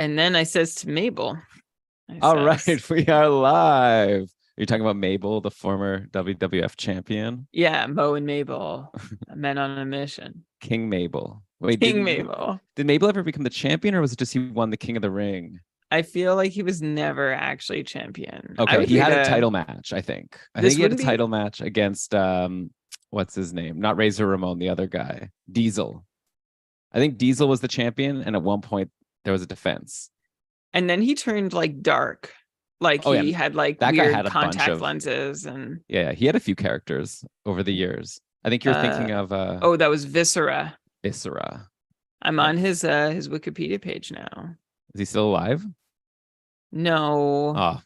And then I says to Mabel. All right, we are live. Are you talking about Mabel, the former WWF champion? Yeah, Mo and Mabel, men on a mission. King Mabel. Wait, King Mabel. Did Mabel ever become the champion, or was it just he won the King of the Ring? I feel like he was never actually champion. Okay, he had a title match, I think. I think he had a title match against what's his name? Not Razor Ramon, the other guy. Diesel. I think Diesel was the champion, and at one point there was a defense. And then he turned like dark. Like he had like that weird contact lenses and he had a few characters over the years. I think you're thinking of that was Viscera. Viscera. I'm on his Wikipedia page now. Is he still alive? No. Oh.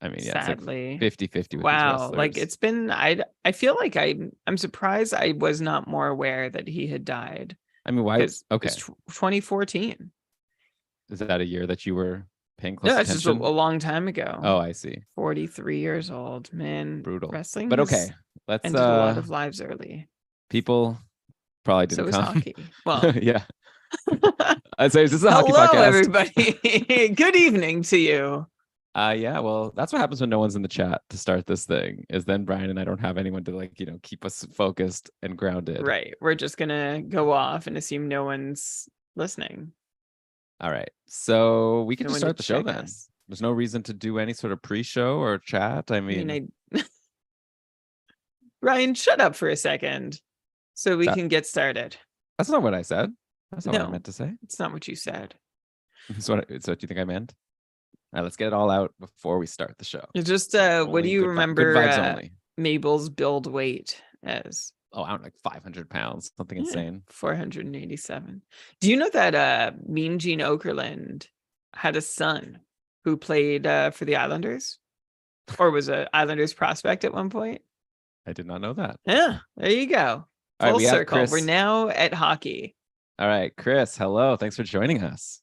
I mean, yeah, sadly. It's like 50-50 with wow. Like it's been I feel like I'm surprised I was not more aware that he had died. I mean, why? Okay. It's 2014. Is that a year that you were paying close attention? It's just a long time ago. Oh, I see. 43 years old, man. Brutal. Wrestling. But okay, let's ended a lot of lives early. People probably didn't come. Hockey. Well, yeah. I'd say, is this a hockey podcast? Hello, everybody. Good evening to you. Yeah, well, that's what happens when no one's in the chat to start this thing, is then Brian and I don't have anyone to keep us focused and grounded. Right. We're just gonna go off and assume no one's listening. All right. So we can just start the show then. There's no reason to do any sort of pre-show or chat. I mean Ryan, shut up for a second so we can get started. That's not what I said. That's not what I meant to say. It's not what you said. So what do you think I meant? All right, let's get it all out before we start the show. It's just what do you remember good vibes only. Mabel's build weight as? Oh, I don't know, like 500 pounds, something insane. 487. Do you know that Mean Gene Okerlund had a son who played for the Islanders, or was an Islanders prospect at one point? I did not know that. Yeah, there you go. Full circle. We're now at hockey. All right, Chris, hello. Thanks for joining us.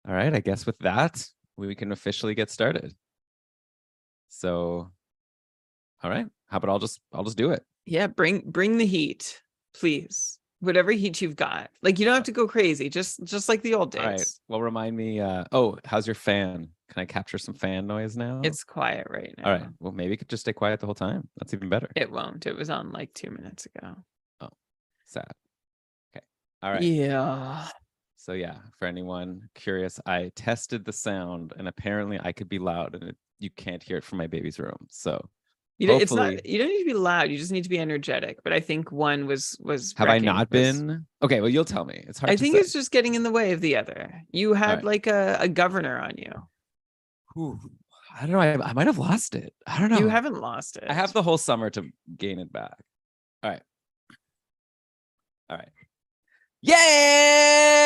All right, I guess with that, we can officially get started. So, all right, how about I'll just do it. Yeah, bring the heat, please. Whatever heat you've got. Like, you don't have to go crazy, just like the old days. All right. Well, remind me, how's your fan? Can I capture some fan noise now? It's quiet right now. All right. Well, maybe it could just stay quiet the whole time. That's even better. It won't. It was on like 2 minutes ago. Oh, sad. Okay. All right. Yeah. So yeah, for anyone curious, I tested the sound and apparently I could be loud and you can't hear it from my baby's room. So you don't need to be loud. You just need to be energetic. But I think one was. Have I not been? Okay, well, you'll tell me. It's hard. I think it's just getting in the way of the other. You had like a governor on you. Ooh, I don't know. I might have lost it. I don't know. You haven't lost it. I have the whole summer to gain it back. All right. Yes!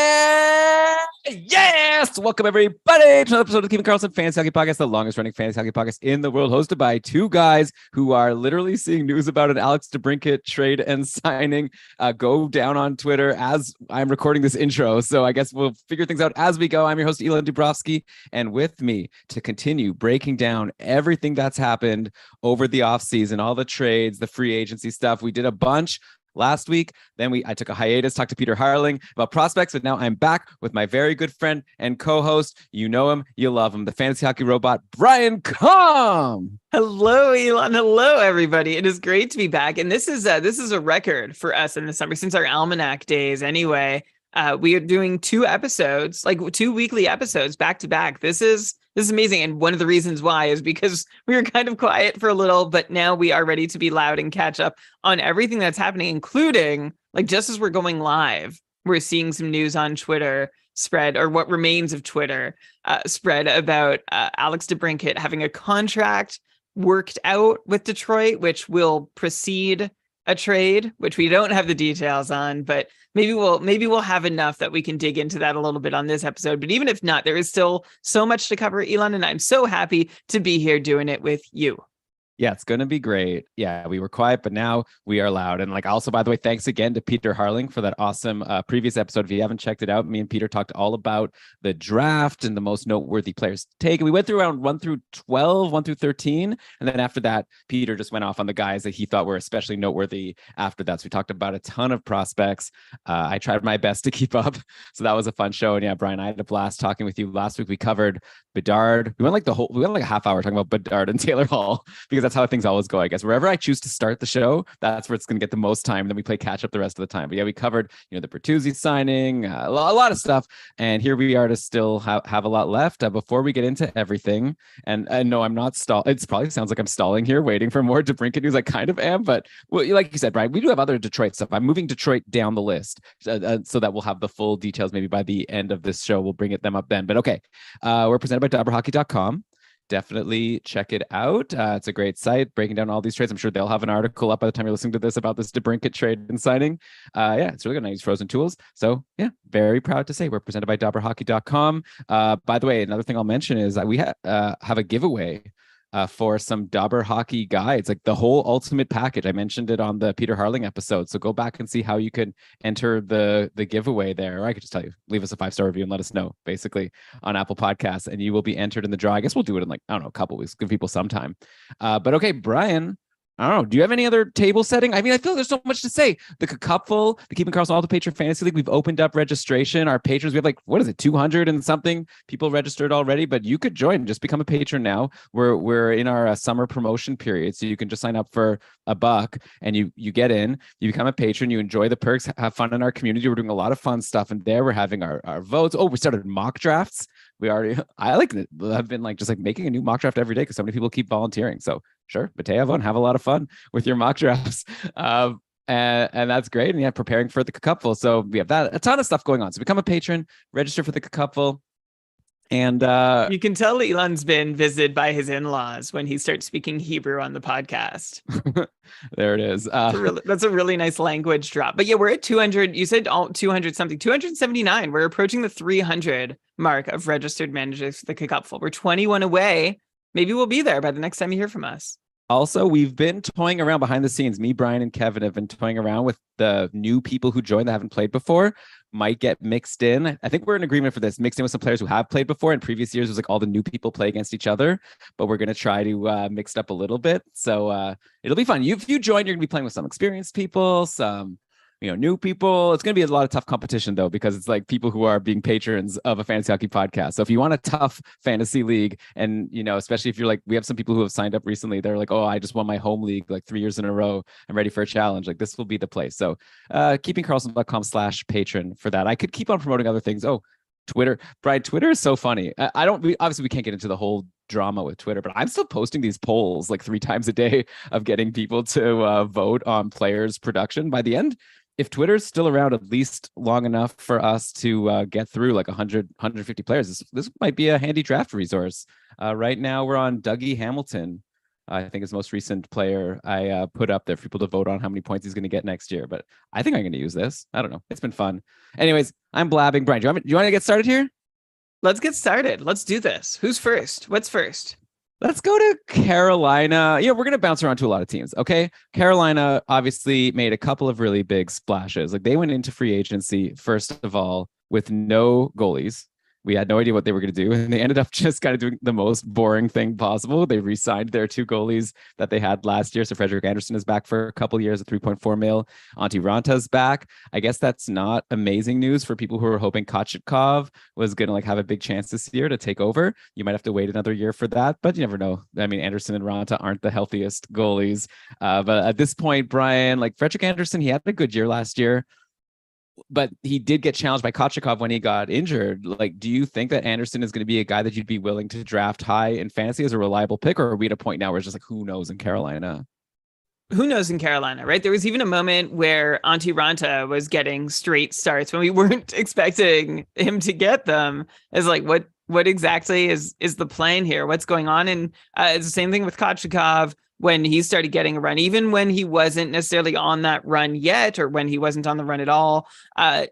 Welcome everybody to another episode of the Keeping Karlsson Fantasy Hockey Podcast, the longest running fantasy hockey podcast in the world, hosted by two guys who are literally seeing news about an Alex DeBrincat trade and signing go down on Twitter as I'm recording this intro. So I guess we'll figure things out as we go. I'm your host, Elon Dubrovsky, and with me to continue breaking down everything that's happened over the offseason, all the trades, the free agency stuff. We did a bunch last week. Then I took a hiatus, talked to Peter Harling about prospects, but now I'm back with my very good friend and co-host. You know him, you love him, the fantasy hockey robot, Brian Com. Hello, Elon. Hello, everybody. It is great to be back. And this is a record for us in the summer since our almanac days. Anyway, we are doing 2 episodes, like 2 weekly episodes back to back. This is amazing. And one of the reasons why is because we were kind of quiet for a little, but now we are ready to be loud and catch up on everything that's happening, including like just as we're going live, we're seeing some news on Twitter spread, or what remains of Twitter spread about Alex DeBrincat having a contract worked out with Detroit, which will precede a trade, which we don't have the details on, but maybe we'll have enough that we can dig into that a little bit on this episode. But even if not, there is still so much to cover, Elon, and I'm so happy to be here doing it with you. Yeah, it's going to be great. Yeah, we were quiet, but now we are loud. And like, also, by the way, thanks again to Peter Harling for that awesome previous episode. If you haven't checked it out, me and Peter talked all about the draft and the most noteworthy players to take. And we went through around 1 through 12, 1 through 13. And then after that, Peter just went off on the guys that he thought were especially noteworthy after that. So we talked about a ton of prospects. I tried my best to keep up. So that was a fun show. And yeah, Brian, I had a blast talking with you. Last week, we covered Bedard. We went like a half hour talking about Bedard and Taylor Hall because that's how things always go, I guess. Wherever I choose to start the show, that's where it's going to get the most time. Then we play catch up the rest of the time. But yeah, we covered, the Bertuzzi signing, a lot of stuff. And here we are to still have a lot left before we get into everything. And no, I'm not stalling. It probably sounds like I'm stalling here, waiting for more DeBrincat news. I kind of am, but like you said, Brian, we do have other Detroit stuff. I'm moving Detroit down the list so that we'll have the full details maybe by the end of this show. We'll bring them up then. But okay, we're presented by DobberHockey.com. Definitely check it out. It's a great site breaking down all these trades. I'm sure they'll have an article up by the time you're listening to this about this DeBrincat trade and signing. Yeah, it's really good. I use frozen tools. So yeah, very proud to say we're presented by DobberHockey.com. By the way, another thing I'll mention is that we have a giveaway for some Dobber Hockey guides, like the whole ultimate package. I mentioned it on the Peter Harling episode. So go back and see how you can enter the giveaway there. Or I could just tell you, leave us a 5-star review and let us know, basically, on Apple Podcasts, and you will be entered in the draw. I guess we'll do it in like, I don't know, a couple weeks, give people some time. But okay, Brian, I don't know. Do you have any other table setting? I mean, I feel there's so much to say. The Cupful, the Keeping Karlsson All the Patron Fantasy League, we've opened up registration. Our patrons, we have like, what is it, 200 and something people registered already, but you could join, just become a patron now. We're in our summer promotion period, so you can just sign up for $1 and you get in, you become a patron, you enjoy the perks, have fun in our community. We're doing a lot of fun stuff in there. We're having our votes. Oh, we started mock drafts. I've been like just like making a new mock draft every day because so many people keep volunteering. So sure, Mateo, and have a lot of fun with your mock drafts. And that's great. And yeah, preparing for the Cupful. So we have that, a ton of stuff going on. So become a patron, register for the Cupful. And you can tell Elon's been visited by his in-laws when he starts speaking Hebrew on the podcast. There it is. That's a really nice language drop. But yeah, we're at 200. You said 200 something, 279. We're approaching the 300 mark of registered managers for the Cupful. We're 21 away. Maybe we'll be there by the next time you hear from us. Also, we've been toying around behind the scenes. Me, Brian, and Kevin have been toying around with the new people who joined that haven't played before, might get mixed in. I think we're in agreement for this, mixed in with some players who have played before. In previous years, it was like all the new people play against each other, but we're going to try to mix it up a little bit. So it'll be fun. If you join, you're going to be playing with some experienced people, some new people. It's going to be a lot of tough competition, though, because it's like people who are being patrons of a fantasy hockey podcast. So if you want a tough fantasy league, and, especially if you're like, we have some people who have signed up recently. They're like, oh, I just won my home league like 3 years in a row. I'm ready for a challenge. Like, this will be the place. So keepingkarlsson.com/patron for that. I could keep on promoting other things. Oh, Twitter. Brian, Twitter is so funny. Obviously we can't get into the whole drama with Twitter, but I'm still posting these polls like 3 times a day of getting people to vote on players' production. By the end, if Twitter's still around at least long enough for us to get through like 150 players, this might be a handy draft resource. Right now we're on Dougie Hamilton. I think his most recent player I put up there for people to vote on how many points he's going to get next year. But I think I'm going to use this. I don't know. It's been fun. Anyways, I'm blabbing. Brian, do you want to get started here? Let's get started. Let's do this. Who's first? What's first? Let's go to Carolina. We're going to bounce around to a lot of teams. Okay. Carolina obviously made a couple of really big splashes. Like, they went into free agency, first of all, with no goalies. We had no idea what they were going to do, and they ended up just kind of doing the most boring thing possible. They re-signed their 2 goalies that they had last year. So Frederik Andersen is back for a couple of years at 3.4 mil. Antti Ranta's back. I guess that's not amazing news for people who are hoping Kochetkov was going to like have a big chance this year to take over. You might have to wait another year for that, but you never know. I mean, Andersen and Ranta aren't the healthiest goalies. But at this point, Brian, like Frederik Andersen, he had a good year last year, but he did get challenged by Kochetkov when he got injured. Like, do you think that Andersen is going to be a guy that you'd be willing to draft high in fantasy as a reliable pick, or are we at a point now where it's just like, who knows in Carolina? Who knows in Carolina, right? There was even a moment where Antti Ranta was getting straight starts when we weren't expecting him to get them. It's like, what exactly is the plan here? What's going on? And it's the same thing with Kochetkov. When he started getting a run, even when he wasn't necessarily on that run yet, or when he wasn't on the run at all,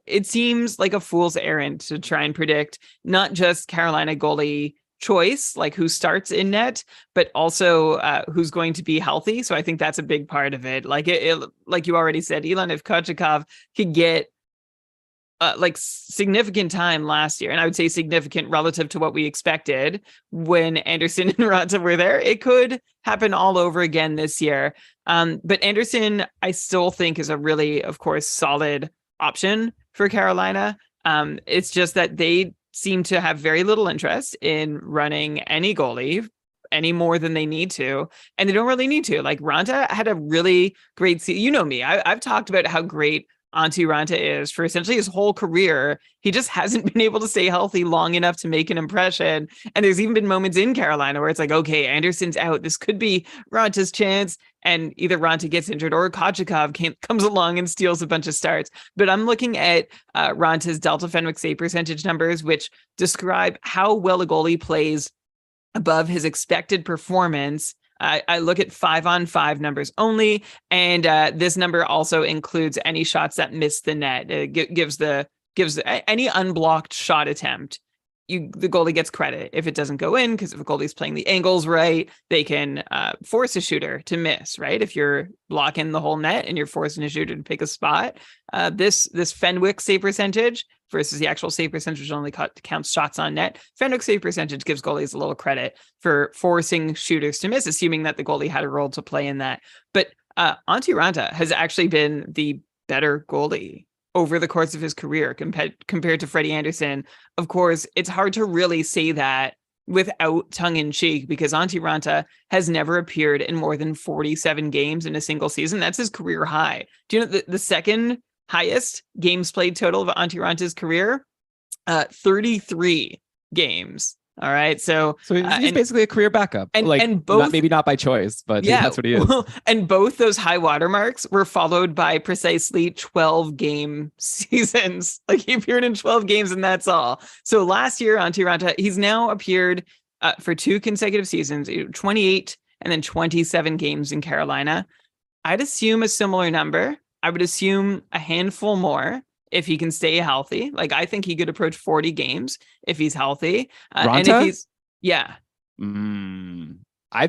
it seems like a fool's errand to try and predict not just Carolina goalie choice, like who starts in net, but also who's going to be healthy. So I think that's a big part of it. Like like you already said, Elon, if Kochetkov could get like significant time last year, and I would say significant relative to what we expected when Anderson and Raanta were there, it could happen all over again this year. But Anderson, I still think is a really, of course, solid option for Carolina. It's just that they seem to have very little interest in running any goalie any more than they need to, and they don't really need to. Like Raanta had a really great season. You know me, I've talked about how great Antti Raanta is for essentially his whole career. He just hasn't been able to stay healthy long enough to make an impression. And there's even been moments in Carolina where it's like, okay, Anderson's out. This could be Ranta's chance. And either Raanta gets injured or Kochetkov comes along and steals a bunch of starts. But I'm looking at Ranta's Delta Fenwick save percentage numbers, which describe how well a goalie plays above his expected performance. I look at 5-on-5 numbers only, and this number also includes any shots that miss the net. It gives any unblocked shot attempt. The goalie gets credit if it doesn't go in, because if a goalie's playing the angles right, they can force a shooter to miss, right? If you're blocking the whole net and you're forcing a shooter to pick a spot, this Fenwick save percentage versus the actual save percentage only counts shots on net. Fenwick save percentage gives goalies a little credit for forcing shooters to miss, assuming that the goalie had a role to play in that. But Antti Raanta has actually been the better goalie over the course of his career compared to Freddie Anderson. Of course, it's hard to really say that without tongue-in-cheek, because Antti Raanta has never appeared in more than 47 games in a single season. That's his career high. Do you know the second highest games played total of Antti Ranta's career? 33 games. All right, so he's basically a career backup, and both, maybe not by choice, but yeah, that's what he is. And both those high watermarks were followed by precisely 12 game seasons. Like he appeared in 12 games, and that's all. So last year, Antti Raanta, he's now appeared for 2 consecutive seasons, 28 and then 27 games in Carolina. I'd assume a similar number. I would assume a handful more if he can stay healthy. Like I think he could approach 40 games if he's healthy. And if he's, yeah. I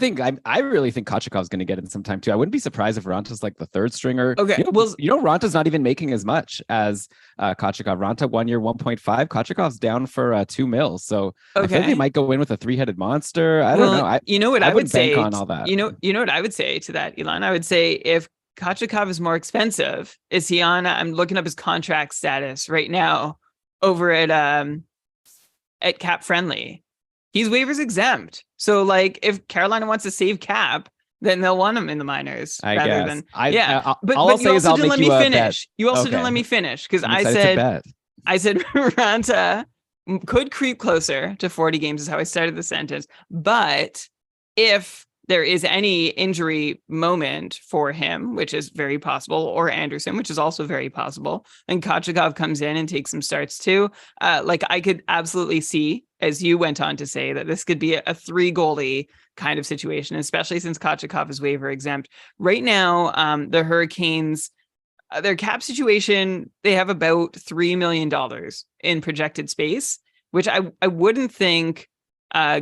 really think Kochetkov is going to get in some time too. I wouldn't be surprised if Ranta's like the third stringer. Okay. Ranta's not even making as much as Kochetkov. Ranta 1 year, 1.5. Kochetkov's down for 2 mil. So I think they might go in with a 3-headed monster. I don't know. You know what I would say on all that. You know what I would say to that, Elon? I would say if Kochetkov is more expensive, is he on? I'm looking up his contract status right now over at Cap Friendly. He's waivers exempt. So like if Carolina wants to save cap, then they'll want him in the minors. I guess. But you also didn't let me finish. You also didn't let me finish because I said Raanta could creep closer to 40 games is how I started the sentence. But if there is any injury moment for him, which is very possible, or Anderson, which is also very possible, and Kochetkov comes in and takes some starts too, like I could absolutely see, as you went on to say, that this could be a 3 goalie kind of situation, especially since Kochetkov is waiver exempt. Right now, the Hurricanes, their cap situation, they have about $3 million in projected space, which I wouldn't think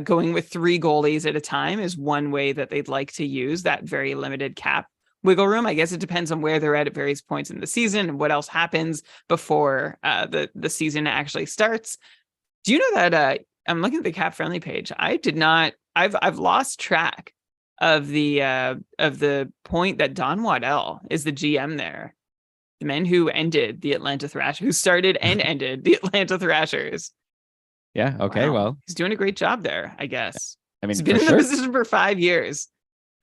going with 3 goalies at a time is one way that they'd like to use that very limited cap wiggle room. I guess it depends on where they're at various points in the season and what else happens before the season actually starts. Do you know that I'm looking at the Cap Friendly page? I've lost track of the point that Don Waddell is the GM there, the man who ended the Atlanta Thrashers, who started and ended the Atlanta Thrashers. Yeah. Okay. Wow. Well, he's doing a great job there, I guess. I mean, he's been in the position for 5 years.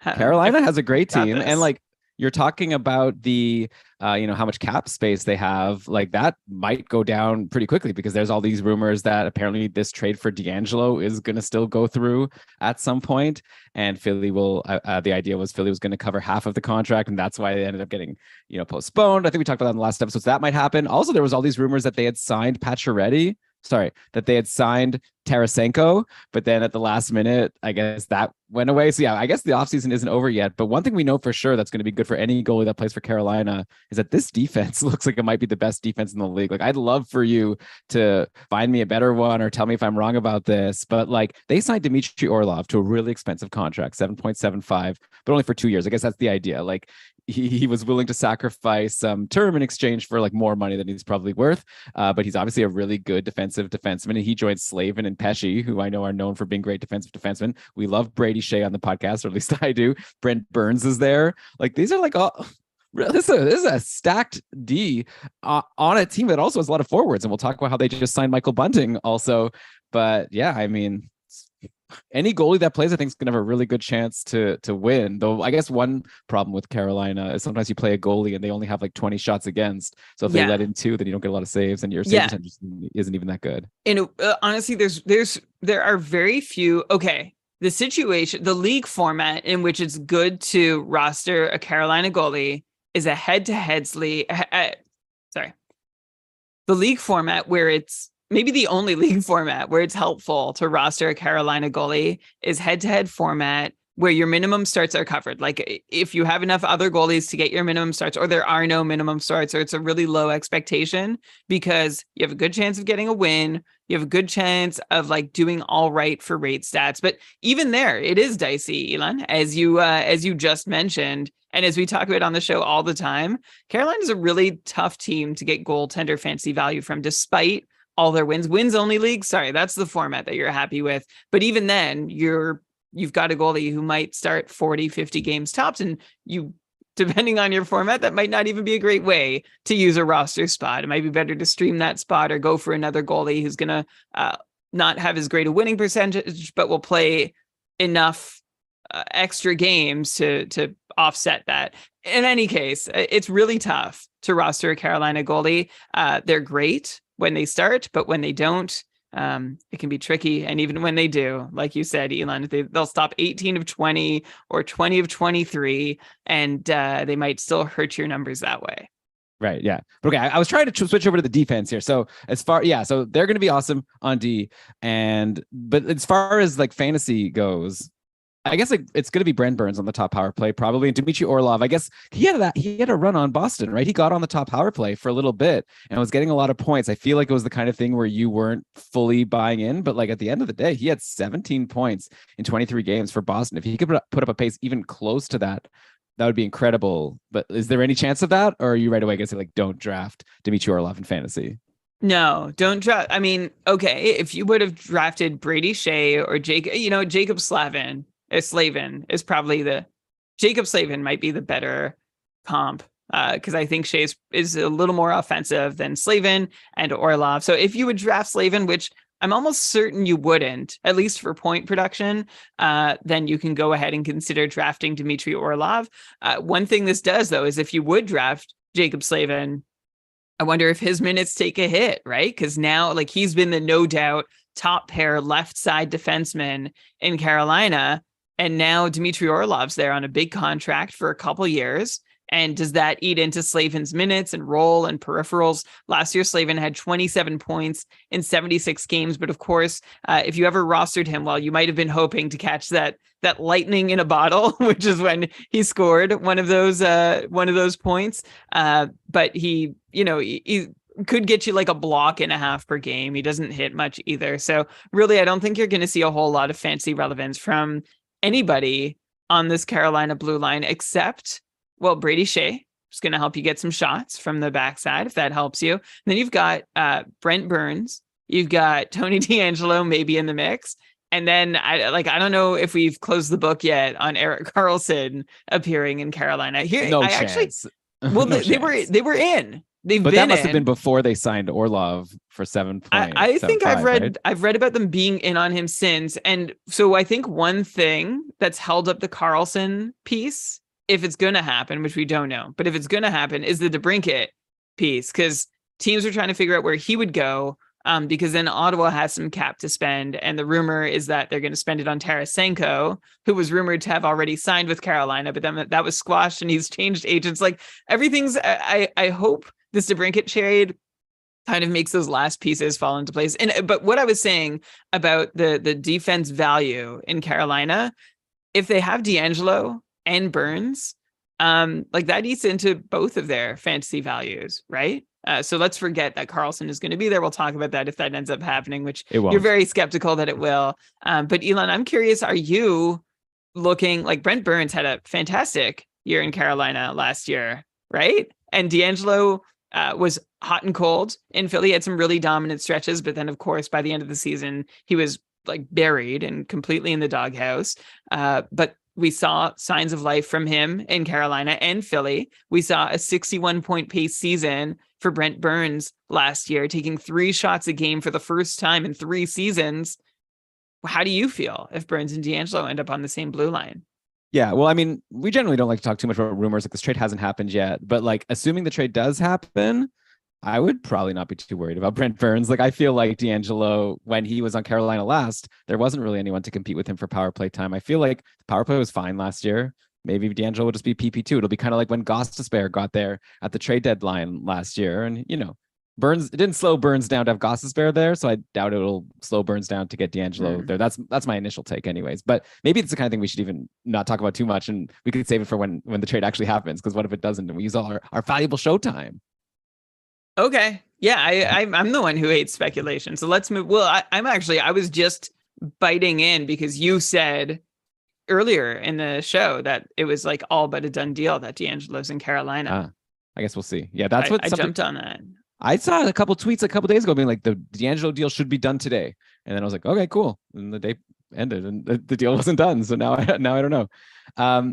Carolina has a great team, and like you're talking about the, how much cap space they have. Like that might go down pretty quickly because there's all these rumors that apparently this trade for D'Angelo is going to still go through at some point, and Philly will. The idea was Philly was going to cover half of the contract, and that's why it ended up getting postponed. I think we talked about that in the last episode. So that might happen. Also, there was all these rumors that they had signed Pacioretty. That they had signed Tarasenko, but then at the last minute, I guess that went away. So yeah, I guess the offseason isn't over yet. But one thing we know for sure that's going to be good for any goalie that plays for Carolina is that this defense looks like it might be the best defense in the league. Like, I'd love for you to find me a better one or tell me if I'm wrong about this. But like, they signed Dmitry Orlov to a really expensive contract, 7.75, but only for 2 years. I guess that's the idea. Like, he was willing to sacrifice some term in exchange for like more money than he's probably worth. But he's obviously a really good defensive defenseman. And he joined Slavin and Pesci, who I know are known for being great defensive defensemen. We love Brady Shea on the podcast, or at least I do. Brent Burns is there. Like, these are like all. This is a stacked D on a team that also has a lot of forwards. And we'll talk about how they just signed Michael Bunting also. But yeah, I mean, any goalie that plays, I think, is going to have a really good chance to win. Though I guess one problem with Carolina is sometimes you play a goalie and they only have like 20 shots against. So if they let in 2, then you don't get a lot of saves, and your save percentage isn't even that good. And honestly, there are very few. Okay, the situation, the league format in which it's good to roster a Carolina goalie is a head-to-head league. The league format where it's maybe the only league format where it's helpful to roster a Carolina goalie is head-to-head format where your minimum starts are covered. Like, if you have enough other goalies to get your minimum starts, or there are no minimum starts, or it's a really low expectation, because you have a good chance of getting a win. You have a good chance of like doing all right for rate stats. But even there, it is dicey, Elon, as you just mentioned. And as we talk about on the show all the time, Carolina is a really tough team to get goaltender fantasy value from, despite all their wins only league. Sorry, that's the format that you're happy with. But even then, you've got a goalie who might start 40, 50 games tops, and you, depending on your format, that might not even be a great way to use a roster spot. It might be better to stream that spot or go for another goalie who's going to not have as great a winning percentage, but will play enough extra games to offset that. In any case, it's really tough to roster a Carolina goalie. They're great when they start, but when they don't, it can be tricky. And even when they do, like you said, Elon, they'll stop 18 of 20 or 20 of 23, and they might still hurt your numbers that way. Right. Yeah. But okay. I was trying to switch over to the defense here. So so they're going to be awesome on D. But as far as like fantasy goes, I guess it's going to be Brent Burns on the top power play, probably. And Dmitry Orlov, I guess he had a run on Boston, right? He got on the top power play for a little bit and was getting a lot of points. I feel like it was the kind of thing where you weren't fully buying in, but like at the end of the day, he had 17 points in 23 games for Boston. If he could put up a pace even close to that, that would be incredible. But is there any chance of that? Or are you right away going to say, like, don't draft Dmitry Orlov in fantasy? No, don't draft. I mean, okay, if you would have drafted Brady Shea or Jacob Slavin is probably Jacob Slavin might be the better comp, because I think Shea is a little more offensive than Slavin and Orlov. So if you would draft Slavin, which I'm almost certain you wouldn't, at least for point production, then you can go ahead and consider drafting Dmitry Orlov. One thing this does, though, is if you would draft Jacob Slavin, I wonder if his minutes take a hit, right? Because now, like, he's been the no doubt top pair left side defenseman in Carolina. And now Dmitry Orlov's there on a big contract for a couple years. And does that eat into Slavin's minutes and role and peripherals? Last year, Slavin had 27 points in 76 games. But of course, if you ever rostered him, well, you might have been hoping to catch that lightning in a bottle, which is when he scored one of those points. But he could get you like a block and a half per game. He doesn't hit much either. So really, I don't think you're going to see a whole lot of fancy relevance from anybody on this Carolina blue line, except, well, Brady Shea is going to help you get some shots from the backside, if that helps you. And then you've got Brent Burns. You've got Tony DeAngelo maybe in the mix. And then I don't know if we've closed the book yet on Erik Karlsson appearing in Carolina. Here, no chance. Well, no they were in. But that must have been before they signed Orlov for 7 points. I think I've read right? I've read about them being in on him since. And so I think one thing that's held up the Karlsson piece, if it's going to happen, which we don't know, but if it's going to happen, is the DeBrincat piece, because teams are trying to figure out where he would go, because then Ottawa has some cap to spend. And the rumor is that they're going to spend it on Tarasenko, who was rumored to have already signed with Carolina, but then that was squashed and he's changed agents. Like, everything's, I hope this DeBrincat trade kind of makes those last pieces fall into place. And but what I was saying about the defense value in Carolina, if they have D'Angelo and Burns, like that eats into both of their fantasy values, right? So let's forget that Karlsson is going to be there. We'll talk about that if that ends up happening, which you're very skeptical that it will. But Elon, I'm curious, are you looking like Brent Burns had a fantastic year in Carolina last year, right? And D'Angelo was hot and cold in Philly, had some really dominant stretches, but then of course by the end of the season he was like buried and completely in the doghouse. But we saw signs of life from him in Carolina and Philly. We saw a 61 point pace season for Brent Burns last year, taking 3 shots a game for the first time in 3 seasons. How do you feel if Burns and D'Angelo end up on the same blue line? Yeah, well, I mean, we generally don't like to talk too much about rumors. Like this trade hasn't happened yet, but like assuming the trade does happen, I would probably not be too worried about Brent Burns. Like I feel like D'Angelo, when he was on Carolina last, there wasn't really anyone to compete with him for power play time. I feel like the power play was fine last year. Maybe D'Angelo will just be PP2. It'll be kind of like when Gostisbehere got there at the trade deadline last year. And, you know, Burns, it didn't slow Burns down to have Gostisbehere there. So I doubt it'll slow Burns down to get D'Angelo there. That's my initial take anyways. But maybe it's the kind of thing we should even not talk about too much. And we could save it for when the trade actually happens. Because what if it doesn't? And we use all our valuable showtime. Okay. Yeah, I'm the one who hates speculation. So let's move. Well, I was just biting in because you said earlier in the show that it was like all but a done deal that D'Angelo's in Carolina. I guess we'll see. Yeah, that's what I jumped on that. I saw a couple tweets a couple days ago being like the D'Angelo deal should be done today. And then I was like, okay, cool. And the day ended and the deal wasn't done. So now I don't know.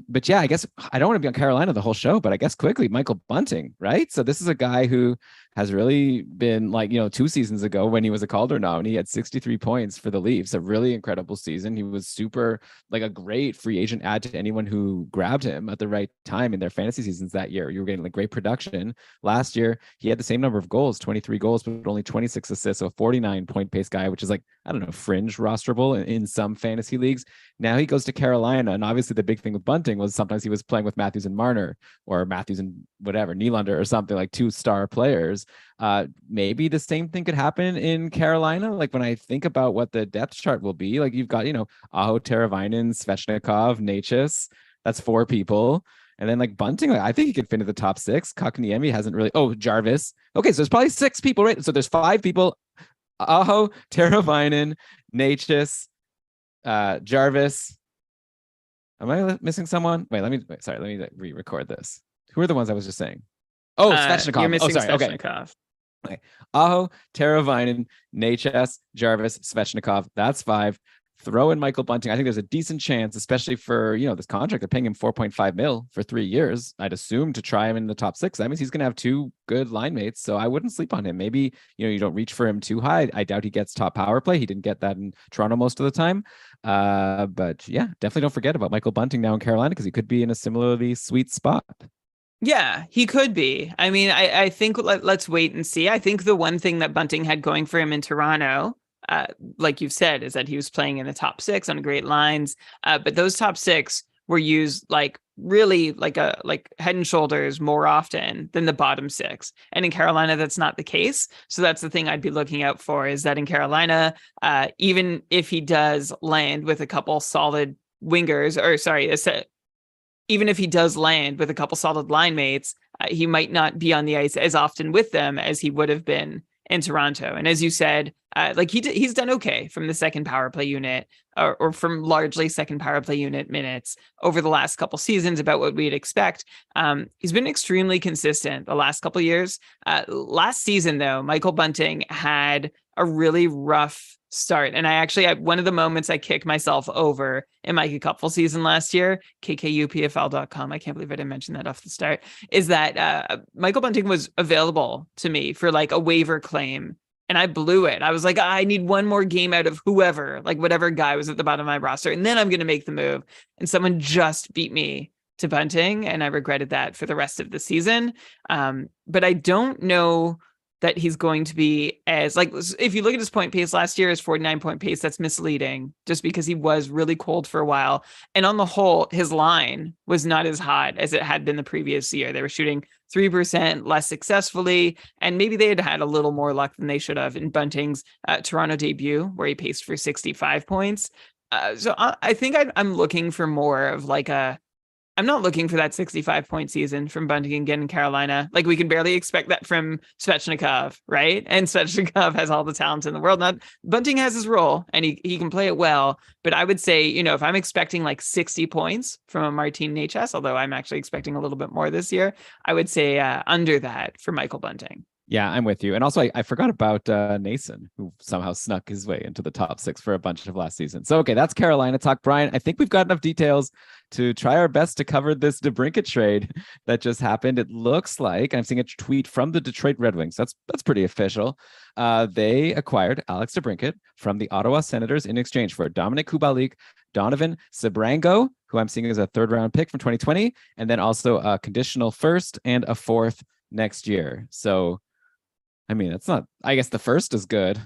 But yeah, I guess I don't want to be on Carolina the whole show, but I guess quickly, Michael Bunting, right? So this is a guy who has really been like, 2 seasons ago when he was a Calder nominee, he had 63 points for the Leafs, a really incredible season. He was super like a great free agent add to anyone who grabbed him at the right time in their fantasy seasons that year. You were getting like great production. Last year, he had the same number of goals, 23 goals, but only 26 assists. So a 49 point pace guy, which is like, I don't know, fringe rosterable in some fantasy leagues. Now he goes to Carolina. And obviously the big thing with Bunting was sometimes he was playing with Matthews and Marner or Matthews and whatever, Nylander or something, like 2-star players. Maybe the same thing could happen in Carolina. Like when I think about what the depth chart will be, like you've got, Aho, Teravainen, Svechnikov, Necas. That's 4 people. And then like Bunting, like, I think he could fit into the top 6. Kotkaniemi hasn't really. Oh, Jarvis. Okay, so there's probably 6 people, right? So there's 5 people. Aho, Teravainen, Necas, Jarvis. Am I missing someone? Wait, let me re-record this. Who are the ones I was just saying? Oh, Svechnikov. You're missing Svechnikov. Okay. Aho, Teravainen, Necas, Jarvis, Svechnikov. That's 5. Throw in Michael Bunting. I think there's a decent chance, especially for, this contract. They're paying him $4.5 million for 3 years. I'd assume to try him in the top 6. That means he's going to have 2 good line mates. So I wouldn't sleep on him. Maybe, you don't reach for him too high. I doubt he gets top power play. He didn't get that in Toronto most of the time. But yeah, definitely don't forget about Michael Bunting now in Carolina because he could be in a similarly sweet spot. Yeah, he could be. I mean, I think let's wait and see. I think the one thing that Bunting had going for him in Toronto, like you've said, is that he was playing in the top 6 on great lines. But those top 6 were used like really like head and shoulders more often than the bottom 6. And in Carolina, that's not the case. So that's the thing I'd be looking out for, is that in Carolina, even if he does land with a couple solid wingers, even if he does land with a couple solid line mates, he might not be on the ice as often with them as he would have been in Toronto. And as you said, he's done okay from the second power play unit or from largely second power play unit minutes over the last couple seasons, about what we'd expect. He's been extremely consistent the last couple years. Last season, though, Michael Bunting had a really rough start. And one of the moments I kicked myself over in my couple season last year, kkupfl.com, I can't believe I didn't mention that off the start, is that Michael Bunting was available to me for like a waiver claim. And I blew it. I was like, I need one more game out of whoever, like whatever guy was at the bottom of my roster. And then I'm going to make the move. And someone just beat me to Bunting. And I regretted that for the rest of the season. But I don't know that he's going to be as like, if you look at his point pace last year, his 49-point pace, that's misleading just because he was really cold for a while. And on the whole, his line was not as hot as it had been the previous year. They were shooting 3% less successfully, and maybe they had had a little more luck than they should have in Bunting's Toronto debut, where he paced for 65 points. So I think I'm looking for more of like I'm not looking for that 65-point season from Bunting again in Carolina. Like, we can barely expect that from Svechnikov, right? And Svechnikov has all the talent in the world. Not Bunting has his role and he can play it well. But I would say, if I'm expecting like 60 points from a Martin Necas, although I'm actually expecting a little bit more this year, I would say under that for Michael Bunting. Yeah, I'm with you. And also, I forgot about Nason, who somehow snuck his way into the top 6 for a bunch of last season. So, okay, that's Carolina talk. Brian, I think we've got enough details to try our best to cover this DeBrincat trade that just happened. It looks like, I'm seeing a tweet from the Detroit Red Wings. That's pretty official. They acquired Alex DeBrincat from the Ottawa Senators in exchange for Dominic Kubalik, Donovan Sebrango, who I'm seeing as a 3rd-round pick from 2020, and then also a conditional 1st and a 4th next year. So, I mean, it's not, I guess the 1st is good.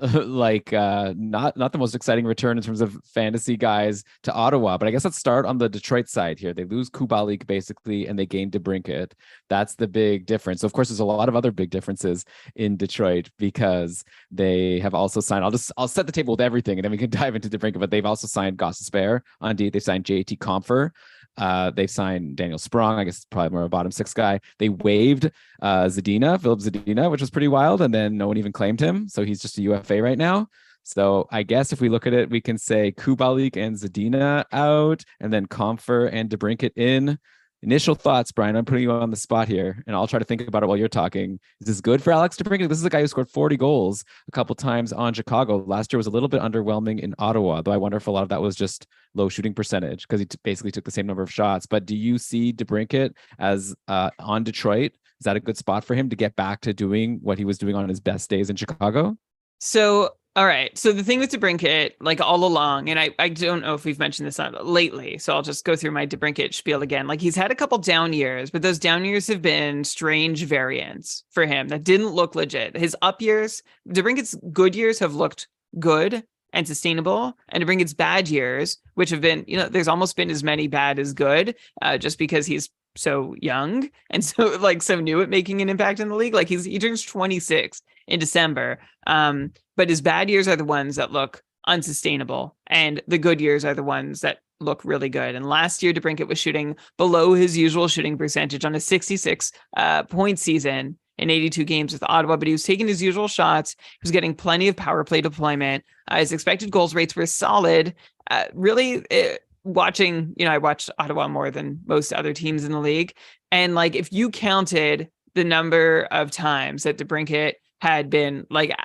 Not the most exciting return in terms of fantasy guys to Ottawa, but I guess let's start on the Detroit side here. They lose Kubalik basically, and they gain DeBrincat. That's the big difference. So of course, there's a lot of other big differences in Detroit because they have also signed. I'll set the table with everything, and then we can dive into DeBrincat. But they've also signed Gostisbehere on D. They've signed JT Compher. They've signed Daniel Sprong. I guess it's probably more a bottom 6 guy. They waived Philip Zadina, which was pretty wild. And then no one even claimed him. So he's just a UFA right now. So I guess if we look at it, we can say Kubalik and Zadina out, and then Compher and DeBrincat in. Initial thoughts, Brian. I'm putting you on the spot here, and I'll try to think about it while you're talking. Is this good for Alex DeBrincat? This is a guy who scored 40 goals a couple times on Chicago. Last year was a little bit underwhelming in Ottawa, though I wonder if a lot of that was just low shooting percentage because he basically took the same number of shots. But do you see DeBrincat as on Detroit? Is that a good spot for him to get back to doing what he was doing on his best days in Chicago? So, all right. So the thing with DeBrincat, like all along, and I don't know if we've mentioned this lately, so I'll just go through my DeBrincat spiel again. Like, he's had a couple down years, but those down years have been strange variants for him that didn't look legit. His up years, DeBrincat's good years have looked good and sustainable, and DeBrincat's bad years, which have been, there's almost been as many bad as good, just because he's so young and so new at making an impact in the league. Like, he turns 26 in December. But his bad years are the ones that look unsustainable, and the good years are the ones that look really good. And last year, DeBrincat was shooting below his usual shooting percentage on a 66 point season in 82 games with Ottawa, but he was taking his usual shots. He was getting plenty of power play deployment. His expected goals rates were solid. Watching, I watched Ottawa more than most other teams in the league. And like, if you counted the number of times that DeBrincat had been like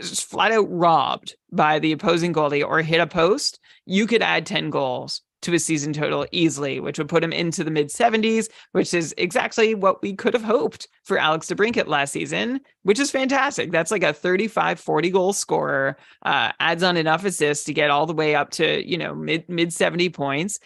just flat out robbed by the opposing goalie or hit a post, you could add 10 goals to his season total easily, which would put him into the mid 70s, which is exactly what we could have hoped for Alex DeBrincat last season, which is fantastic. That's like a 35, 40 goal scorer, adds on enough assists to get all the way up to, mid 70 points,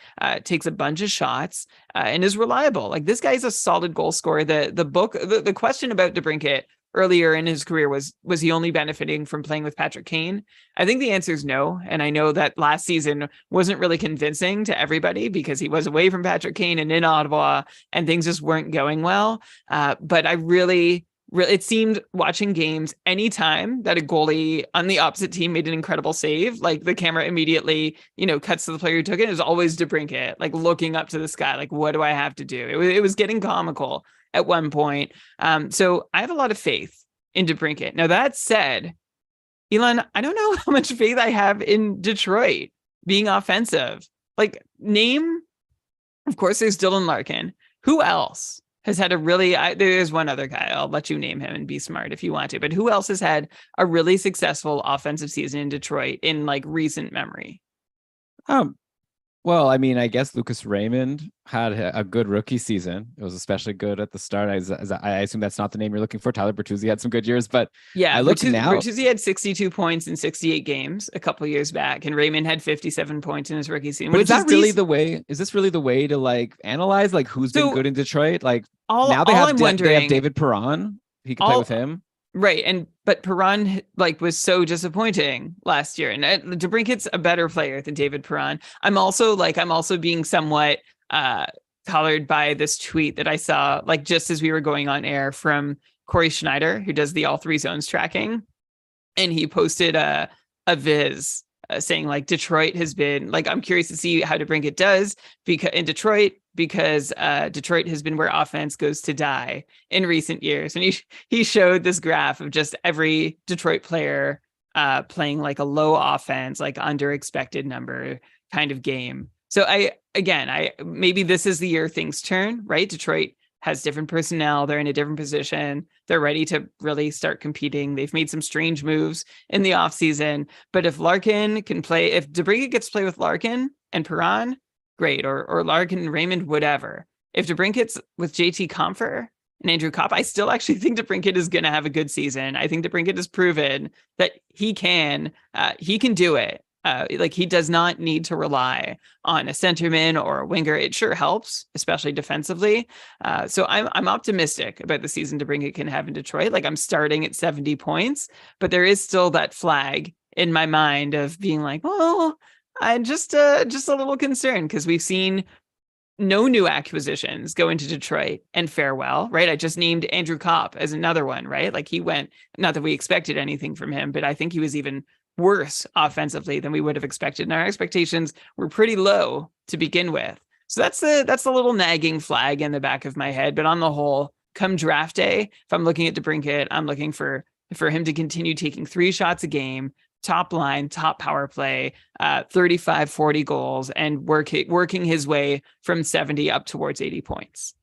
takes a bunch of shots, and is reliable. Like, this guy's a solid goal scorer. The question about DeBrincat earlier in his career was he only benefiting from playing with Patrick Kane? I think the answer is no. And I know that last season wasn't really convincing to everybody because he was away from Patrick Kane and in Ottawa and things just weren't going well. But I really, it seemed watching games, anytime that a goalie on the opposite team made an incredible save, like the camera immediately, cuts to the player who took it. It was always DeBrincat, like looking up to the sky, like, what do I have to do? It was getting comical at one point. So I have a lot of faith in DeBrincat. Now, that said, Elon, I don't know how much faith I have in Detroit being offensive. Like, name, of course, there's Dylan Larkin. Who else has had a really, there's one other guy, I'll let you name him and be smart if you want to, but who else has had a really successful offensive season in Detroit in like recent memory? Well, I mean, I guess Lucas Raymond had a good rookie season. It was especially good at the start. I assume that's not the name you're looking for. Tyler Bertuzzi had some good years, but yeah, I looked now. Bertuzzi had 62 points in 68 games a couple of years back, and Raymond had 57 points in his rookie season. But is this really the way to like analyze like who's been good in Detroit? Like, now they have David Perron. He can play with him. Right. But Perron like was so disappointing last year. And DeBrincat's a better player than David Perron. I'm also being somewhat uh colored by this tweet that I saw like just as we were going on air from Corey Schneider, who does the all three zones tracking. And he posted a viz saying like Detroit has been like, I'm curious to see how DeBrincat does because in Detroit, because Detroit has been where offense goes to die in recent years. And he showed this graph of just every Detroit player playing like a low offense, like under expected number kind of game. So I maybe this is the year things turn, right? Detroit has different personnel. They're in a different position. They're ready to really start competing. They've made some strange moves in the offseason. But if Larkin can play, if DeBrincat gets to play with Larkin and Perron, great. Or Larkin and Raymond, whatever. If DeBrincat's with JT Compher and Andrew Kopp, I still actually think DeBrincat is going to have a good season. I think DeBrincat has proven that he can do it. Like he does not need to rely on a centerman or a winger. It sure helps, especially defensively. So I'm optimistic about the season DeBrincat can have in Detroit. Like I'm starting at 70 points, but there is still that flag in my mind of being like, well, I'm just a little concerned because we've seen no new acquisitions go into Detroit and fare well, right? I just named Andrew Kopp as another one, right? Like he went, not that we expected anything from him, but I think he was even worse offensively than we would have expected. And our expectations were pretty low to begin with. So that's the little nagging flag in the back of my head. But on the whole, come draft day, if I'm looking at DeBrincat, I'm looking for him to continue taking 3 shots a game, top line, top power play, 35, 40 goals, and working his way from 70 up towards 80 points.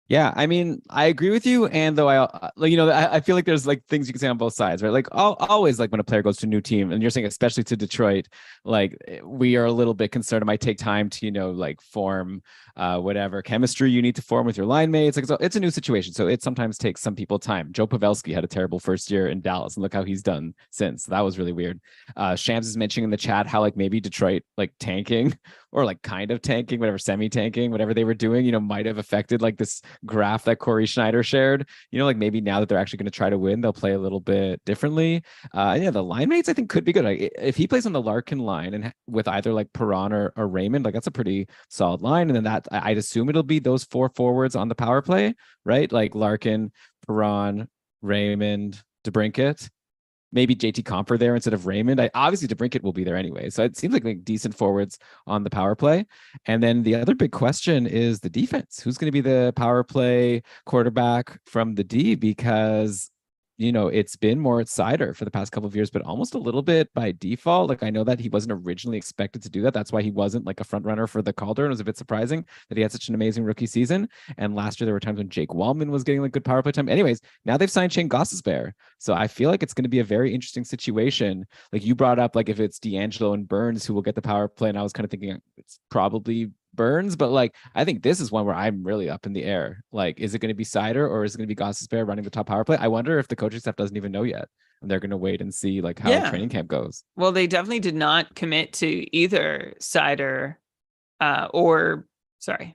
Yeah, I mean, I agree with you. And though I feel like there's like things you can say on both sides, right? Like always, like when a player goes to a new team, and you're saying especially to Detroit, like we are a little bit concerned. It might take time to, like form whatever chemistry you need to form with your line mates. Like, so it's a new situation. So it sometimes takes some people time. Joe Pavelski had a terrible first year in Dallas, and look how he's done since. That was really weird. Shams is mentioning in the chat how like maybe Detroit like tanking or like kind of tanking, whatever, semi-tanking, whatever they were doing, might have affected like this graph that Corey Schneider shared. Like maybe now that they're actually going to try to win, they'll play a little bit differently. The line mates I think could be good. Like if he plays on the Larkin line and with either like Perron or Raymond, like that's a pretty solid line. And then that I'd assume it'll be those 4 forwards on the power play, right? Like Larkin, Perron, Raymond, DeBrincat. Maybe JT Compher there instead of Raymond. Obviously DeBrincat will be there anyway. So it seems like decent forwards on the power play. And then the other big question is the defense. Who's going to be the power play quarterback from the D? Because it's been Moritz Seider for the past couple of years, but almost a little bit by default. Like I know that he wasn't originally expected to do that. That's why he wasn't like a front runner for the Calder. And it was a bit surprising that he had such an amazing rookie season. And last year there were times when Jake Wallman was getting like good power play time. Anyways, now they've signed Shane Gostisbehere. So I feel like it's going to be a very interesting situation. Like you brought up, like if it's D'Angelo and Burns who will get the power play, and I was kind of thinking it's probably Burns, but like I think this is one where I'm really up in the air. Like, is it going to be Seider or is it going to be Gostisbehere running the top power play? I wonder if the coaching staff doesn't even know yet, and they're going to wait and see like how training camp goes. Well, they definitely did not commit to either Seider or sorry.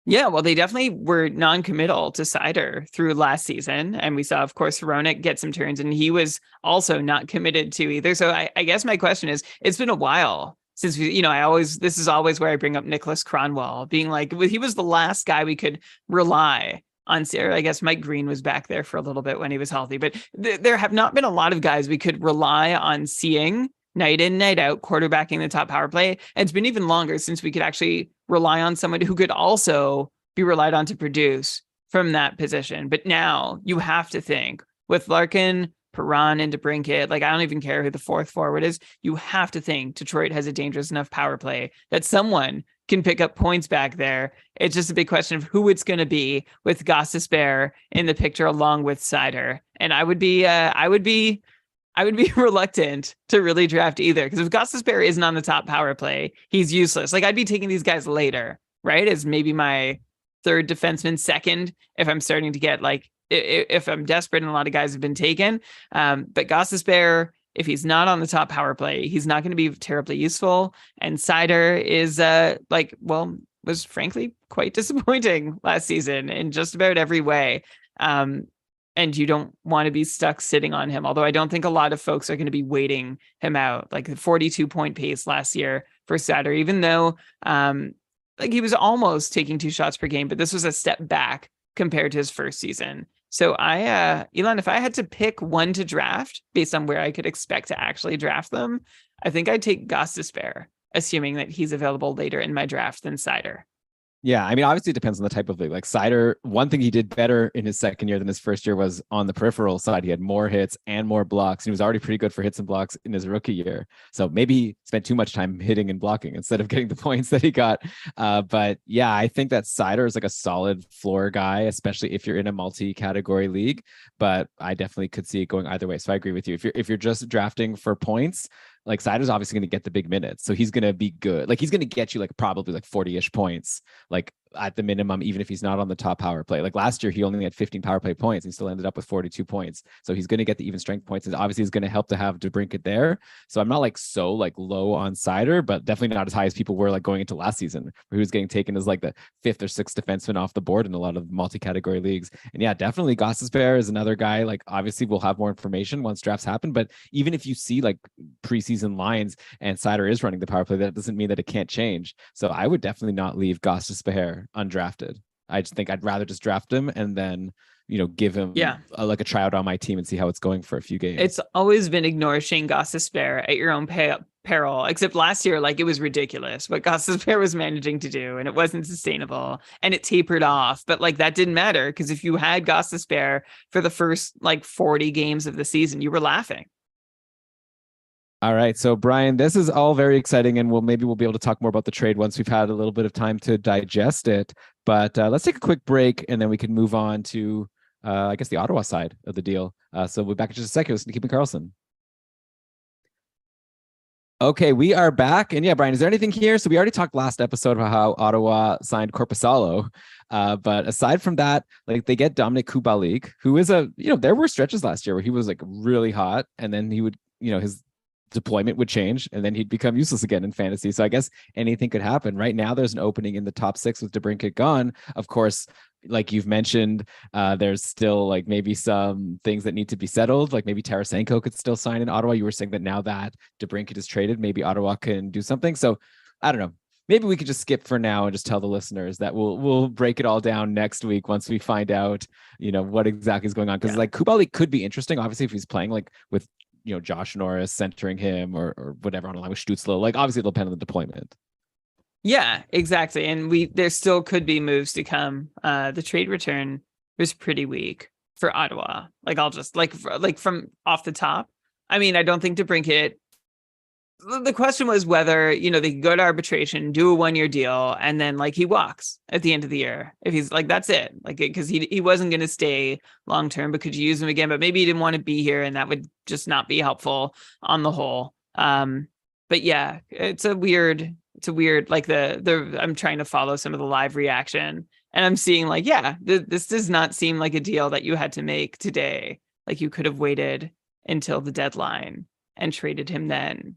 Yeah, well, they definitely were non-committal to Seider through last season. And we saw, of course, Hronek get some turns, and he was also not committed to either. So I guess my question is, it's been a while since this is always where I bring up Nicholas Cronwall being like, he was the last guy we could rely on. I guess Mike Green was back there for a little bit when he was healthy, but there have not been a lot of guys we could rely on seeing night in, night out, quarterbacking the top power play. And it's been even longer since we could actually rely on someone who could also be relied on to produce from that position. But now you have to think with Larkin, Perron, and DeBrincat, like I don't even care who the 4th forward is. You have to think Detroit has a dangerous enough power play that someone can pick up points back there. It's just a big question of who it's going to be with Gostisbehere in the picture along with Seider. And I would be reluctant to really draft either, because if Gostisbehere isn't on the top power play, he's useless. Like I'd be taking these guys later, right? As maybe my 3rd defenseman, 2nd, if I'm starting to get like, if I'm desperate and a lot of guys have been taken. But Gostisbehere, if he's not on the top power play, he's not going to be terribly useful. And Seider is was frankly quite disappointing last season in just about every way. And and you don't want to be stuck sitting on him. Although I don't think a lot of folks are going to be waiting him out. Like the 42-point pace last year for Seider, even though like he was almost taking 2 shots per game, but this was a step back compared to his first season. So Elon, if I had to pick one to draft based on where I could expect to actually draft them, I think I'd take Gostisbehere, assuming that he's available later in my draft than Seider. Yeah, I mean, obviously it depends on the type of league. Like Seider, one thing he did better in his second year than his first year was on the peripheral side. He had more hits and more blocks. And he was already pretty good for hits and blocks in his rookie year. So maybe he spent too much time hitting and blocking instead of getting the points that he got. But yeah, I think that Seider is like a solid floor guy, especially if you're in a multi-category league. But I definitely could see it going either way. So I agree with you. If you're just drafting for points, like Seider's obviously going to get the big minutes. So he's going to be good. Like he's going to get you like probably like 40-ish points, like at the minimum, even if he's not on the top power play. Like last year, he only had 15 power play points. He still ended up with 42 points. So he's going to get the even strength points. And obviously he's going to help to have DeBrincat there. So I'm not like so like low on Seider, but definitely not as high as people were like going into last season, where he was getting taken as like the 5th or 6th defenseman off the board in a lot of multi-category leagues. And yeah, definitely Gostisbehere is another guy. Like obviously we'll have more information once drafts happen, but even if you see like preseason lines and Seider is running the power play, that doesn't mean that it can't change. So I would definitely not leave Gostisbehere undrafted. I just think I'd rather just draft him and then, give him like a tryout on my team and see how it's going for a few games. It's always been ignore Shane Gostisbehere at your own peril, except last year, like it was ridiculous what Gostisbehere was managing to do, and it wasn't sustainable, and it tapered off. But like that didn't matter, because if you had Gostisbehere for the first like 40 games of the season, you were laughing. All right. So, Brian, this is all very exciting, and maybe we'll be able to talk more about the trade once we've had a little bit of time to digest it. But let's take a quick break, and then we can move on to, I guess, the Ottawa side of the deal. So we'll be back in just a second. Listen to Keeping Karlsson. Okay, we are back. And yeah, Brian, is there anything here? So we already talked last episode about how Ottawa signed Korpisalo. But aside from that, like they get Dominik Kubalik, who is there were stretches last year where he was like really hot, and then he would, his deployment would change and then he'd become useless again in fantasy. So I guess anything could happen. Right now, there's an opening in the top 6 with DeBrincat gone. Of course, like you've mentioned, there's still like maybe some things that need to be settled. Like maybe Tarasenko could still sign in Ottawa. You were saying that now that DeBrincat is traded, maybe Ottawa can do something. So I don't know. Maybe we could just skip for now and just tell the listeners that we'll break it all down next week once we find out, what exactly is going on. Because like Kubalik could be interesting, obviously, if he's playing like with Josh Norris centering him or whatever on a line with Stützle. Like obviously it'll depend on the deployment. Yeah, exactly. And there still could be moves to come. The trade return was pretty weak for Ottawa. Like I'll just like from off the top. I mean, I don't think DeBrincat. The question was whether, they could go to arbitration, do a 1-year deal, and then like he walks at the end of the year. If he's like, that's it, like, because he wasn't going to stay long term, but could you use him again? But maybe he didn't want to be here, and that would just not be helpful on the whole. But yeah, it's a weird, like I'm trying to follow some of the live reaction, and I'm seeing like, this does not seem like a deal that you had to make today. Like you could have waited until the deadline and traded him then.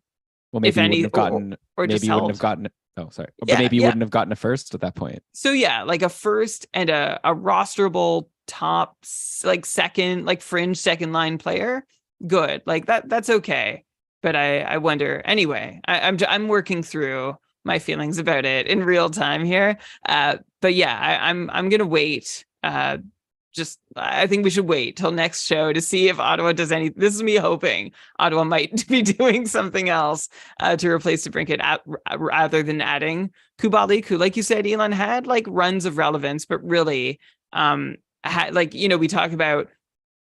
Well, maybe if any, you wouldn't have gotten, or maybe you wouldn't have gotten. Oh, sorry, but maybe you wouldn't have gotten a first at that point. So yeah, like a first and a rosterable top, like second, like fringe second line player. Good, like that's okay. But I wonder anyway. I'm working through my feelings about it in real time here. But yeah, I'm gonna wait. I think we should wait till next show to see if Ottawa does any. This is me hoping Ottawa might be doing something else to replace DeBrincat rather than adding Kubalik, who, like you said, Elon had like runs of relevance, but really, we talk about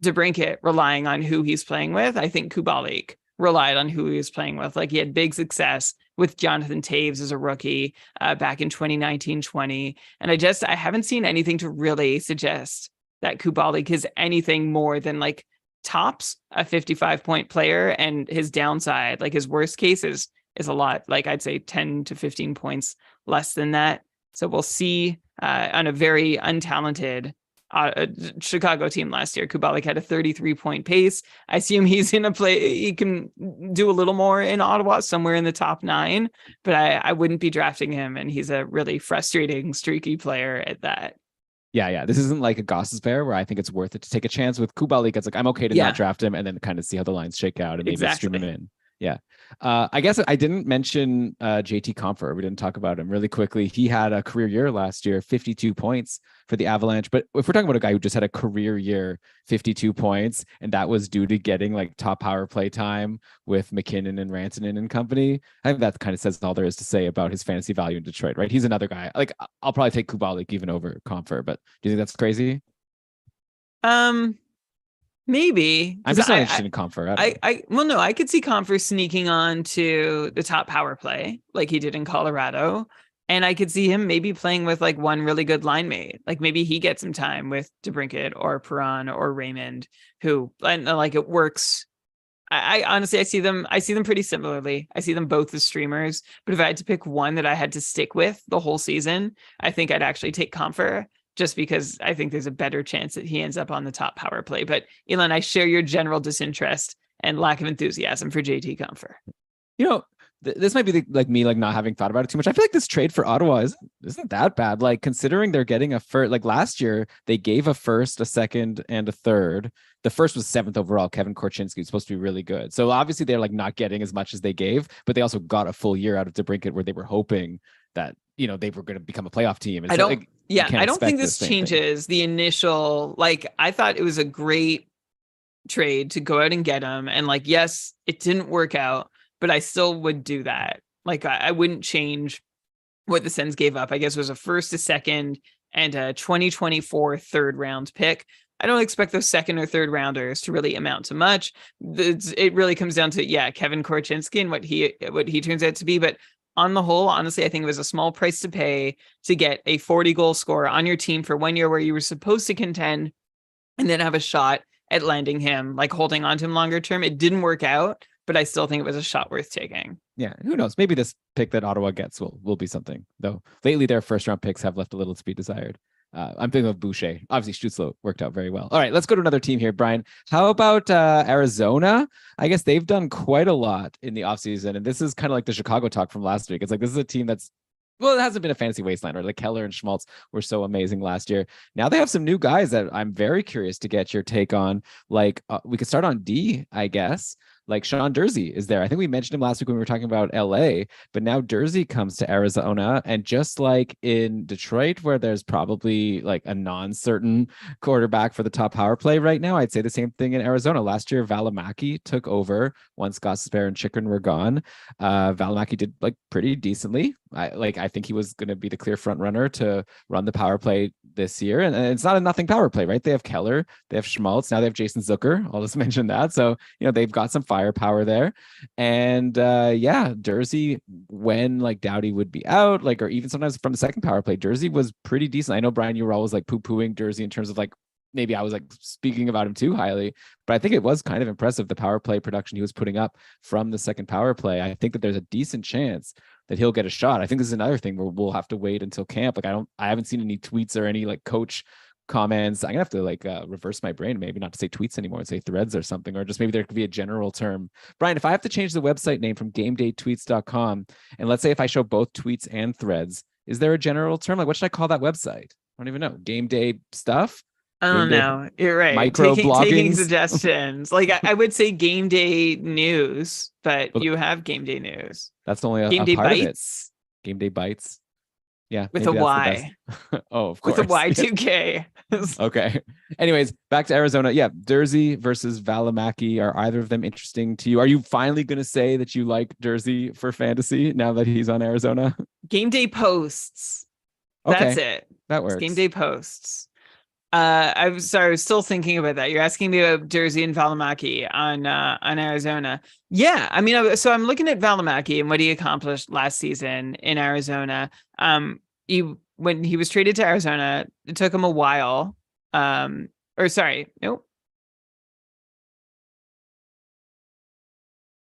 DeBrincat relying on who he's playing with. I think Kubalik relied on who he was playing with. Like he had big success with Jonathan Toews as a rookie back in 2019-20, and I haven't seen anything to really suggest that Kubalik is anything more than like tops a 55-point player, and his downside, like his worst case is a lot, like I'd say 10 to 15 points less than that. So we'll see. On a very untalented Chicago team last year, Kubalik had a 33-point pace. I assume he can do a little more in Ottawa, somewhere in the top 9, but I wouldn't be drafting him, and he's a really frustrating, streaky player at that. Yeah. This isn't like a Goss's Bear where I think it's worth it to take a chance with Kubalik. It's like I'm okay to not Yeah, draft him and then kind of see how the lines shake out and maybe stream him exactly. in. Yeah. I guess I didn't mention JT Comfer. We didn't talk about him really quickly. He had a career year last year, 52 points for the Avalanche. But if we're talking about a guy who just had a career year, 52 points, and that was due to getting like top power play time with McKinnon and Rantanen and company, I think that kind of says all there is to say about his fantasy value in Detroit, right? He's another guy. Like I'll probably take Kubalik even over Comfer, but do you think that's crazy? Um, Maybe I'm because just not interested in Comfer. I don't know. well, no, I could see Converse sneaking on to the top power play like he did in Colorado. And I could see him maybe playing with like one really good line mate. Like maybe he gets some time with DeBrincat or Perron or Raymond, who and like it works. I honestly I see them pretty similarly. I see them both as streamers, but if I had to pick one that I had to stick with the whole season, I think I'd actually take Comfer just because I think there's a better chance that he ends up on the top power play. But Elon, I share your general disinterest and lack of enthusiasm for JT Comfer. You know, this might be like me like not having thought about it too much. I feel like this trade for Ottawa isn't that bad. Like considering they're getting a first, like last year they gave a first, a second, and a third. The first was seventh overall. Kevin Korchinski was supposed to be really good. So obviously they're like not getting as much as they gave, but they also got a full year out of DeBrincat where they were hoping that they were going to become a playoff team. And I so don't like you yeah, can't I don't think expect the this same thing. changes the initial like I thought it was a great trade to go out and get him. And like, yes, it didn't work out, but I still would do that. Like, I wouldn't change what the Sens gave up. I guess it was a first, a second, and a 2024 third round pick. I don't expect those second or third rounders to really amount to much. It really comes down to Kevin Korchinski and what he turns out to be. But on the whole, honestly, I think it was a small price to pay to get a 40 goal scorer on your team for 1 year where you were supposed to contend and then have a shot at landing him, like holding on to him longer term. It didn't work out, but I still think it was a shot worth taking. Yeah, who knows? Maybe this pick that Ottawa gets will be something. Though lately their first round picks have left a little to be desired. I'm thinking of Boucher. Obviously, Stutzlo worked out very well. All right, let's go to another team here, Brian. How about Arizona? I guess they've done quite a lot in the offseason, and this is kind of like the Chicago talk from last week. It's like this is a team that's it hasn't been a fantasy wasteland, or like Keller and Schmaltz were so amazing last year. Now they have some new guys that I'm very curious to get your take on. Like we could start on D, I guess. Like Sean Dursey is there. I think we mentioned him last week when we were talking about LA, but now Dursey comes to Arizona. And just like in Detroit, where there's probably like a non-certain quarterback for the top power play right now, I'd say the same thing in Arizona. Last year, Valimaki took over once Gostisbehere and Chikrin were gone. Valimaki did like pretty decently. I think he was going to be the clear front runner to run the power play this year. And it's not a nothing power play, right? They have Keller, they have Schmaltz, now they have Jason Zucker. I'll just mention that. So, they've got some firepower there. And Dursey, when like Doughty would be out, like, or even sometimes from the second power play, Dursey was pretty decent. I know, Brian, you were always like poo-pooing Dursey in terms of like, maybe I was like speaking about him too highly, but I think it was kind of impressive, the power play production he was putting up from the second power play. I think that there's a decent chance that he'll get a shot. I think this is another thing where we'll have to wait until camp. Like I haven't seen any tweets or any like coach comments. I'm gonna have to like reverse my brain, maybe not to say tweets anymore and say threads or something, or just maybe there could be a general term. Brian, if I have to change the website name from gamedaytweets.com, and let's say if I show both tweets and threads, is there a general term? Like what should I call that website? I don't even know. Game day stuff? I Game don't day know. You're right. micro Taking bloggings? suggestions. Like I would say game day news, but Well, you have game day news. that's only Game a day part of it. bites Game day bites. Yeah, with a maybe that's the best. Y. Oh, of With a course. Y2K. Okay. Anyways, back to Arizona. Yeah, Dursey versus Valimaki. Are either of them interesting to you? Are you finally going to say that you like Dursey for fantasy now that he's on Arizona? Game day posts. That's Okay, it. that It's game works. day posts. I'm sorry, I was still thinking about that. You're asking me about Jersey and Valimaki on Arizona. Yeah, I mean, so I'm looking at Valimaki and what he accomplished last season in Arizona. When he was traded to Arizona, it took him a while. Or sorry, nope.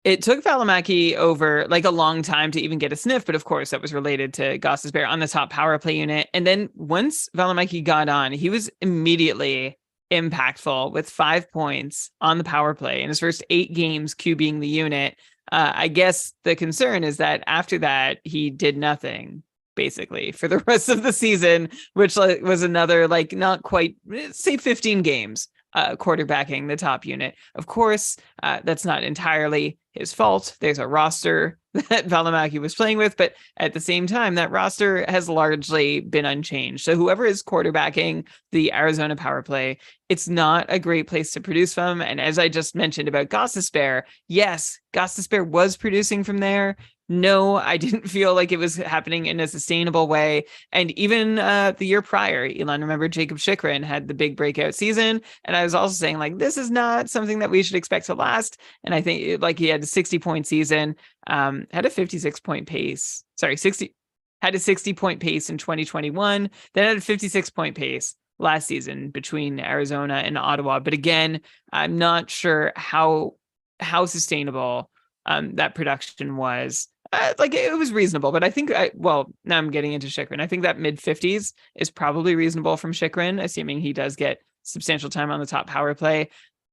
It took Valimaki over like a long time to even get a sniff, but of course that was related to Gostisbehere on the top power play unit. And then once Valimaki got on, he was immediately impactful with 5 points on the power play in his first 8 games QBing the unit. I guess the concern is that after that, he did nothing. basically for the rest of the season, which was another not quite, say 15 games quarterbacking the top unit. Of course, that's not entirely his fault. There's a roster that Valimaki was playing with, but at the same time, that roster has largely been unchanged. So whoever is quarterbacking the Arizona power play, it's not a great place to produce from. And as I just mentioned about Gostisbehere, yes, Gostisbehere was producing from there. No, I didn't feel like it was happening in a sustainable way. And even the year prior, Elon, remember Jacob Chikrin had the big breakout season. And I was also saying, this is not something that we should expect to last. And I think he had a 60-point season, had a 56-point pace. Sorry, had a 60-point pace in 2021, then had a 56-point pace last season between Arizona and Ottawa. But again, I'm not sure how sustainable that production was. It was reasonable, but I think now I'm getting into Chikrin. I think that mid-50s is probably reasonable from Chikrin, assuming he does get substantial time on the top power play.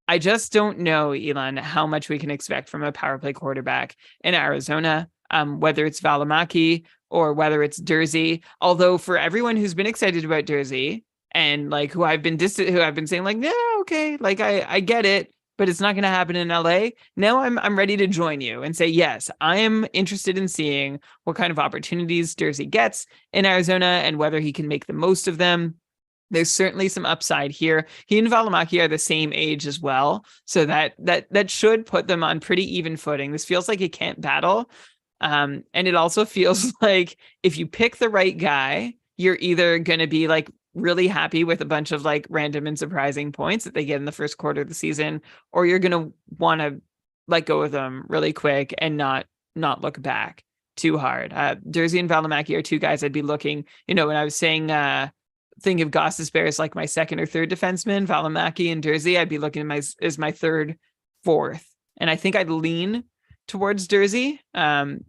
I just don't know, Elon, how much we can expect from a power play quarterback in Arizona, whether it's Valimaki or whether it's Durzi. Although for everyone who's been excited about Durzi and who I've been saying yeah, okay, I get it, but it's not going to happen in LA. Now I'm ready to join you and say, yes, I am interested in seeing what kind of opportunities Durzi gets in Arizona and whether he can make the most of them. There's certainly some upside here. He and Valimaki are the same age as well, so that should put them on pretty even footing. This feels like a camp battle, and it also feels like if you pick the right guy, you're either going to be really happy with a bunch of random and surprising points that they get in the first quarter of the season, or you're going to want to let go of them really quick and not look back too hard. Durzi and Valimaki are two guys I'd be looking, when I was saying, think of Gostisbehere as my second or third defenseman, Valimaki and Durzi, I'd be looking as my third, fourth. And I think I'd lean towards Durzi,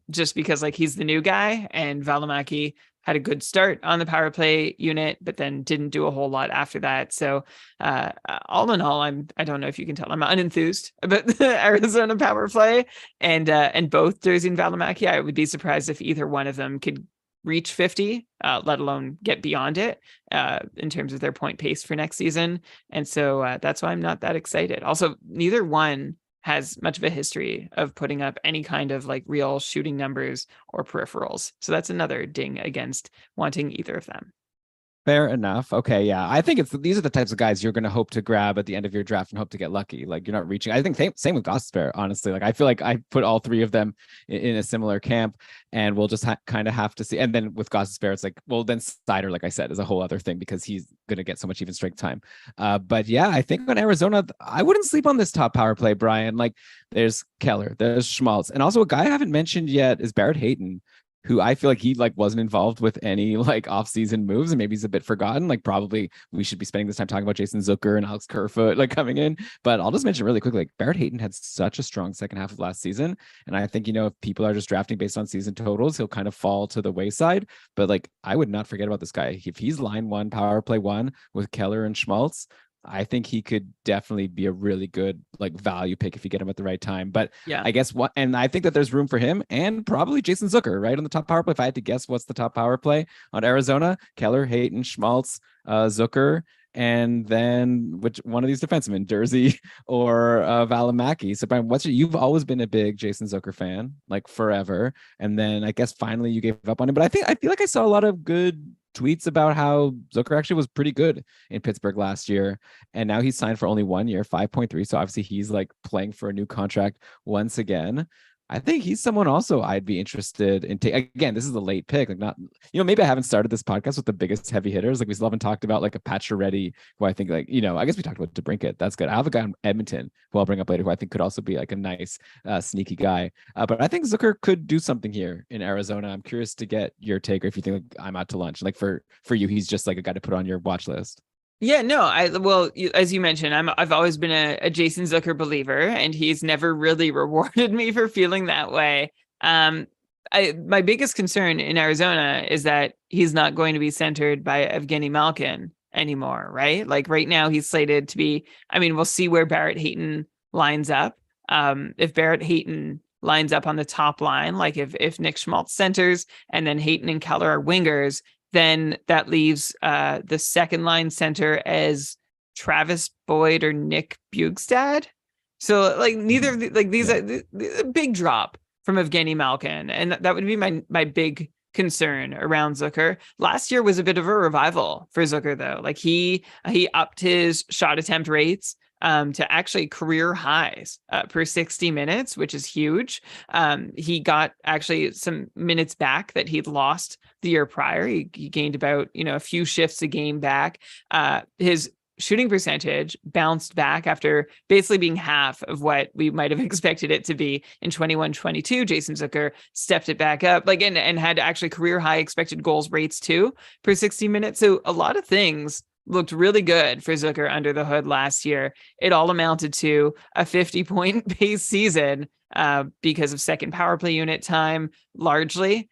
just because he's the new guy, and Valimaki had a good start on the power play unit, but then didn't do a whole lot after that. So all in all, I don't know if you can tell, I'm unenthused about the Arizona power play, and both Durzi and Valimaki, I would be surprised if either one of them could reach 50, let alone get beyond it in terms of their point pace for next season. And so that's why I'm not that excited. Also, neither one has much of a history of putting up any kind of real shooting numbers or peripherals. So that's another ding against wanting either of them. Fair enough. Okay, yeah. I think these are the types of guys you're going to hope to grab at the end of your draft and hope to get lucky. You're not reaching. I think same with Gostisbehere, honestly. I feel like I put all three of them in a similar camp, and we'll just kind of have to see. And then with Gostisbehere, it's then Seider, like I said, is a whole other thing because he's going to get so much even strength time. But yeah, I think on Arizona, I wouldn't sleep on this top power play, Brian. There's Keller, there's Schmaltz, and also a guy I haven't mentioned yet is Barrett Hayton, who I feel like he wasn't involved with any off-season moves, and maybe he's a bit forgotten. Probably we should be spending this time talking about Jason Zucker and Alex Kerfoot coming in. But I'll just mention really quickly, Barrett Hayton had such a strong second half of last season, and I think if people are just drafting based on season totals, he'll kind of fall to the wayside. But I would not forget about this guy. If he's line one, power play one with Keller and Schmaltz, I think he could definitely be a really good value pick if you get him at the right time. But yeah, I guess and I think that there's room for him and probably Jason Zucker right on the top power play. If I had to guess what's the top power play on Arizona, Keller, Hayton, Schmaltz, Zucker, and then which one of these defensemen, Durzi or Valimaki. So Brian, you've always been a big Jason Zucker fan, forever. And then I guess finally you gave up on him. But I feel like I saw a lot of good tweets about how Zucker actually was pretty good in Pittsburgh last year, and now he's signed for only 1 year, 5.3. So obviously he's playing for a new contract once again. I think he's someone also I'd be interested in. Again, this is a late pick. Not, maybe I haven't started this podcast with the biggest heavy hitters. We still haven't talked about a Pacioretty, who I think I guess we talked about DeBrincat. That's good. I have a guy in Edmonton who I'll bring up later, who I think could also be a nice, sneaky guy. But I think Zucker could do something here in Arizona. I'm curious to get your take, or if you think I'm out to lunch. For you, he's just a guy to put on your watch list. Yeah, no, as you mentioned, I've always been a Jason Zucker believer, and he's never really rewarded me for feeling that way. My biggest concern in Arizona is that he's not going to be centered by Evgeny Malkin anymore, right? Right now he's slated to be, we'll see where Barrett Hayton lines up. If Barrett Hayton lines up on the top line, like if Nick Schmaltz centers and then Hayton and Keller are wingers, then that leaves the second line center as Travis Boyd or Nick Bjugstad. So like neither of the, like these are the big drop from Evgeny Malkin, and that would be my big concern around Zucker. Last year was a bit of a revival for Zucker though. Like he upped his shot attempt rates to actually career highs per 60 minutes, which is huge. He got actually some minutes back that he'd lost the year prior. He gained about, a few shifts a game back. His shooting percentage bounced back after basically being half of what we might have expected it to be in 21-22. Jason Zucker stepped it back up, and had actually career high expected goals rates too per 60 minutes. So a lot of things looked really good for Zucker under the hood last year. It all amounted to a 50-point pace season because of second power play unit time largely.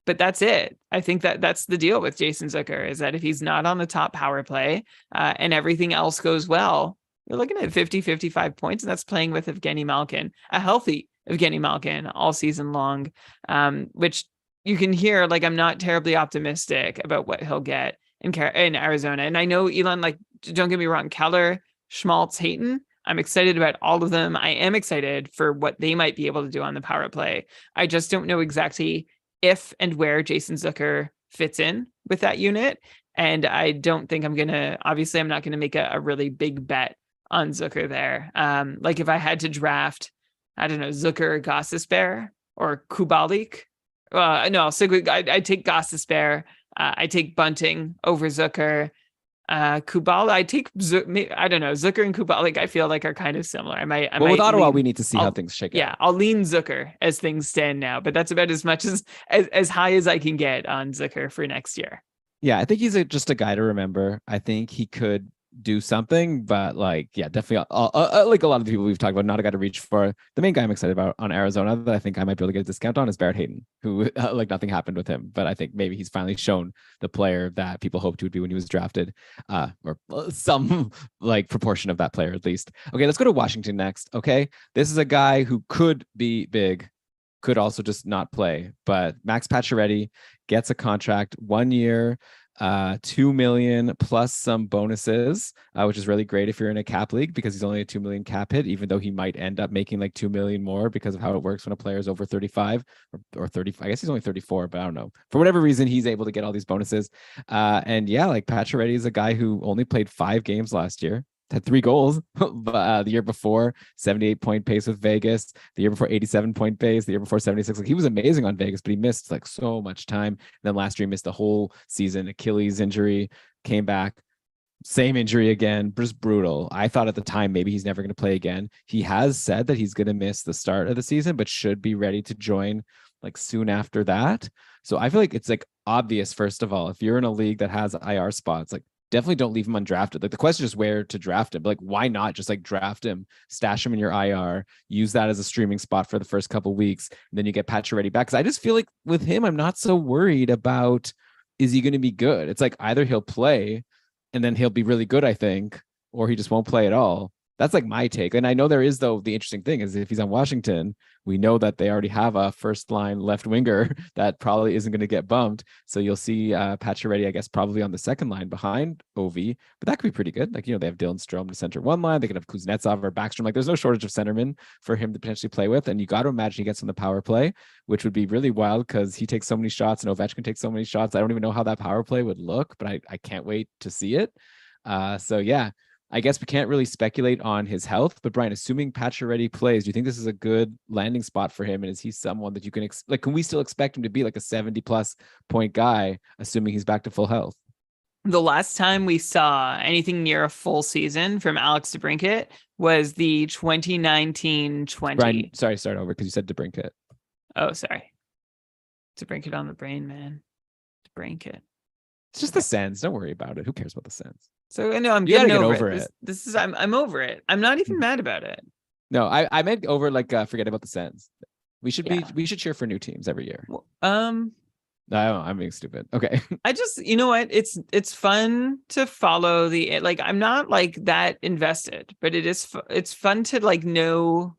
But that's it. I think that's the deal with Jason Zucker, is that if he's not on the top power play and everything else goes well, you're looking at 50-55 points, and that's playing with Evgeny Malkin, a healthy Evgeny Malkin all season long, which you can hear, I'm not terribly optimistic about what he'll get in Arizona. And I know, Elon, don't get me wrong, Keller, Schmaltz, Hayton, I'm excited about all of them. I am excited for what they might be able to do on the power play. I just don't know exactly if and where Jason Zucker fits in with that unit. And I don't think I'm not going to make a really big bet on Zucker there. If I had to draft, I don't know, Zucker, Gostisbehere, or Kubalik. No, I take Gostisbehere. I take Bunting over Zucker. Kubalik, I don't know, Zucker and Kubalik, I feel like are kind of similar. With Ottawa, we need to see how things shake out. Yeah, I'll lean Zucker as things stand now, but that's about as much as high as I can get on Zucker for next year. Yeah, I think he's just a guy to remember. I think he could do something, but definitely like a lot of the people we've talked about, not a guy to reach for. The main guy I'm excited about on Arizona that I think I might be able to get a discount on is Barrett Hayton, who nothing happened with him, but I think maybe he's finally shown the player that people hoped he would be when he was drafted, or some proportion of that player at least. Okay, let's go to Washington next. Okay, this is a guy who could be big, could also just not play, but Max Pacioretty gets a contract, 1 year, $2 million plus some bonuses, which is really great if you're in a cap league, because he's only a 2 million cap hit, even though he might end up making 2 million more because of how it works when a player is over 35 or 30. I guess he's only 34, but I don't know. For whatever reason, he's able to get all these bonuses. Pacioretty is a guy who only played 5 games last year, had 3 goals, but the year before 78-point pace with Vegas, the year before 87-point pace, the year before 76. He was amazing on Vegas, but he missed so much time. And then last year he missed the whole season, Achilles injury, came back, same injury again, just brutal. I thought at the time maybe he's never going to play again. He has said that he's going to miss the start of the season, but should be ready to join soon after that. So I feel like it's obvious, first of all, if you're in a league that has IR spots, definitely don't leave him undrafted. The question is where to draft him. Why not just draft him, stash him in your IR, use that as a streaming spot for the first couple weeks, and then you get Pacioretty back. Because I just feel like with him, I'm not so worried about, is he going to be good? It's either he'll play and then he'll be really good, I think, or he just won't play at all. That's my take. And I know there is, though, the interesting thing is if he's on Washington, we know that they already have a first line left winger that probably isn't going to get bumped. So you'll see Pacioretty, I guess, probably on the second line behind OV, but that could be pretty good. They have Dylan Strome to center one line. They could have Kuznetsov or Backstrom. There's no shortage of centermen for him to potentially play with. And you got to imagine he gets on the power play, which would be really wild because he takes so many shots and Ovechkin takes so many shots. I don't even know how that power play would look, but I can't wait to see it. I guess we can't really speculate on his health, but Brian, assuming Pacioretty plays, do you think this is a good landing spot for him? And is he someone that you can can we still expect him to be a 70+ point guy, assuming he's back to full health? The last time we saw anything near a full season from Alex DeBrincat was the 2019-20. Brian, sorry, start over because you said DeBrincat. Oh, sorry. DeBrincat on the brain, man. DeBrincat. It's just the Sens. Don't worry about it. Who cares about the Sens? So I know I'm getting over it. This is I'm over it. I'm not even mad about it. No, I meant over forget about the Sens. We should cheer for new teams every year. No, I'm being stupid. Okay. I just, you know what? It's fun to follow I'm not that invested, but it's fun to know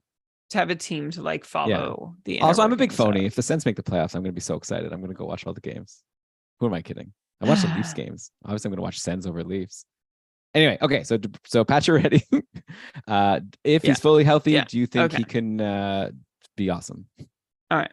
to have a team to like follow the inner Also, I'm a big workings phony. of. If the Sens make the playoffs, I'm going to be so excited. I'm going to go watch all the games. Who am I kidding? I watched the Leafs games. Obviously, I'm going to watch Sens over Leafs. Anyway, okay. So Pacioretty, if he's fully healthy, do you think he can be awesome? All right.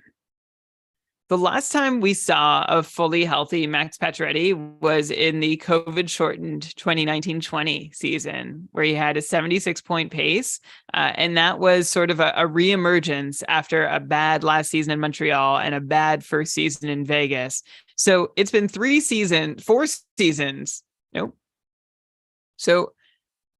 The last time we saw a fully healthy Max Pacioretty was in the COVID-shortened 2019-20 season, where he had a 76-point pace. And that was sort of a reemergence after a bad last season in Montreal and a bad first season in Vegas. So it's been 4 seasons. Nope. So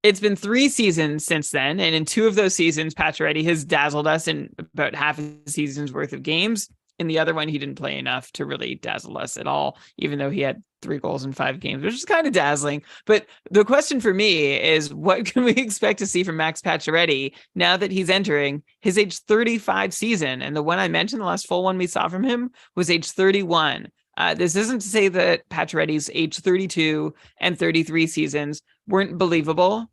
it's been 3 seasons since then. And in 2 of those seasons, Pacioretty has dazzled us in about half a season's worth of games. In the other one, he didn't play enough to really dazzle us at all, even though he had 3 goals in 5 games, which is kind of dazzling. But the question for me is, what can we expect to see from Max Pacioretty now that he's entering his age 35 season? And the one I mentioned, the last full one we saw from him, was age 31. This isn't to say that Pacioretty's age 32 and 33 seasons weren't believable.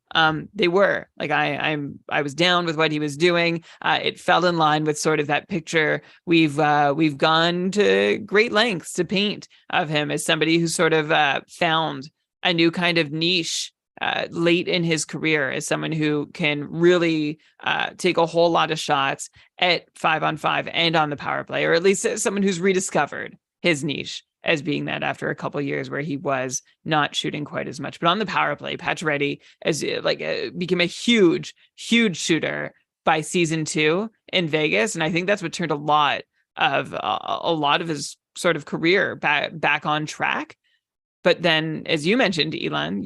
They were. Like I was down with what he was doing. It fell in line with sort of that picture we've gone to great lengths to paint of him as somebody who sort of found a new kind of niche late in his career, as someone who can really take a whole lot of shots at 5-on-5 and on the power play, or at least as someone who's rediscovered his niche as being that after a couple of years where he was not shooting quite as much. But on the power play, Pacioretty became a huge shooter by season 2 in Vegas, and I think that's what turned a lot of his sort of career back on track. But then, as you mentioned, Elon,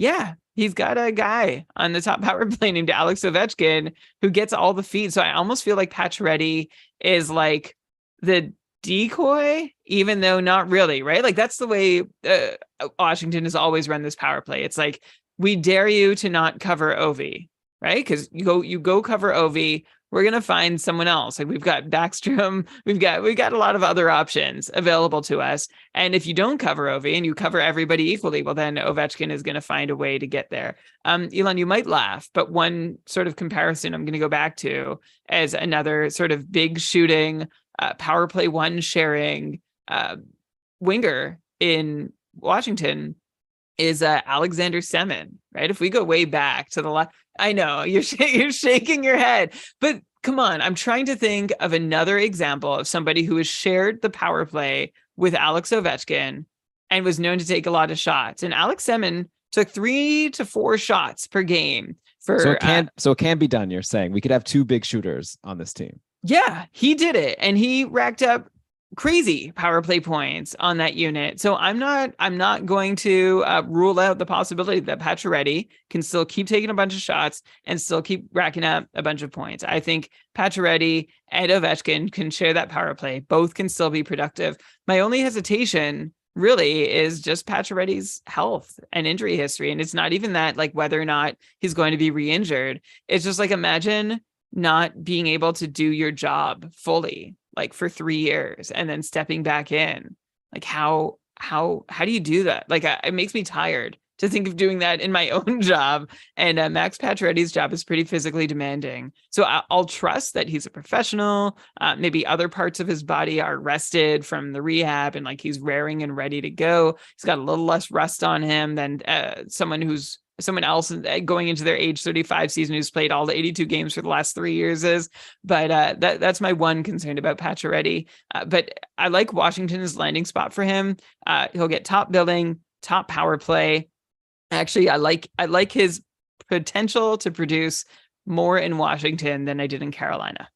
he's got a guy on the top power play named Alex Ovechkin who gets all the feed. So I almost feel like Pacioretty is like the decoy, even though not really, right? Like that's the way Washington has always run this power play. It's like, we dare you to not cover Ovi, right? Because you go cover Ovi, we're gonna find someone else. Like we've got Backstrom, we've got a lot of other options available to us. And if you don't cover Ovi and you cover everybody equally, well, then Ovechkin is gonna find a way to get there. Elon, you might laugh, but one sort of comparison I'm gonna go back to as another sort of big shooting power play one sharing winger in Washington is Alexander Semin, right? If we go way back to the last, I know you're shaking your head, but come on, I'm trying to think of another example of somebody who has shared the power play with Alex Ovechkin and was known to take a lot of shots. And Alex Semin took 3 to 4 shots per game for. So it can be done. You're saying we could have 2 big shooters on this team. Yeah, he did it, and he racked up crazy power play points on that unit. So I'm not going to rule out the possibility that Pacioretty can still keep taking a bunch of shots and still keep racking up a bunch of points. I think Pacioretty and Ovechkin can share that power play. Both can still be productive. My only hesitation really is just Pacioretty's health and injury history, and it's not even that like whether or not he's going to be re-injured. It's just like, imagine not being able to do your job fully, like for 3 years, and then stepping back in. Like how do you do that? Like it makes me tired to think of doing that in my own job. And Max Pacioretty's job is pretty physically demanding. So I'll trust that he's a professional. Maybe other parts of his body are rested from the rehab and like he's raring and ready to go. He's got a little less rust on him than someone else going into their age 35 season who's played all the 82 games for the last 3 years is. But that's my one concern about Pacioretty. But I like Washington's landing spot for him. He'll get top billing, top power play. Actually, I like his potential to produce more in Washington than I did in Carolina.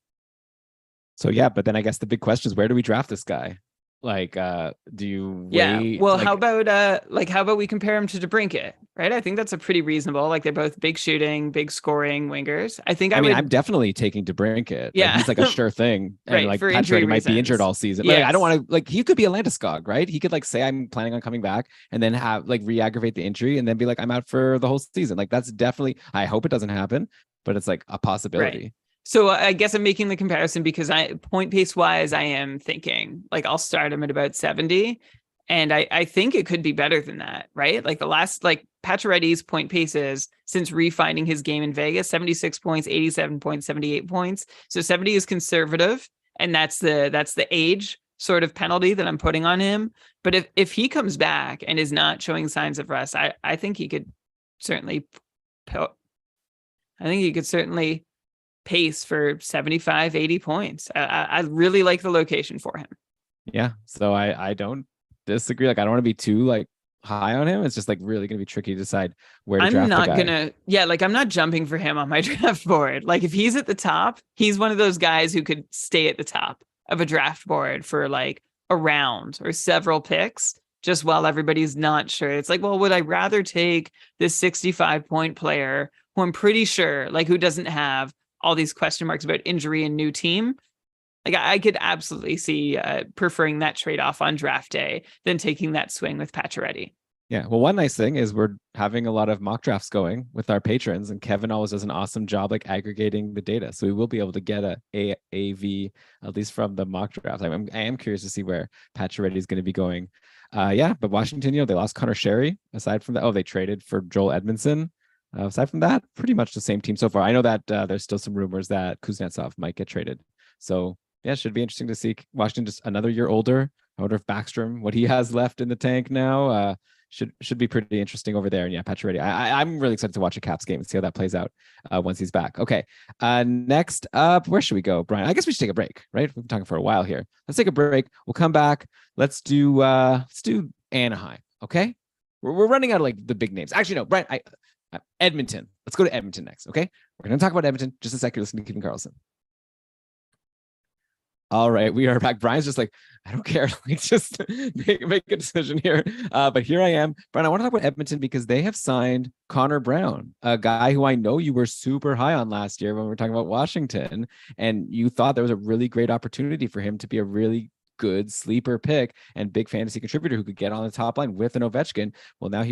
So yeah, but then I guess the big question is, where do we draft this guy? Like, do you wait? Well, how about we compare him to DeBrincat, right? I think that's a pretty reasonable. Like they're both big shooting, big scoring wingers. I'm definitely taking DeBrincat. Yeah, like, he's like a sure thing, and right, like for Pacioretty might be injured all season. Yes. Like, I don't want to. Like, he could be a Landeskog, right? He could like say I'm planning on coming back, and then have like re-aggravate the injury, and then be like I'm out for the whole season. Like that's definitely. I hope it doesn't happen, but it's like a possibility. Right. So I guess I'm making the comparison because point pace wise, I am thinking like I'll start him at about 70. And I think it could be better than that, right? Like the last, like Pacioretty's point paces since refining his game in Vegas, 76 points, 87 points, 78 points. So 70 is conservative, and that's the age sort of penalty that I'm putting on him. But if he comes back and is not showing signs of rust, I think he could certainly pace for 75, 80 points. I really like the location for him. Yeah. So I don't disagree. Like I don't want to be too like high on him. It's just like really gonna be tricky to decide where to draft the guy. Like I'm not jumping for him on my draft board. Like if he's at the top, he's one of those guys who could stay at the top of a draft board for like a round or several picks, just while everybody's not sure. It's like, well, would I rather take this 65-point player who I'm pretty sure, like, who doesn't have all these question marks about injury and new team? Like I could absolutely see preferring that trade-off on draft day than taking that swing with Pacioretty. Yeah. Well, one nice thing is we're having a lot of mock drafts going with our patrons, and Kevin always does an awesome job like aggregating the data. So we will be able to get a AV at least from the mock draft. I am curious to see where Pacioretty is going to be going. But Washington, they lost Connor Sherry. Aside from that, they traded for Joel Edmondson. Aside from that, pretty much the same team so far. I know that there's still some rumors that Kuznetsov might get traded. So yeah, it should be interesting to see Washington just another year older. I wonder if Backstrom, what he has left in the tank now, should be pretty interesting over there. And yeah, Pacioretty, I'm really excited to watch a Caps game and see how that plays out once he's back. Okay, next up, where should we go, Brian? I guess we should take a break, right? We've been talking for a while here. Let's take a break. We'll come back. Let's do Anaheim. Okay, we're running out of like the big names. Actually, no, Brian, Edmonton. Let's go to Edmonton next. Okay, we're gonna talk about Edmonton. Just a sec. You're listening to Kevin Karlsson. All right, we are back. Brian's just like, I don't care. Like, just make a decision here. But here I am. Brian, I want to talk about Edmonton because they have signed Connor Brown, a guy who I know you were super high on last year when we were talking about Washington, and you thought there was a really great opportunity for him to be a really good sleeper pick and big fantasy contributor who could get on the top line with an Ovechkin. Well, now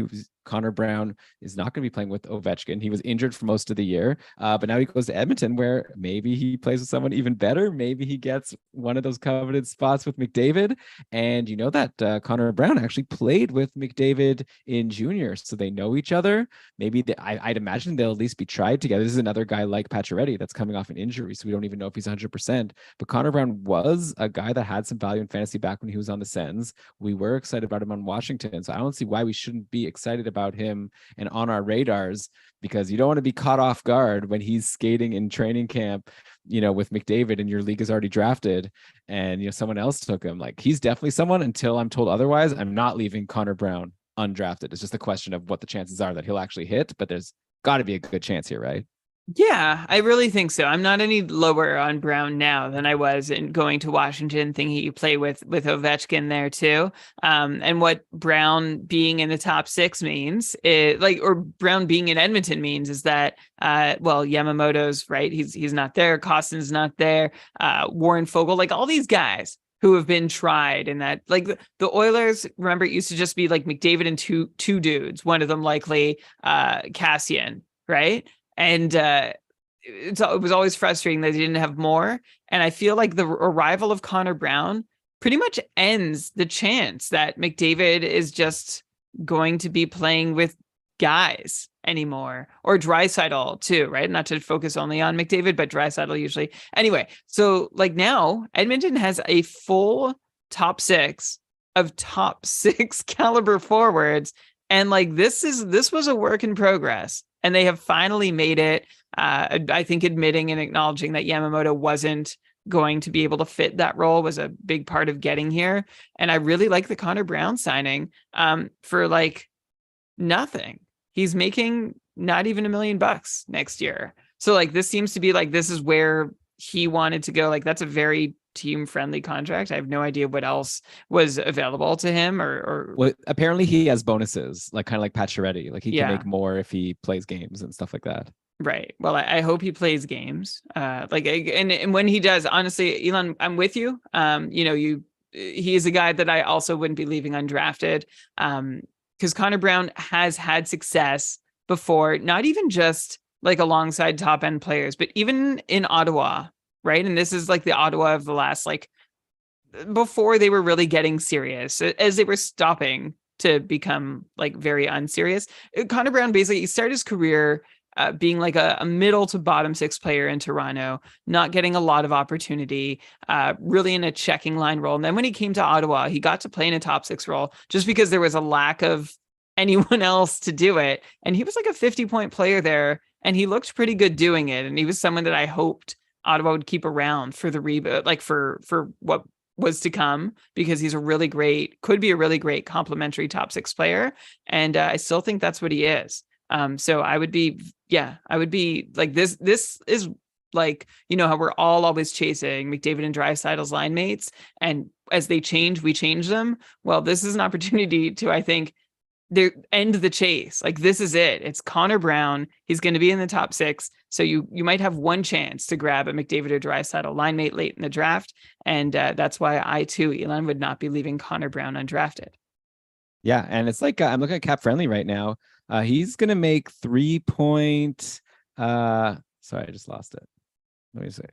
Connor Brown is not going to be playing with Ovechkin. He was injured for most of the year, but now he goes to Edmonton where maybe he plays with someone even better. Maybe he gets one of those coveted spots with McDavid. And you know that Connor Brown actually played with McDavid in junior, so they know each other. Maybe I'd imagine they'll at least be tried together. This is another guy like Pacioretty that's coming off an injury, so we don't even know if he's 100%. But Connor Brown was a guy that had some value in fantasy back when he was on the Sens. We were excited about him on Washington, so I don't see why we shouldn't be excited about him and on our radars, because you don't want to be caught off guard when he's skating in training camp, with McDavid and your league is already drafted and, someone else took him. Like, he's definitely someone. Until I'm told otherwise, I'm not leaving Connor Brown undrafted. It's just a question of what the chances are that he'll actually hit, but there's got to be a good chance here, right? Yeah, I really think so. I'm not any lower on Brown now than I was in going to Washington, thinking you play with Ovechkin there too. And what Brown being in the top six means, or Brown being in Edmonton means, is that Yamamoto's right. He's not there. Kostin's not there. Warren Fogle, like all these guys who have been tried in that, like the Oilers, remember, it used to just be like McDavid and two dudes, one of them likely Cassian, right? And it was always frustrating that they didn't have more. And I feel like the arrival of Connor Brown pretty much ends the chance that McDavid is just going to be playing with guys anymore, or Draisaitl too, right? Not to focus only on McDavid, but Draisaitl usually. Anyway, so like now Edmonton has a full top six of top six caliber forwards. And like, this was a work in progress. And they have finally made it, I think, admitting and acknowledging that Yamamoto wasn't going to be able to fit that role was a big part of getting here. And I really like the Connor Brown signing for like nothing. He's making not even $1 million next year. So like, this seems to be like, this is where he wanted to go. Like, that's a very team-friendly contract. I have no idea what else was available to him, or well, apparently he has bonuses, like kind of like Pacioretty. Like he can make more if he plays games and stuff like that. Right. Well, I hope he plays games. And when he does, honestly, Elon, I'm with you. He is a guy that I also wouldn't be leaving undrafted. Because Connor Brown has had success before, not even just like alongside top end players, but even in Ottawa. Right. And this is like the Ottawa of the last like before they were really getting serious, as they were stopping to become like very unserious. Connor Brown basically started his career being like a middle to bottom six player in Toronto, not getting a lot of opportunity, really in a checking line role. And then when he came to Ottawa, he got to play in a top six role just because there was a lack of anyone else to do it. And he was like a 50-point player there, and he looked pretty good doing it. And he was someone that I hoped Ottawa would keep around for the reboot, like for what was to come, because he's could be a really great complementary top six player. And I still think that's what he is. So I would be like, this is like, how we're all always chasing McDavid and Draisaitl's line mates. And as they change, we change them. Well, this is an opportunity to, I think, end the chase. Like, this is it. It's Connor Brown. He's going to be in the top six. So you might have one chance to grab a McDavid or Draisaitl line mate late in the draft. And that's why I too, Elon, would not be leaving Connor Brown undrafted. Yeah, and it's like I'm looking at Cap Friendly right now. He's gonna make 3 point. Sorry, I just lost it. Let me see.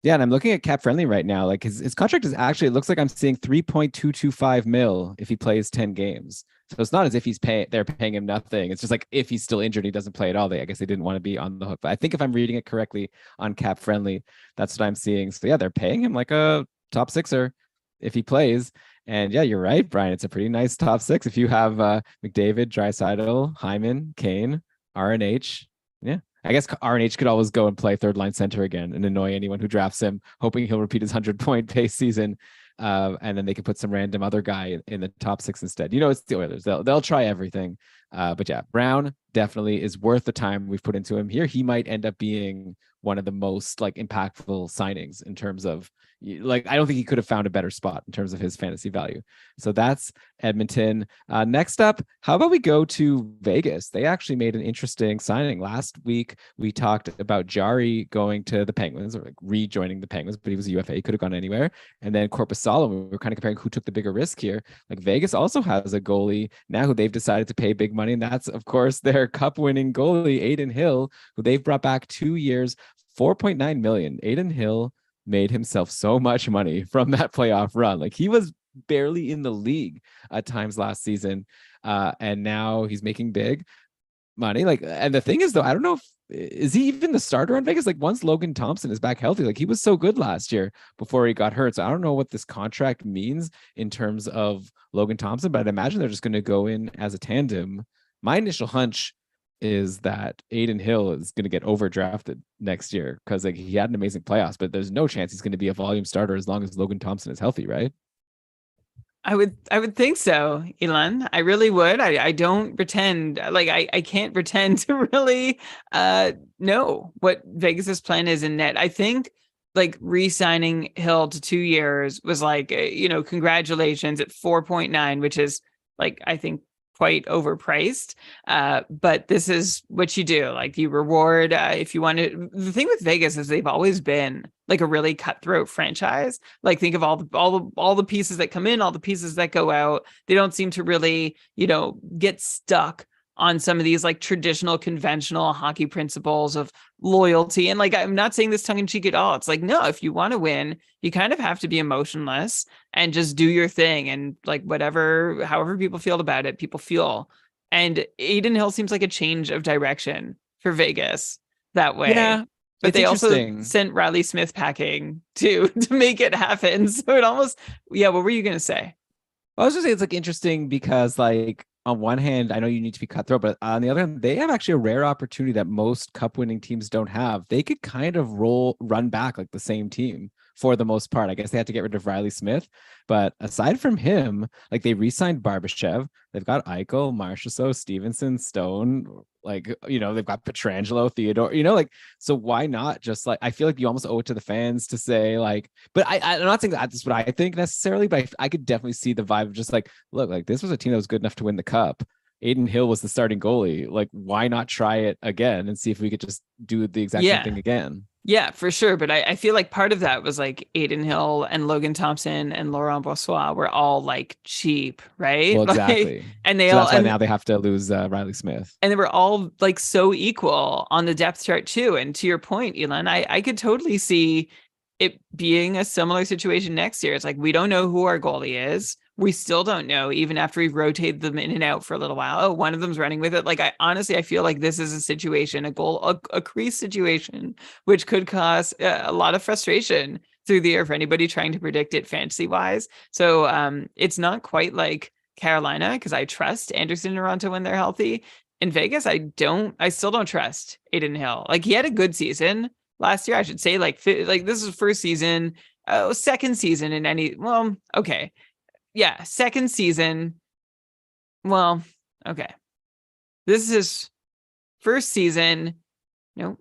Yeah, and I'm looking at Cap Friendly right now. Like his contract is actually, it looks like I'm seeing 3.225 mil if he plays 10 games. So it's not as if they're paying him nothing. It's just like if he's still injured, he doesn't play at all. I guess they didn't want to be on the hook. But I think if I'm reading it correctly on Cap Friendly, that's what I'm seeing. So yeah, they're paying him like a top sixer if he plays. And yeah, you're right, Brian. It's a pretty nice top six if you have McDavid, Draisaitl, Hyman, Kane, RNH. Yeah, I guess RNH could always go and play third line center again and annoy anyone who drafts him, hoping he'll repeat his 100-point pace season. And then they could put some random other guy in the top six instead. It's the Oilers. They'll try everything. But yeah, Brown definitely is worth the time we've put into him here. He might end up being one of the most like impactful signings in terms of like, I don't think he could have found a better spot in terms of his fantasy value. So that's Edmonton. Next up, how about we go to Vegas? They actually made an interesting signing. Last week, we talked about Jari going to the Penguins, or like rejoining the Penguins, but he was a UFA. He could have gone anywhere. And then Korpisalo, we were kind of comparing who took the bigger risk here. Like Vegas also has a goalie now who they've decided to pay big money. And that's, of course, their cup-winning goalie, Adin Hill, who they've brought back 2 years, $4.9 million. Adin Hill made himself so much money from that playoff run. Like he was barely in the league at times last season. And now he's making big money. Like, and the thing is though, I don't know is he even the starter on Vegas? Like once Logan Thompson is back healthy, like he was so good last year before he got hurt. So I don't know what this contract means in terms of Logan Thompson, but I'd imagine they're just going to go in as a tandem. My initial hunch is that Adin Hill is going to get overdrafted next year because like he had an amazing playoffs, but there's no chance he's going to be a volume starter as long as Logan Thompson is healthy, right? I would think so, Elon. I really would. I don't pretend, like I can't pretend to really know what Vegas's plan is in net. I think like re-signing Hill to 2 years was like, congratulations at 4.9, which is like, I think quite overpriced. But this is what you do. Like you reward if you want to. The thing with Vegas is they've always been like a really cutthroat franchise. Like think of all the pieces that come in, all the pieces that go out. They don't seem to really, get stuck on some of these like traditional conventional hockey principles of loyalty. And like, I'm not saying this tongue in cheek at all. It's like, no, if you want to win, you kind of have to be emotionless and just do your thing. And like, however people feel about it, people feel. And Adin Hill seems like a change of direction for Vegas that way. Yeah. But they also sent Riley Smith packing to make it happen. So it almost, what were you going to say? I was just saying it's like interesting because like, on one hand, I know you need to be cutthroat, but on the other hand, they have actually a rare opportunity that most cup winning teams don't have. They could kind of run back like the same team for the most part. I guess they had to get rid of Riley Smith, but aside from him, like they re-signed Barbashev. They've got Eichel, Marchessault, Stevenson, Stone, like, they've got Pietrangelo, Theodore, like, so why not just like, I feel like you almost owe it to the fans to say like, but I'm not saying that's what I think necessarily, but I could definitely see the vibe of just like, look, like this was a team that was good enough to win the cup. Adin Hill was the starting goalie. Like, why not try it again and see if we could just do the exact same thing again? Yeah, for sure. But I feel like part of that was like Adin Hill and Logan Thompson and Laurent Brossoit were all like cheap, right? Well, exactly. Like, and that's why now they have to lose Riley Smith. And they were all like so equal on the depth chart too. And to your point, Elon, I could totally see it being a similar situation next year. It's like, we don't know who our goalie is. We still don't know, even after we've rotated them in and out for a little while. Oh, one of them's running with it. Like, I honestly feel like this is a situation, a crease situation, which could cause a lot of frustration through the year for anybody trying to predict it fantasy wise. So it's not quite like Carolina, because I trust Anderson and Toronto when they're healthy. In Vegas, I still don't trust Adin Hill. Like, he had a good season last year, I should say. Like this is first season, second season in any, well, okay. Yeah, second season. Well, okay. This is his first season. Nope.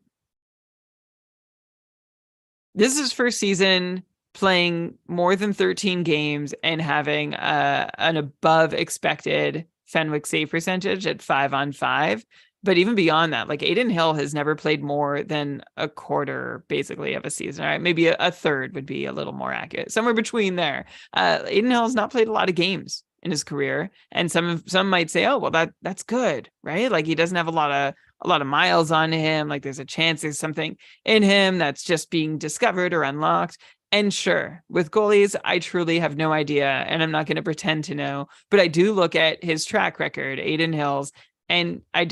This is his first season playing more than 13 games and having an above expected Fenwick save percentage at 5-on-5. But even beyond that, like, Adin Hill has never played more than a quarter, basically, of a season. Right? Maybe a third would be a little more accurate. Somewhere between there. Adin Hill has not played a lot of games in his career, and some might say, "Oh, well, that's good, right? Like, he doesn't have a lot of miles on him. Like, there's a chance there's something in him that's just being discovered or unlocked." And sure, with goalies, I truly have no idea, and I'm not going to pretend to know. But I do look at his track record, Adin Hill's. And I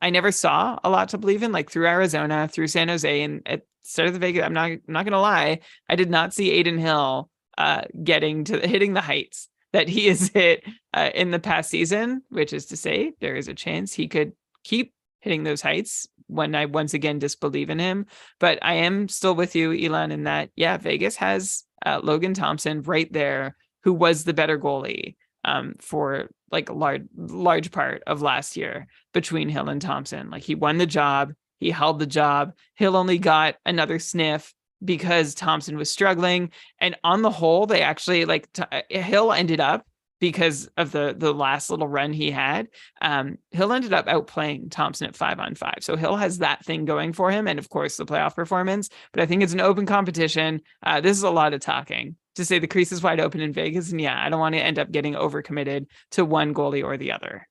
never saw a lot to believe in, like, through Arizona, through San Jose, and at start of the Vegas. I'm not gonna lie, I did not see Adin Hill hitting the heights that he has hit in the past season, which is to say, there is a chance he could keep hitting those heights when I once again disbelieve in him. But I am still with you, Elon, in that, yeah, Vegas has Logan Thompson right there, who was the better goalie for like a large part of last year between Hill and Thompson. Like, he won the job, he held the job. Hill only got another sniff because Thompson was struggling. And on the whole, they actually, like, Hill ended up, because of the last little run he had, Hill ended up outplaying Thompson at 5-on-5. So Hill has that thing going for him, and of course the playoff performance. But I think it's an open competition. This is a lot of talking to say the crease is wide open in Vegas. And yeah, I don't want to end up getting overcommitted to one goalie or the other.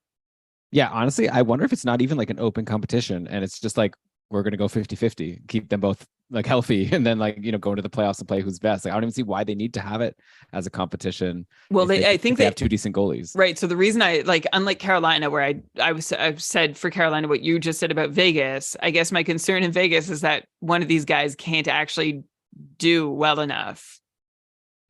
Yeah, honestly, I wonder if it's not even like an open competition and it's just like, we're going to go 50-50, keep them both like healthy, and then, like, go into the playoffs and play who's best. Like, I don't even see why they need to have it as a competition. Well, I think they have two decent goalies. Right. So the reason I, like, unlike Carolina, where I've said for Carolina what you just said about Vegas, I guess my concern in Vegas is that one of these guys can't actually do well enough.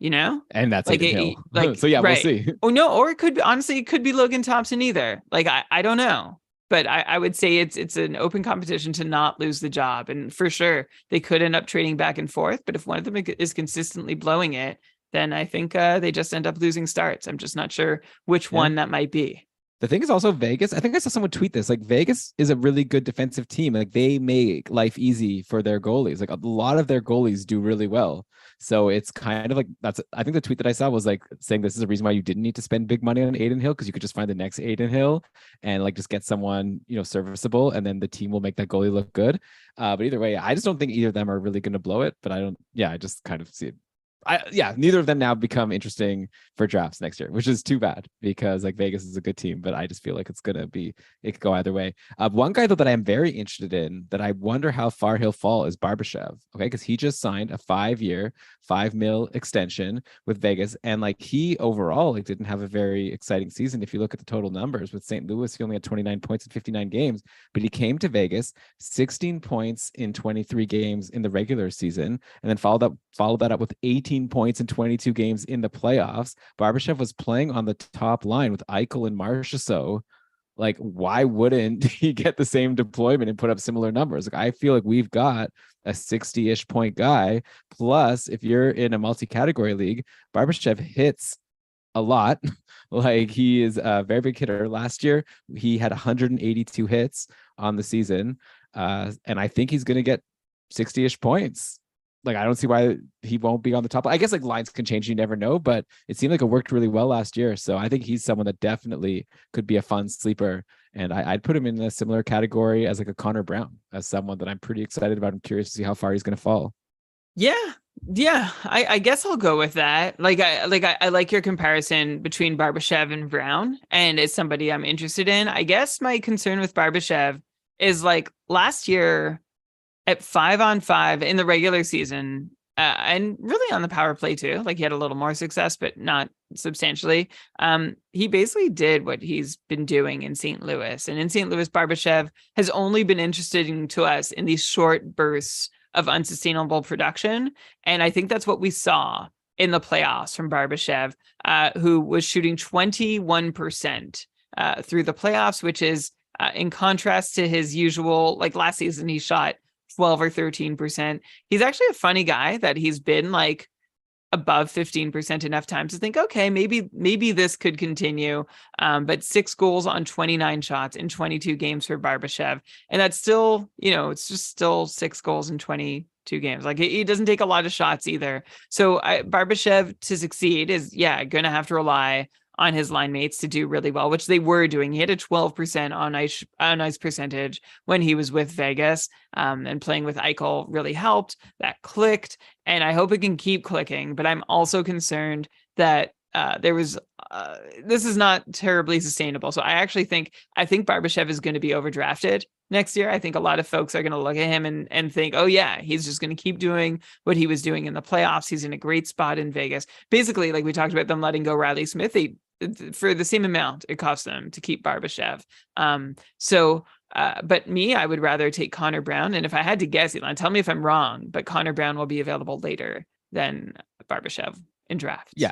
And that's like Adin Hill. like so yeah, right. We'll see. Oh no, or it could be Logan Thompson either. Like, I don't know, but I would say it's an open competition to not lose the job, and for sure they could end up trading back and forth. But if one of them is consistently blowing it, then I think they just end up losing starts. I'm just not sure which one that might be. The thing is also Vegas. I think I saw someone tweet this. Like, Vegas is a really good defensive team. Like, they make life easy for their goalies. Like, a lot of their goalies do really well. So it's kind of like, I think the tweet that I saw was like saying this is a reason why you didn't need to spend big money on Adin Hill, because you could just find the next Adin Hill and like just get someone, serviceable, and then the team will make that goalie look good. But either way, I just don't think either of them are really going to blow it. But I just kind of see it. Neither of them now become interesting for drafts next year, which is too bad, because like Vegas is a good team, but I just feel like it could go either way. One guy though that I'm very interested in, that I wonder how far he'll fall, is Barbashev. Okay, because he just signed a 5-year, $5 million extension with Vegas, and like, he overall like didn't have a very exciting season. If you look at the total numbers with St. Louis, he only had 29 points in 59 games, but he came to Vegas, 16 points in 23 games in the regular season, and then followed that up with 18 points in 22 games in the playoffs. Barbashev was playing on the top line with Eichel and Marchessault. Like, why wouldn't he get the same deployment and put up similar numbers? Like, I feel like we've got a 60-ish point guy. Plus, if you're in a multi-category league, Barbashev hits a lot. Like, he is a very big hitter. Last year, he had 182 hits on the season. And I think he's going to get 60-ish points. Like, I don't see why he won't be on the top. I guess like lines can change, you never know, but it seemed like it worked really well last year. So I think he's someone that definitely could be a fun sleeper. And I'd put him in a similar category as like a Connor Brown, as someone that I'm pretty excited about. I'm curious to see how far he's going to fall. Yeah. I guess I'll go with that. I like your comparison between Barbashev and Brown, and it's somebody I'm interested in. I guess my concern with Barbashev is, like, last year, at 5-on-5 in the regular season, and really on the power play too. Like he had a little more success, but not substantially. He basically did what he's been doing in St. Louis. And in St. Louis, Barbashev has only been interesting to us in these short bursts of unsustainable production. And I think that's what we saw in the playoffs from Barbashev, who was shooting 21% through the playoffs, which is in contrast to his usual, like last season, he shot 12 or 13%. He's actually a funny guy that he's been like above 15% enough times to think, okay, maybe this could continue. But 6 goals on 29 shots in 22 games for Barbashev. And that's still, it's just still 6 goals in 22 games. Like he doesn't take a lot of shots either. So Barbashev to succeed is, going to have to rely on his line mates to do really well, which they were doing. He had a 12% on ice percentage when he was with Vegas, and playing with Eichel really helped. That clicked, and I hope it can keep clicking. But I'm also concerned that this is not terribly sustainable. So I think Barbashev is going to be overdrafted next year. I think a lot of folks are going to look at him and think, oh yeah, he's just going to keep doing what he was doing in the playoffs. He's in a great spot in Vegas. Basically, like we talked about them letting go Riley Smith, for the same amount it cost them to keep Barbashev. But I would rather take Connor Brown. And if I had to guess, Elon, tell me if I'm wrong, but Connor Brown will be available later than Barbashev in drafts. Yeah.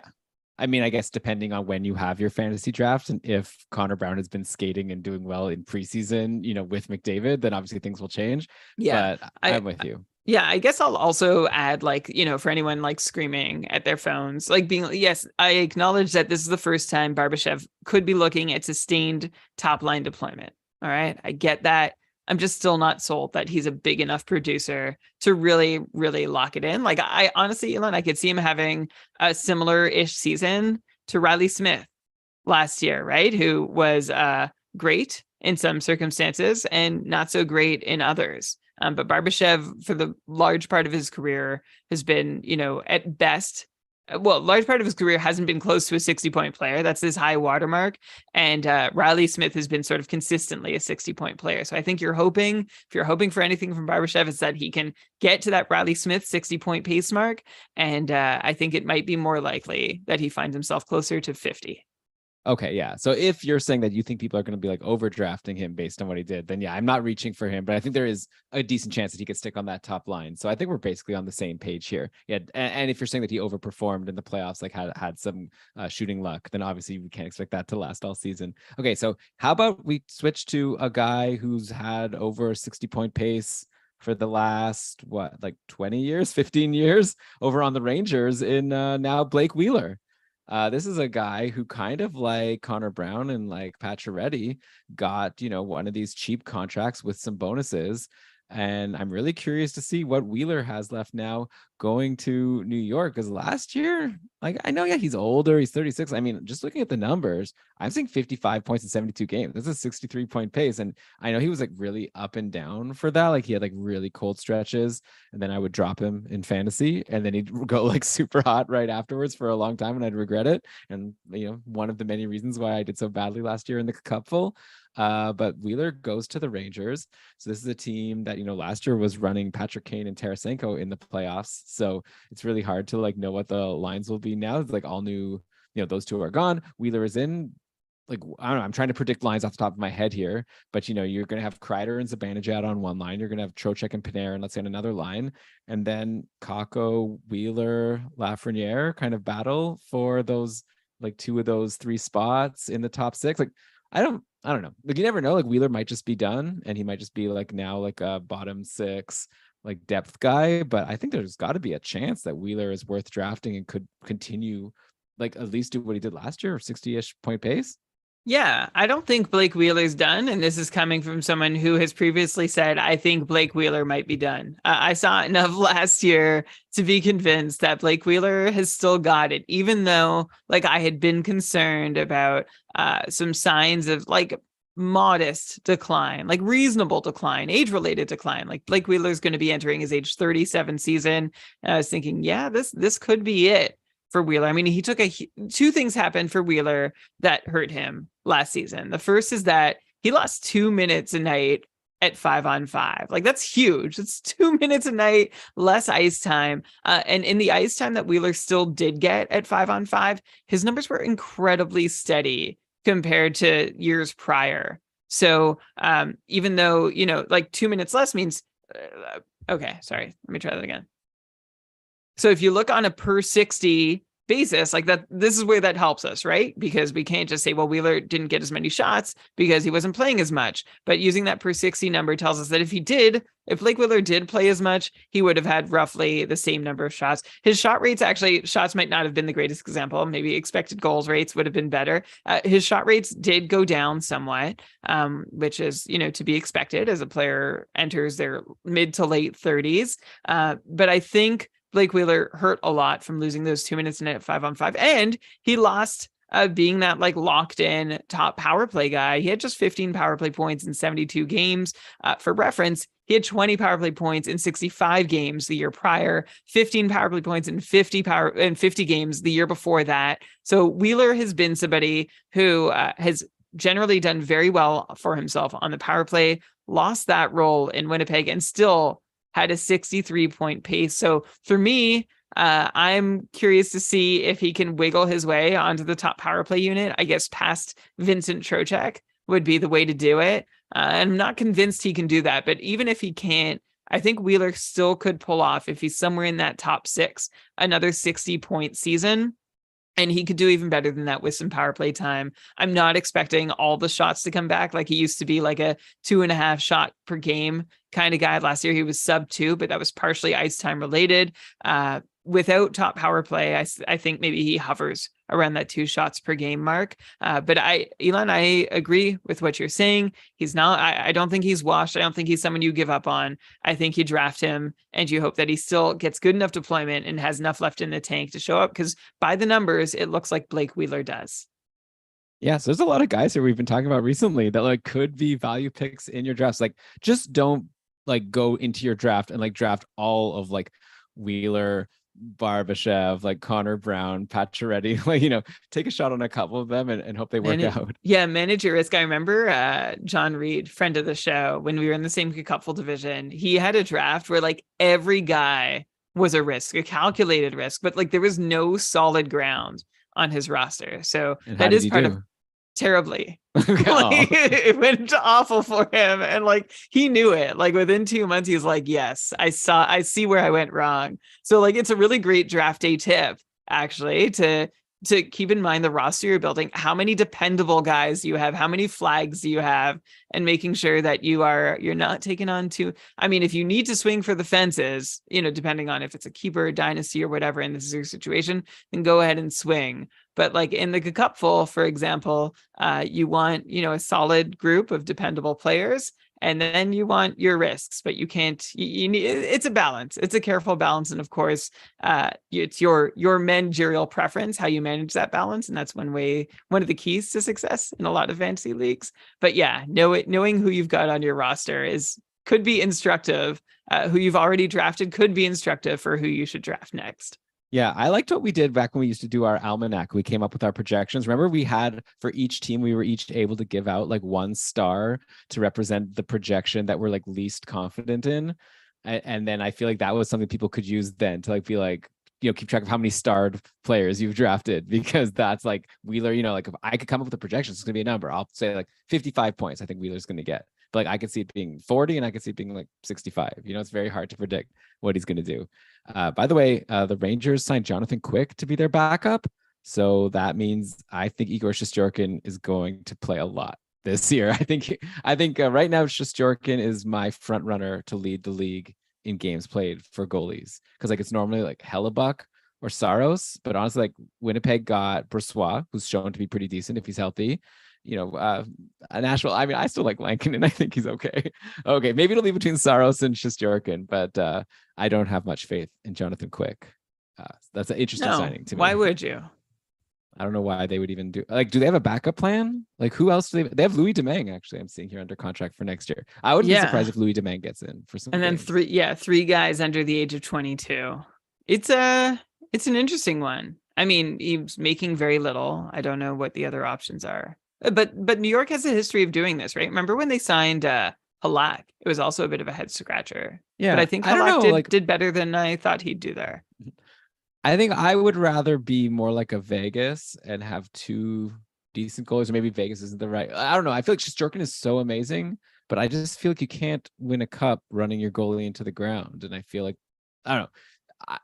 I mean, I guess depending on when you have your fantasy draft, and if Connor Brown has been skating and doing well in preseason, with McDavid, then obviously things will change. Yeah, but I'm with you. Yeah, I guess I'll also add, for anyone like screaming at their phones, yes, I acknowledge that this is the first time Barbashev could be looking at sustained top line deployment. All right, I get that. I'm just still not sold that he's a big enough producer to really, really lock it in. Like I honestly, Elon, I could see him having a similar-ish season to Riley Smith last year, right? Who was great in some circumstances and not so great in others. But Barbashev, for the large part of his career, has been, at best, large part of his career hasn't been close to a 60-point player. That's his high watermark. And Riley Smith has been sort of consistently a 60-point player. So I think if you're hoping for anything from Barbashev, it's that he can get to that Riley Smith 60-point pace mark. And I think it might be more likely that he finds himself closer to 50. Okay, yeah. So if you're saying that you think people are going to be like overdrafting him based on what he did, then yeah, I'm not reaching for him, but I think there is a decent chance that he could stick on that top line. So I think we're basically on the same page here. Yeah, and if you're saying that he overperformed in the playoffs, like had some shooting luck, then obviously we can't expect that to last all season. Okay, so how about we switch to a guy who's had over a 60-point pace for the last 20 years, 15 years over on the Rangers in now Blake Wheeler. This is a guy who kind of like Connor Brown and like Pacioretty got, one of these cheap contracts with some bonuses. And I'm really curious to see what Wheeler has left now going to New York. Because last year, I know, he's older. He's 36. I mean, just looking at the numbers, I'm seeing 55 points in 72 games. That's a 63-point pace. And I know he was really up and down for that. Like he had really cold stretches. And then I would drop him in fantasy. And then he'd go super hot right afterwards for a long time. And I'd regret it. And, one of the many reasons why I did so badly last year in the Cupful. But Wheeler goes to the Rangers. So this is a team that, last year was running Patrick Kane and Tarasenko in the playoffs. So it's really hard to know what the lines will be now. It's all new, those two are gone. Wheeler is in. I don't know. I'm trying to predict lines off the top of my head here, but you're going to have Kreider and Zibanejad on one line. You're going to have Trocheck and Panarin, let's say, on another line. And then Kakko, Wheeler, Lafreniere kind of battle for those, two of those 3 spots in the top 6. I don't know. You never know. Wheeler might just be done, and he might just be now a bottom 6 depth guy. But I think there's got to be a chance that Wheeler is worth drafting and could continue at least do what he did last year, 60-ish point pace. Yeah, I don't think Blake Wheeler's done. And this is coming from someone who has previously said, I think Blake Wheeler might be done. I saw enough last year to be convinced that Blake Wheeler has still got it, even though I had been concerned about some signs of modest decline, reasonable decline, age-related decline. Blake Wheeler's going to be entering his age 37 season. And I was thinking, yeah, this could be it for Wheeler. I mean, he took two things happened for Wheeler that hurt him last season. The first is that he lost 2 minutes a night at 5-on-5. Like that's huge. It's 2 minutes a night, less ice time. And in the ice time that Wheeler still did get at 5-on-5, his numbers were incredibly steady compared to years prior. So even though, like 2 minutes less means, okay, sorry, let me try that again. So if you look on a per 60 basis, like that, this is where that helps us, right? Because we can't just say, well, Wheeler didn't get as many shots because he wasn't playing as much. But using that per 60 number tells us that if Blake Wheeler did play as much, he would have had roughly the same number of shots. His shot rates, actually, shots might not have been the greatest example. Maybe expected goals rates would have been better. His shot rates did go down somewhat, which is, to be expected as a player enters their mid to late 30s. But I think Blake Wheeler hurt a lot from losing those 2 minutes in at 5-on-5, and he lost being that like locked in top power play guy. He had just 15 power play points in 72 games. For reference, he had 20 power play points in 65 games the year prior, 15 power play points in 50 games the year before that. So Wheeler has been somebody who has generally done very well for himself on the power play, lost that role in Winnipeg, and still had a 63-point pace. So for me, I'm curious to see if he can wiggle his way onto the top power play unit. I guess past Vincent Trocheck would be the way to do it. And I'm not convinced he can do that. But even if he can't, I think Wheeler still could pull off, if he's somewhere in that top 6, another 60-point season. And he could do even better than that with some power play time. I'm not expecting all the shots to come back. Like he used to be like a 2.5 shot per game kind of guy. Last year he was sub 2, but that was partially ice time related. Without top power play, I think maybe he hovers around that 2 shots per game mark. But Elon, I agree with what you're saying. He's not, I don't think he's washed. I don't think he's someone you give up on. I think you draft him and you hope that he still gets good enough deployment and has enough left in the tank to show up, because by the numbers, it looks like Blake Wheeler does. Yeah, so there's a lot of guys here we've been talking about recently that like could be value picks in your drafts. Like just don't like go into your draft and like draft all of like Wheeler, Barbashev, like Connor Brown, Pacioretty, like, take a shot on a couple of them and hope they work out. Yeah, manage your risk. I remember John Reed, friend of the show, when we were in the same cupful division, he had a draft where like every guy was a risk, a calculated risk, but like there was no solid ground on his roster. So that is part of terribly. Like, it went awful for him, and like he knew it. Like within 2 months he's like, yes, I see where I went wrong. So like it's a really great draft day tip actually to keep in mind the roster you're building, how many dependable guys do you have, how many flags do you have, and making sure that you're not taking on too. I mean, if you need to swing for the fences, depending on if it's a keeper, a dynasty, or whatever, and this is your situation, then go ahead and swing. But like in the cupful, for example, you want, a solid group of dependable players, and then you want your risks, but you can't, you need, it's a balance. It's a careful balance. And of course, it's your managerial preference, how you manage that balance. And that's one of the keys to success in a lot of fantasy leagues. But yeah, knowing who you've got on your roster could be instructive. Who you've already drafted could be instructive for who you should draft next. Yeah, I liked what we did back when we used to do our almanac. We came up with our projections. Remember, we had for each team, we were each able to give out like 1 star to represent the projection that we're like least confident in. And then I feel like that was something people could use then to like be like, keep track of how many starred players you've drafted, because that's like Wheeler, like if I could come up with a projection, it's going to be a number. I'll say like 55 points I think Wheeler's going to get. But like I could see it being 40 and I could see it being like 65. It's very hard to predict what he's going to do. By the way, the Rangers signed Jonathan Quick to be their backup. So that means I think Igor Shesterkin is going to play a lot this year. I think right now Shesterkin is my front runner to lead the league in games played for goalies, because like it's normally like Hellebuck or Saros, but honestly, like Winnipeg got Brossoit, who's shown to be pretty decent if he's healthy. Nashville, I mean, I still like Lankinen. I think he's okay. Okay, maybe it'll be between Saros and Shesterkin, but I don't have much faith in Jonathan Quick. That's an interesting signing to me. Why would you? I don't know why they would even do they have a backup plan? Like who else do they have? Louis Domingue, actually, I'm seeing here under contract for next year. I wouldn't be surprised if Louis Domingue gets in for some. And then three guys under the age of 22. It's an interesting one. I mean, he's making very little. I don't know what the other options are. But New York has a history of doing this, right? Remember when they signed Halak. It was also a bit of a head scratcher. But I Yeah, think I don't Halak know. Like, did better than I thought he'd do there. I think I would rather be more like a Vegas and have two decent goalies, or maybe Vegas isn't the right. I don't know. I feel like Shesterkin is so amazing, but I just feel like you can't win a cup running your goalie into the ground. And I feel like, I don't know.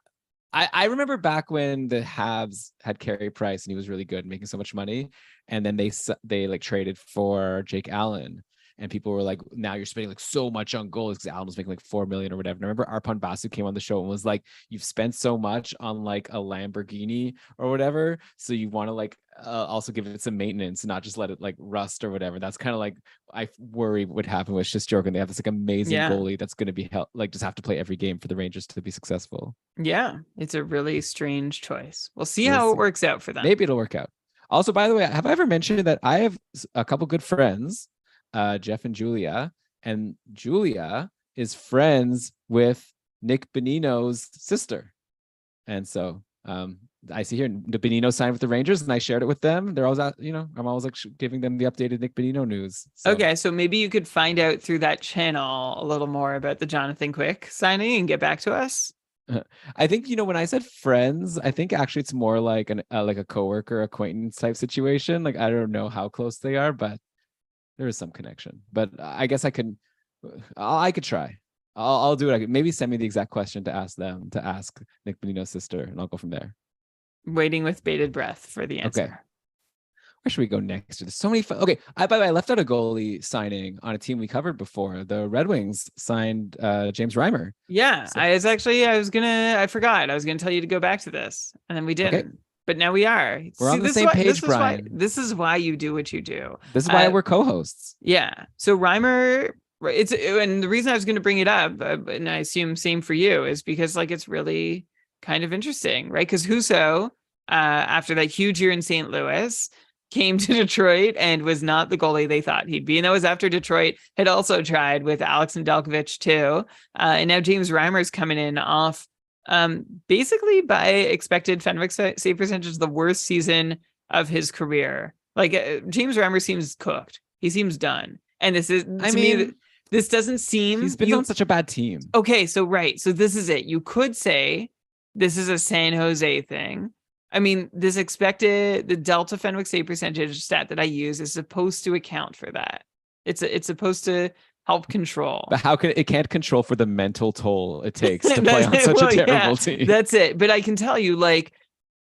I remember back when the Habs had Carey Price and he was really good, making so much money, and then they like traded for Jake Allen, and people were like, "Now you're spending like so much on goals because Allen was making like 4 million or whatever." And I remember Arpon Basu came on the show and was like, "You've spent so much on like a Lamborghini or whatever, so you want to like also give it some maintenance, not just let it like rust or whatever." That's kind of like I worry would happen with Shesterkin. They have this like amazing Yeah. goalie that's going to be like just have to play every game for the Rangers to be successful. Yeah. It's a really strange choice. We'll see We'll how it see. works out for them. Maybe it'll work out. Also, by the way, have I ever mentioned that I have a couple good friends, Jeff and Julia, and Julia is friends with Nick Bonino's sister, and so I see here the Bonino signed with the Rangers, and I shared it with them. They're always, I'm always like giving them the updated Nick Bonino news. So. Okay, so maybe you could find out through that channel a little more about the Jonathan Quick signing and get back to us. I think when I said friends, I think actually it's more like like a coworker acquaintance type situation. Like I don't know how close they are, but there is some connection. But I guess I could try. I'll do it. Maybe send me the exact question to ask them, to ask Nick Bonino's sister, and I'll go from there. Waiting with bated breath for the answer. Okay. Where should we go next? There's so many fun. Okay, by the way, I left out a goalie signing on a team we covered before. The Red Wings signed James Reimer. Yeah, So, I forgot. I was gonna tell you to go back to this, and then we didn't. Okay. But now we are. We're on the same page, Brian. This is why you do what you do. This is why we're co-hosts. Yeah. So Reimer, and the reason I was going to bring it up, and I assume same for you, is because like it's really kind of interesting, right? Because Husso, after that huge year in St. Louis, came to Detroit and was not the goalie they thought he'd be. And that was after Detroit had also tried with Alex Nedeljkovic too. And now James Reimer's coming in off basically by expected Fenwick save percentage, the worst season of his career. Like James Reimer seems cooked. He seems done. And this is, this doesn't seem... He's been on such a bad team. Okay, so right. So this is it. You could say this is a San Jose thing. I mean, the Delta Fenwick save percentage stat that I use is supposed to account for that. It's supposed to help control. But how can it can't control for the mental toll it takes to play on such a terrible team? That's it. But I can tell you, like,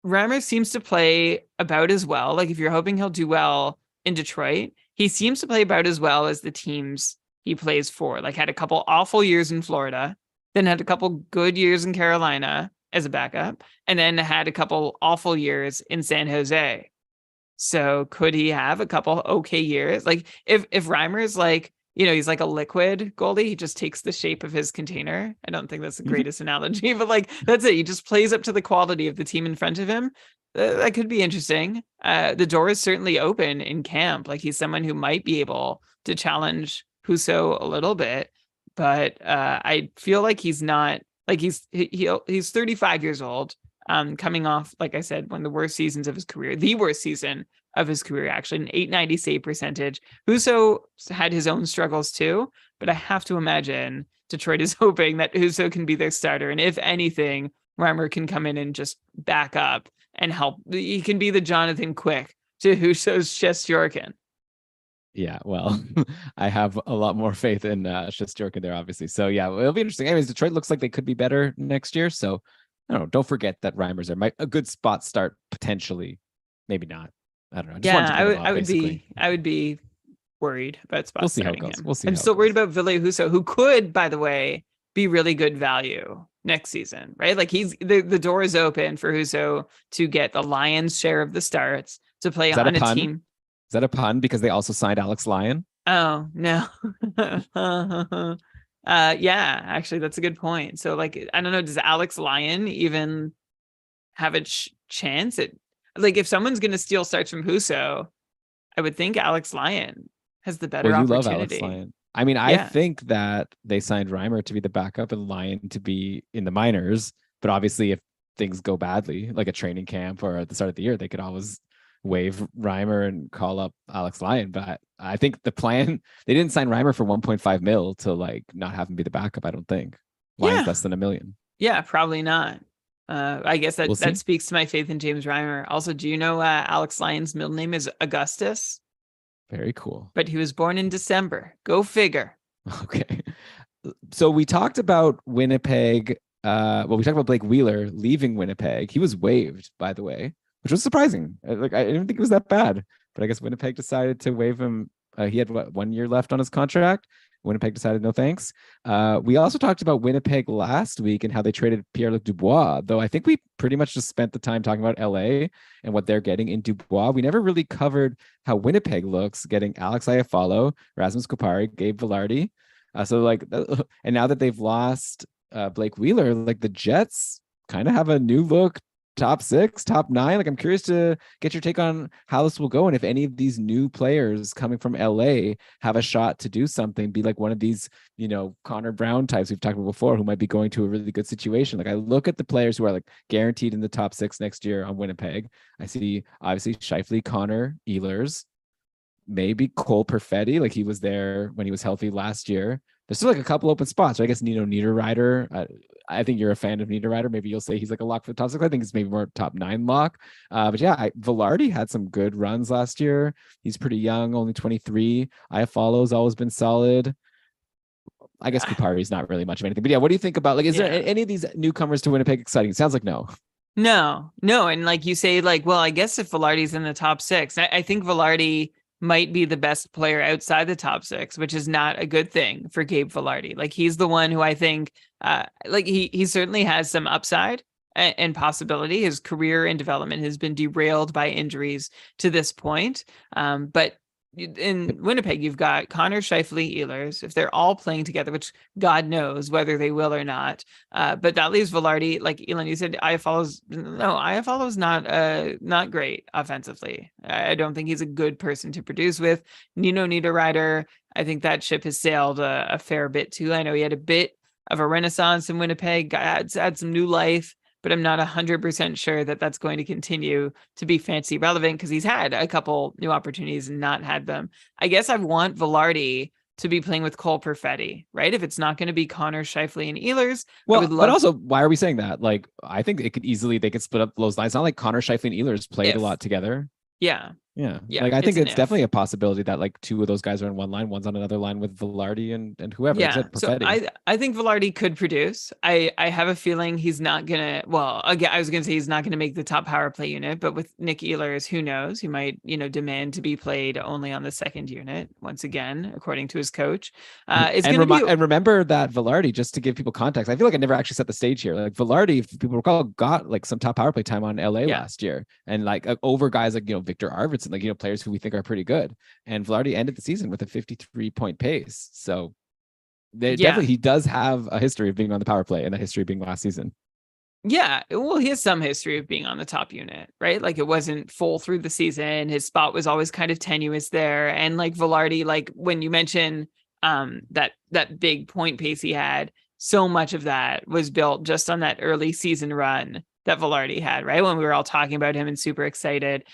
Reimer seems to play about as well. Like, if you're hoping he'll do well in Detroit, he seems to play about as well as the teams he plays for. Like, had a couple awful years in Florida, then had a couple good years in Carolina as a backup, and then had a couple awful years in San Jose. So could he have a couple okay years? Like if Reimer is like, he's like a liquid goalie, he just takes the shape of his container. I don't think that's the greatest analogy, but like that's it. He just plays up to the quality of the team in front of him. That could be interesting. The door is certainly open in camp. Like he's someone who might be able to challenge Husso a little bit, but I feel like he's not. Like he's 35 years old, coming off, like I said, one of the worst seasons of his career, the worst season of his career, actually, an 890 save percentage. Husso had his own struggles too, but I have to imagine Detroit is hoping that Husso can be their starter. And if anything, Reimer can come in and just back up and help. He can be the Jonathan Quick to Husso's Shesterkin. Yeah, well, I have a lot more faith in Shesterkin there, obviously. So yeah, it'll be interesting. Anyways, Detroit looks like they could be better next year. So I don't know. Don't forget that Reimer's there. A good spot start potentially, maybe not. I don't know. I would be worried about spot. We'll see how it goes. We'll see. I'm still worried about Ville Husso, who could, by the way, be really good value next season, right? Like the door is open for Husso to get the Lions' share of the starts to play on a team. Is that a pun? Because they also signed Alex Lyon? Oh, no. Yeah, actually, that's a good point. So, like, I don't know, does Alex Lyon even have a chance at, like, if someone's going to steal starts from Husso, I would think Alex Lyon has the better opportunity. Love Alex Lyon. I mean, I think that they signed Reimer to be the backup and Lyon to be in the minors. But obviously, if things go badly, like a training camp or at the start of the year, they could always waive Reimer and call up Alex Lyon. But I think the plan, they didn't sign Reimer for 1.5 mil to like not have him be the backup. I don't think Lions Yeah. less than $1 million. Yeah, probably not. I guess We'll that see. speaks to my faith in James Reimer. Also, do you know Alex Lyon's middle name is Augustus? Very cool. But he was born in December. Go figure. Okay. So we talked about Winnipeg. We talked about Blake Wheeler leaving Winnipeg. He was waived, by the way, which was surprising. Like I didn't think it was that bad, but I guess Winnipeg decided to waive him. He had 1 year left on his contract. Winnipeg decided no thanks. We also talked about Winnipeg last week and how they traded Pierre-Luc Dubois, though I think we pretty much just spent the time talking about LA and what they're getting in Dubois. We never really covered how Winnipeg looks, getting Alex Iafallo, Rasmus Kupari, Gabe Vilardi. And now that they've lost Blake Wheeler, like the Jets kind of have a new look, top 6, top 9. Like I'm curious to get your take on how this will go and if any of these new players coming from LA have a shot to do something, be like one of these, Connor Brown types we've talked about before who might be going to a really good situation. Like I look at the players who are like guaranteed in the top 6 next year on Winnipeg. I see obviously Scheifele, Connor, Ehlers, maybe Cole Perfetti, like he was there when he was healthy last year. There's still like a couple open spots. So I guess Nino Niederreiter. I think you're a fan of Niederreiter. Maybe you'll say he's like a lock for the top 6. I think it's maybe more top 9 lock. But yeah, Vilardi had some good runs last year. He's pretty young, only 23. Iafallo's always been solid. I guess Kupari is not really much of anything. But yeah, what do you think about is there any of these newcomers to Winnipeg exciting? It sounds like no. No. And like you say, well, I guess if Vilardi's in the top 6, I think Vilardi might be the best player outside the top 6, which is not a good thing for Gabe Vilardi. Like he's the one who I think he certainly has some upside and possibility. His career and development has been derailed by injuries to this point. But in Winnipeg, you've got Connor, Scheifele, Ehlers. If they're all playing together, which God knows whether they will or not, but that leaves Vilardi, like Elon, you said, Iafallo's not great offensively. I don't think he's a good person to produce with. Nino Niederreiter, I think that ship has sailed a fair bit too. I know he had a bit of a renaissance in Winnipeg, had some new life, but I'm not 100% sure that that's going to continue to be fantasy relevant because he's had a couple new opportunities and not had them. I guess I want Vilardi to be playing with Cole Perfetti, right? If it's not going to be Connor, Scheifele, and Ehlers. Well, but also, why are we saying that? Like, I think they could split up those lines. It's not like Connor, Scheifele, and Ehlers played a lot together. Yeah. Like I think it's definitely a possibility that like 2 of those guys are in one line, one's on another line with Vilardi and whoever. Yeah, so I think Vilardi could produce. I have a feeling he's not gonna. Well, again, I was gonna say he's not gonna make the top power play unit, but with Nick Ehlers, who knows? He might demand to be played only on the second unit once again, according to his coach. And remember that Vilardi, just to give people context, I feel like I never actually set the stage here. Like Vilardi, if people recall, got like some top power play time on LA last year, and like over guys like Victor Arvidsson, like players who we think are pretty good. And Vilardi ended the season with a 53-point pace. So definitely he does have a history of being on the power play, and that history being last season. Yeah, well, he has some history of being on the top unit, right? Like it wasn't full through the season. His spot was always kind of tenuous there. And like Vilardi, like when you mention that big point pace he had, so much of that was built just on that early season run that Vilardi had, right? When we were all talking about him and super excited.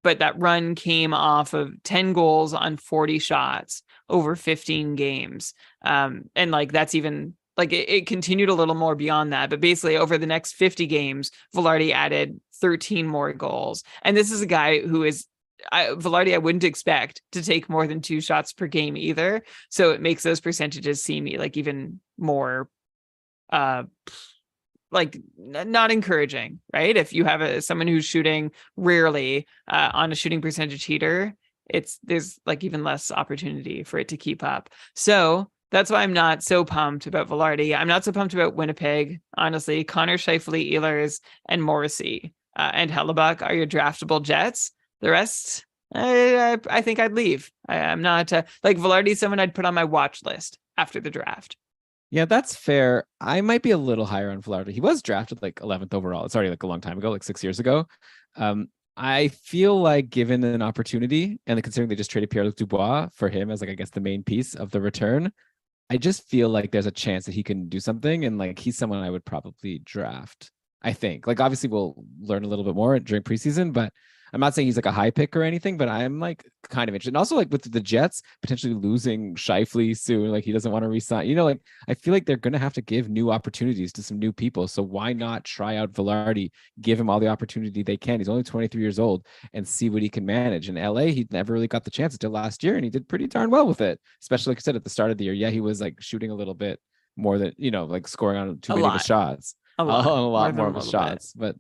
But that run came off of 10 goals on 40 shots over 15 games. And like, that's even like it continued a little more beyond that, but basically over the next 50 games, Vilardi added 13 more goals. And this is a guy who is Vilardi, I wouldn't expect to take more than 2 shots per game either. So it makes those percentages seem like even more, like not encouraging, right? If you have someone who's shooting rarely on a shooting percentage heater, there's like even less opportunity for it to keep up. So that's why I'm not so pumped about Vilardi. I'm not so pumped about Winnipeg, honestly. Connor, Scheifele, Ehlers, and Morrissey and Hellebuck are your draftable Jets. The rest, I think I'd leave. I'm not like Vilardi, someone I'd put on my watch list after the draft. Yeah, that's fair. I might be a little higher on Vilardi. He was drafted like 11th overall. It's already like a long time ago, like 6 years ago. I feel like given an opportunity, and considering they just traded Pierre-Luc Dubois for him as like, I guess, the main piece of the return, I just feel like there's a chance that he can do something. And like, he's someone I would probably draft, I think. Like, obviously we'll learn a little bit more during preseason, but I'm not saying he's like a high pick or anything, but I'm like kind of interested. And also like with the Jets potentially losing Scheifele soon, like he doesn't want to resign. Like I feel like they're gonna have to give new opportunities to some new people. So why not try out Velarde, give him all the opportunity they can? He's only 23 years old and see what he can manage. In LA, he never really got the chance until last year, and he did pretty darn well with it. Especially like I said at the start of the year. Yeah, he was like shooting a little bit more than like scoring on too A many of his lot, shots, a a lot, more lot than more a of his little bit. shots. But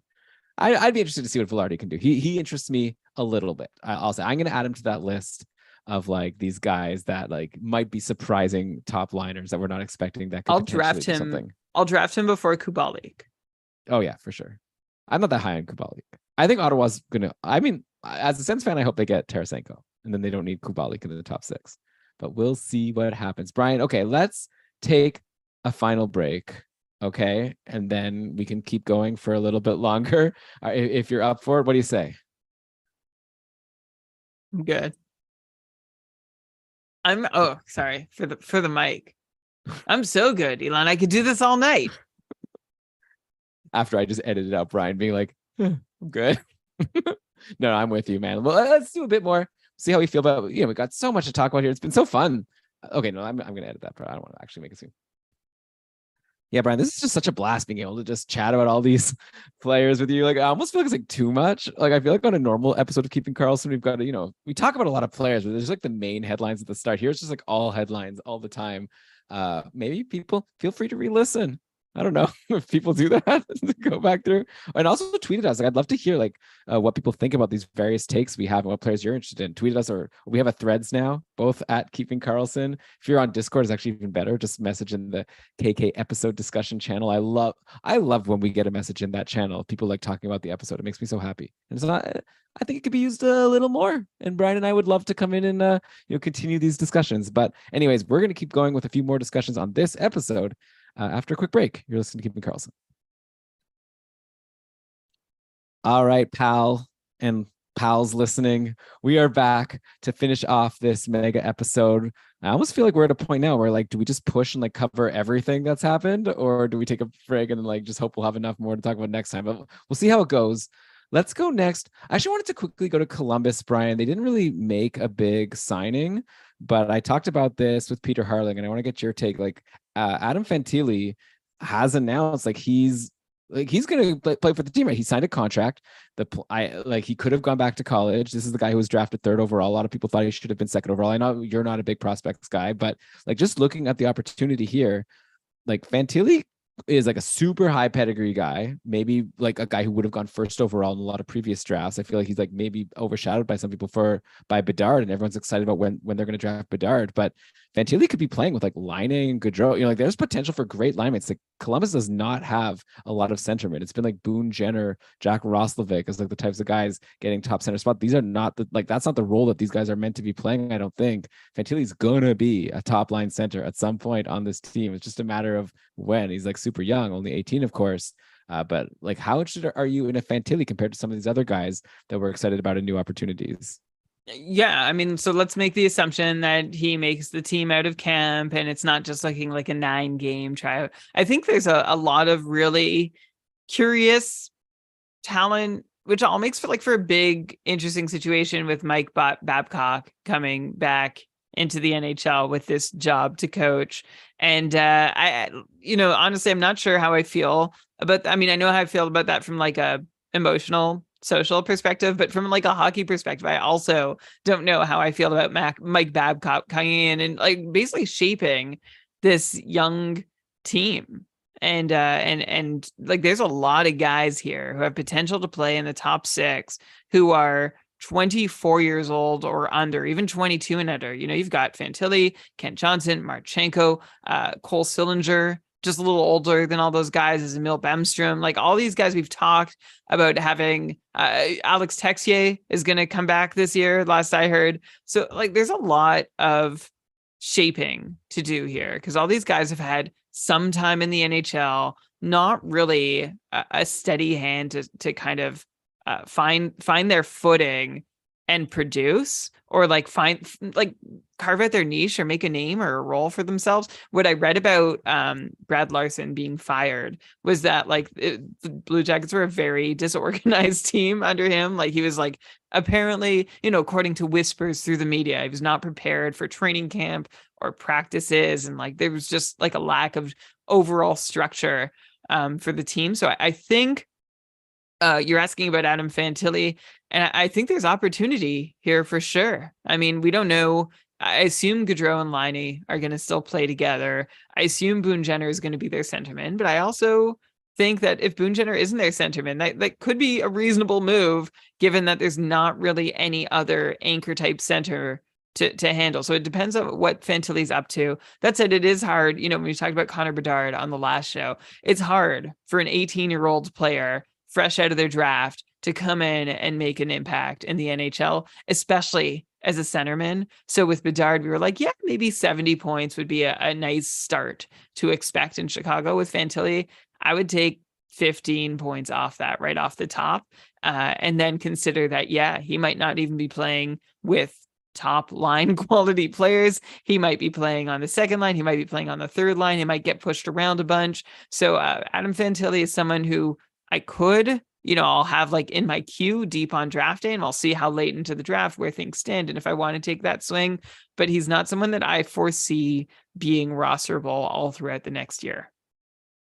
I'd be interested to see what Velarde can do. He interests me a little bit. I'll say I'm going to add him to that list of like these guys that like might be surprising top liners that we're not expecting that could I'll potentially draft do him. something. I'll draft him before Kubalik. Oh yeah, for sure. I'm not that high on Kubalik. I think Ottawa's gonna. I mean, as a Sens fan, I hope they get Tarasenko, and then they don't need Kubalik in the top 6. But we'll see what happens. Brian, okay, let's take a final break. Okay, and then we can keep going for a little bit longer. If you're up for it, what do you say? I'm good. Sorry for the mic. I'm so good, Elon. I could do this all night. After I just edited out Brian being like, I'm good. No, I'm with you, man. Well, let's do a bit more. See how we feel about. We got so much to talk about here. It's been so fun. Okay, no, I'm gonna edit that part. I don't want to actually make it seem. Yeah, Brian, this is just such a blast being able to just chat about all these players with you. Like, I almost feel like it's like too much. Like, I feel like on a normal episode of Keeping Karlsson, we've got to, we talk about a lot of players, but there's like the main headlines at the start. Here it's just like all headlines all the time. Maybe people feel free to re-listen. I don't know if people do that. Go back through and also tweet at us. Like, I'd love to hear like what people think about these various takes we have and what players you're interested in. Tweet at us, or we have a threads now, both at Keeping Karlsson. If you're on Discord, it's actually even better. Just message in the KK episode discussion channel. I love when we get a message in that channel. People like talking about the episode. It makes me so happy. And it's not. I think it could be used a little more. And Brian and I would love to come in and continue these discussions. But anyways, we're going to keep going with a few more discussions on this episode. After a quick break. You're listening to Keeping Karlsson. All right, pal and pals listening. We are back to finish off this mega episode. I almost feel like we're at a point now where like, do we just push and like cover everything that's happened, or do we take a break and then like just hope we'll have enough more to talk about next time? But we'll see how it goes. Let's go next. I actually wanted to quickly go to Columbus, Brian. They didn't really make a big signing, but I talked about this with Peter Harling, and I want to get your take. Like, Adam Fantilli has announced like he's going to play for the team. Right? He signed a contract. He could have gone back to college. This is the guy who was drafted 3rd overall. A lot of people thought he should have been 2nd overall. I know you're not a big prospects guy, but like just looking at the opportunity here, like Fantilli is like a super high pedigree guy, maybe like a guy who would have gone 1st overall in a lot of previous drafts. I feel like he's like maybe overshadowed by some people by Bedard, and everyone's excited about when they're going to draft Bedard. But Fantilli could be playing with like Laine and Gaudreau. Like there's potential for great linemates. Like Columbus does not have a lot of centermen. It's been like Boone Jenner, Jack Roslovic as like the types of guys getting top center spot. These are not that's not the role that these guys are meant to be playing. I don't think Fantilli's gonna be a top line center at some point on this team. It's just a matter of when. He's like super young, only 18, of course. But like, how interested are you in a Fantilli compared to some of these other guys that we're excited about in new opportunities? Yeah, I mean, so let's make the assumption that he makes the team out of camp and it's not just looking like a 9-game tryout. I think there's a lot of really curious talent, which all makes for a big, interesting situation with Mike Babcock coming back into the NHL with this job to coach. And I honestly, I'm not sure how I feel about. I mean, I know how I feel about that from like a emotional, social perspective, but from like a hockey perspective, I also don't know how I feel about Mike Babcock coming in and like basically shaping this young team. And like there's a lot of guys here who have potential to play in the top 6 who are 24 years old or under, even 22 and under. You've got Fantilli, Kent Johnson, Marchenko, Cole Sillinger, just a little older than all those guys, is Emil Bemstrom. Like all these guys we've talked about having. Alex Texier is going to come back this year, last I heard. So like there's a lot of shaping to do here because all these guys have had some time in the NHL, not really a steady hand to kind of find their footing and produce, or like find like carve out their niche or make a name or a role for themselves. What I read about Brad Larson being fired was that like the Blue Jackets were a very disorganized team under him. Like he was like apparently, according to whispers through the media, he was not prepared for training camp or practices, and like there was just like a lack of overall structure for the team. So I think you're asking about Adam Fantilli, and I think there's opportunity here for sure. I mean, we don't know. I assume Gaudreau and Laine are going to still play together. I assume Boone Jenner is going to be their centerman, but I also think that if Boone Jenner isn't their centerman, that could be a reasonable move, given that there's not really any other anchor type center to handle. So it depends on what Fantilli's up to. That said, it is hard. When we talked about Connor Bedard on the last show, it's hard for an 18-year-old player fresh out of their draft to come in and make an impact in the NHL, especially as a centerman. So with Bedard, we were like, yeah, maybe 70 points would be a nice start to expect in Chicago. With Fantilli, I would take 15 points off that right off the top, and then consider that, yeah, he might not even be playing with top line quality players. He might be playing on the second line. He might be playing on the third line. He might get pushed around a bunch. So Adam Fantilli is someone who I could, I'll have like in my queue deep on draft day, and I'll see how late into the draft where things stand and if I want to take that swing. But he's not someone that I foresee being rosterable all throughout the next year.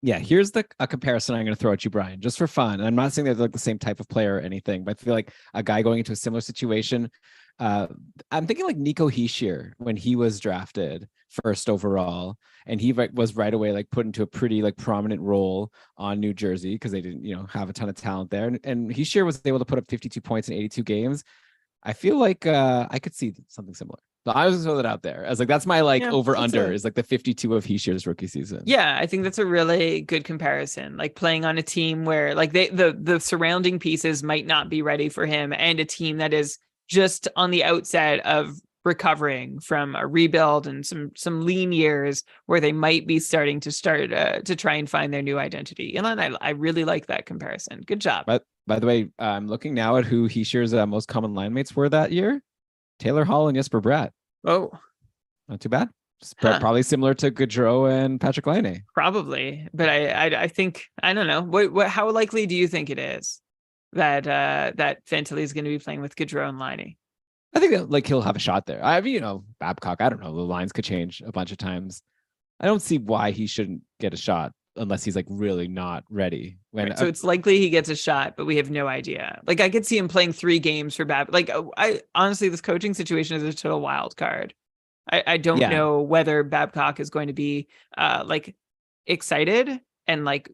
Yeah, here's a comparison I'm going to throw at you, Brian, just for fun. And I'm not saying they're like the same type of player or anything, but I feel like a guy going into a similar situation. I'm thinking like Nico Hischier when he was drafted first overall, and he was right away like put into a pretty like prominent role on New Jersey because they didn't have a ton of talent there, and Hischier was able to put up 52 points in 82 games. I feel like I could see something similar. So I was going to throw that out there. I was like, that's my over under is like the 52 of Hischier's rookie season. Yeah, I think that's a really good comparison. Like playing on a team where like the surrounding pieces might not be ready for him, and a team that is just on the outset of recovering from a rebuild and some lean years where they might be starting to try and find their new identity. And I really like that comparison. Good job. But by the way, I'm looking now at who Hischier's most common line mates were that year. Taylor Hall and Jesper Bratt. Oh, not too bad. Probably similar to Gaudreau and Patrick Laine. Probably, but I think I don't know. What how likely do you think it is that Fantilli is going to be playing with Gaudreau and Laine? I think that, like, he'll have a shot there. Babcock, I don't know. The lines could change a bunch of times. I don't see why he shouldn't get a shot unless he's like really not ready. So it's likely he gets a shot, but we have no idea. Like I could see him playing 3 games for Babcock. Like I honestly, this coaching situation is a total wild card. I don't know whether Babcock is going to be like excited and like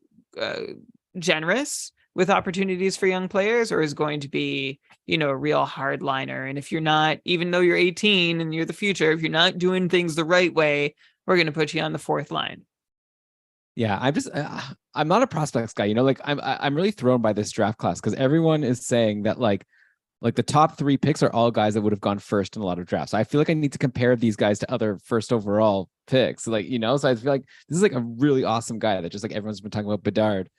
generous with opportunities for young players, or is going to be, a real hardliner. And if you're not, even though you're 18 and you're the future, if you're not doing things the right way, we're going to put you on the 4th line. Yeah, I'm not a prospects guy. I'm really thrown by this draft class because everyone is saying that like the top 3 picks are all guys that would have gone first in a lot of drafts. So I feel like I need to compare these guys to other first overall picks. So I feel like this is like a really awesome guy that just like everyone's been talking about Bedard.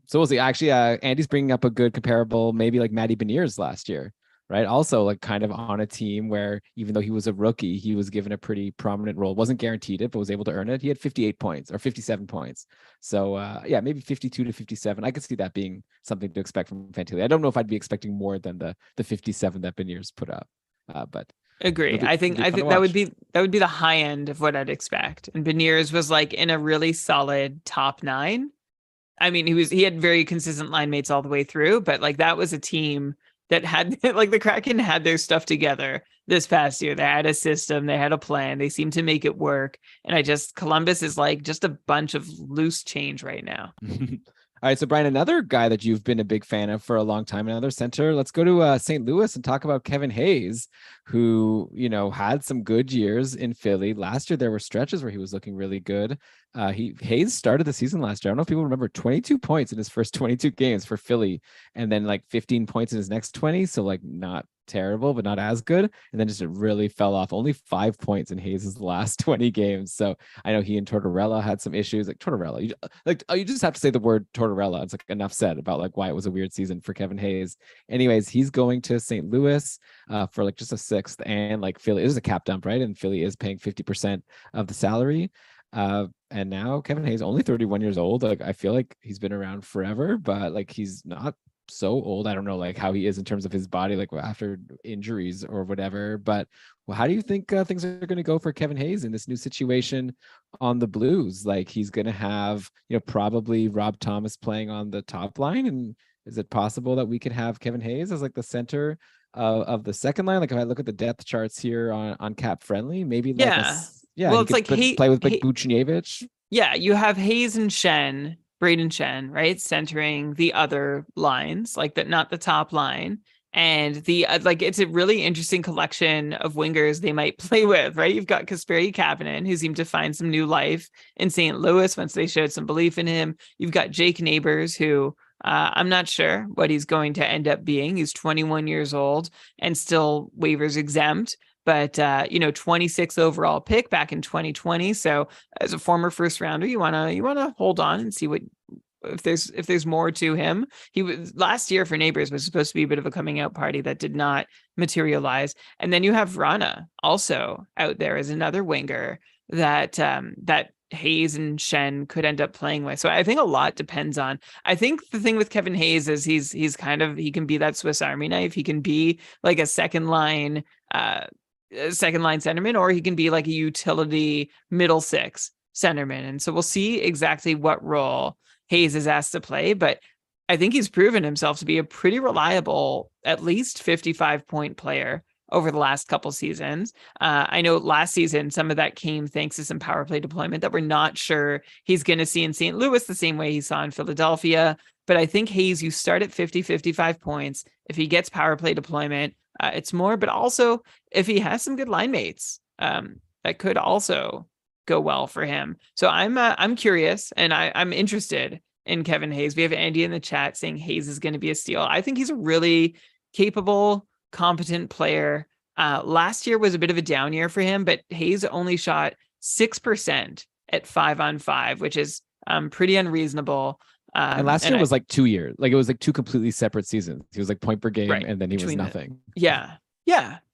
So we'll see. Actually, Andy's bringing up a good comparable, maybe like Matty Beniers last year, right? Also like kind of on a team where even though he was a rookie, he was given a pretty prominent role. Wasn't guaranteed it, but was able to earn it. He had 58 points or 57 points. So maybe 52 to 57. I could see that being something to expect from Fantilli. I don't know if I'd be expecting more than the 57 that Beniers put up, but agree. I think that would be the high end of what I'd expect. And Beniers was like in a really solid top 9. I mean, he had very consistent line mates all the way through, but like that was a team that had like the Kraken had their stuff together this past year. They had a system, they had a plan, they seemed to make it work. And Columbus is like just a bunch of loose change right now. All right, so Brian, another guy that you've been a big fan of for a long time, another center. Let's go to St. Louis and talk about Kevin Hayes, who, had some good years in Philly. Last year, there were stretches where he was looking really good. Hayes started the season last year. I don't know if people remember, 22 points in his first 22 games for Philly, and then like 15 points in his next 20. So like not terrible, but not as good. And then just it really fell off. Only 5 points in Hayes' last 20 games. So I know he and Tortorella had some issues. Like Tortorella, you just have to say the word Tortorella. It's like enough said about like why it was a weird season for Kevin Hayes. Anyways, he's going to St. Louis for like just a sixth, and like Philly is a cap dump, right? And Philly is paying 50% of the salary. And now Kevin Hayes, only 31 years old. Like I feel like he's been around forever, but like he's not so old. I don't know like how he is in terms of his body, like after injuries or whatever. But well, how do you think things are going to go for Kevin Hayes in this new situation on the Blues? Like he's going to have, probably Rob Thomas playing on the top line. And is it possible that we could have Kevin Hayes as like the center of the second line? Like if I look at the depth charts here on Cap Friendly, maybe like well, he it's could like play with like Buchnevich. Yeah, you have Hayes and Shen, Braden Shen, right, centering the other lines, like that, not the top line. And the like, it's a really interesting collection of wingers they might play with, right? You've got Kasperi Kapanen, who seemed to find some new life in St. Louis once they showed some belief in him. You've got Jake Neighbors, who I'm not sure what he's going to end up being. He's 21 years old and still waivers exempt, but 26th overall pick back in 2020. So as a former first rounder, you want to hold on and see what if there's more to him. He was last year for Neighbors was supposed to be a bit of a coming out party that did not materialize. And then you have Vrana also out there as another winger that Hayes and Shen could end up playing with. So I think a lot depends on. I think the thing with Kevin Hayes is he can be that Swiss Army knife. He can be like a second line centerman, or he can be like a utility middle six centerman. And so we'll see exactly what role Hayes is asked to play, but I think he's proven himself to be a pretty reliable, at least 55-point player over the last couple seasons. I know last season, some of that came thanks to some power play deployment that we're not sure he's going to see in St. Louis the same way he saw in Philadelphia. But I think Hayes, you start at 55 points. If he gets power play deployment, it's more, but also if he has some good line mates, that could also go well for him. So I'm curious, and I'm interested in Kevin Hayes. We have Andy in the chat saying Hayes is going to be a steal. I think he's a really capable, competent player. Last year was a bit of a down year for him, but Hayes only shot 6% at 5-on-5, which is pretty unreasonable. And last year was like 2 years. Like it was like two completely separate seasons. He was like point per game, right, and then he was nothing. Yeah.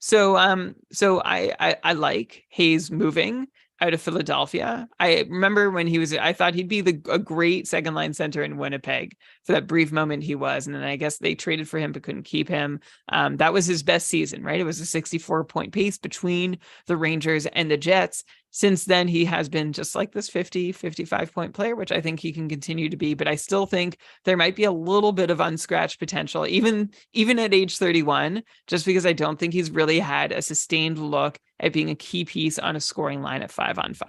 So I like Hayes moving out of Philadelphia. I remember when I thought he'd be a great second line center in Winnipeg for that brief moment he was. And then I guess they traded for him, but couldn't keep him. That was his best season, right? It was a 64-point pace between the Rangers and the Jets. Since then, he has been just like this 55-point player, which I think he can continue to be. But I still think there might be a little bit of unscratched potential, even at age 31, just because I don't think he's really had a sustained look at being a key piece on a scoring line at 5-on-5.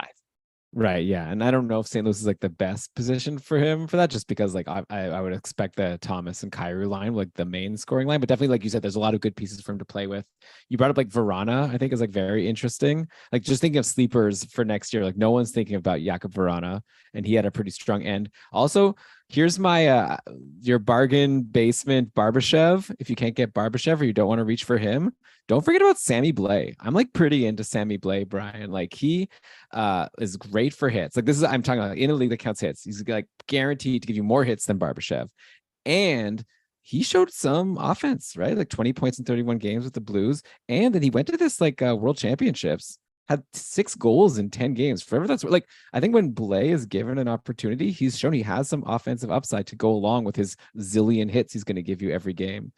Right. Yeah. And I don't know if St. Louis is like the best position for him for that, just because like I would expect the Thomas and Kyrou line, like the main scoring line, but definitely, like you said, there's a lot of good pieces for him to play with. You brought up like Vrana, I think is like very interesting. Like just thinking of sleepers for next year, like no one's thinking about Jakub Vrana, and he had a pretty strong end. Also, here's my your bargain basement Barbashev. If you can't get Barbashev or you don't want to reach for him, don't forget about Sammy Blais. I'm like pretty into Sammy Blais, Brian. Like he is great for hits. Like I'm talking about in a league that counts hits. He's like guaranteed to give you more hits than Barbashev. And he showed some offense, right? Like 20 points in 31 games with the Blues. And then he went to this like World Championships, had 6 goals in 10 games. Forever, that's like, I think when Blais is given an opportunity, he's shown he has some offensive upside to go along with his zillion hits he's going to give you every game.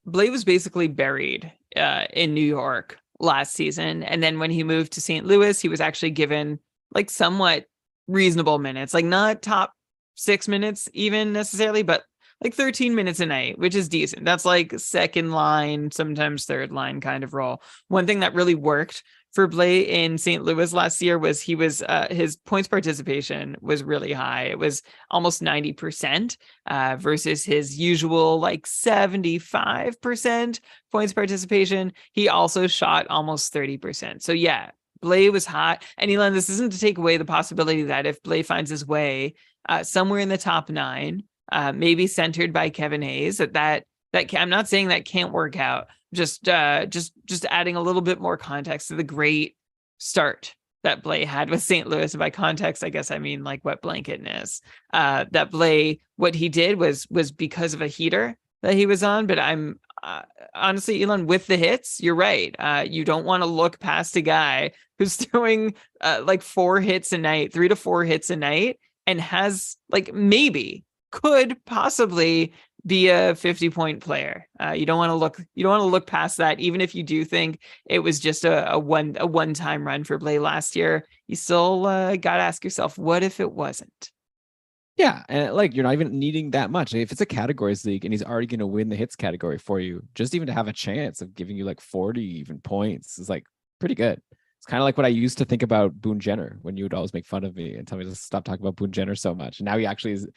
Blais was basically buried in New York last season. And then when he moved to St. Louis, he was actually given like somewhat reasonable minutes, like not top 6 minutes even necessarily, but like 13 minutes a night, which is decent. That's like second line, sometimes third line kind of role. One thing that really worked for Blais in St. Louis last year was his points participation was really high. It was almost 90% versus his usual like 75% points participation. He also shot almost 30%. So yeah, Blais was hot. And Elon, this isn't to take away the possibility that if Blais finds his way somewhere in the top 9, maybe centered by Kevin Hayes, that I'm not saying that can't work out. Just adding a little bit more context to the great start that Blais had with St. Louis. And by context, I guess I mean like what Blanket is. That Blais, what he did was because of a heater that he was on. But I'm honestly, Elon, with the hits, you're right. You don't want to look past a guy who's throwing like 4 hits a night, 3 to 4 hits a night, and has like maybe could possibly be a 50-point player. You don't want to look past that. Even if you do think it was just a one-time run for Blais last year, you still got to ask yourself, what if it wasn't? Yeah, and like you're not even needing that much. If it's a categories league and he's already going to win the hits category for you, just even to have a chance of giving you like 40 even points is like pretty good. It's kind of like what I used to think about Boone Jenner when you would always make fun of me and tell me to stop talking about Boone Jenner so much. And now he actually is,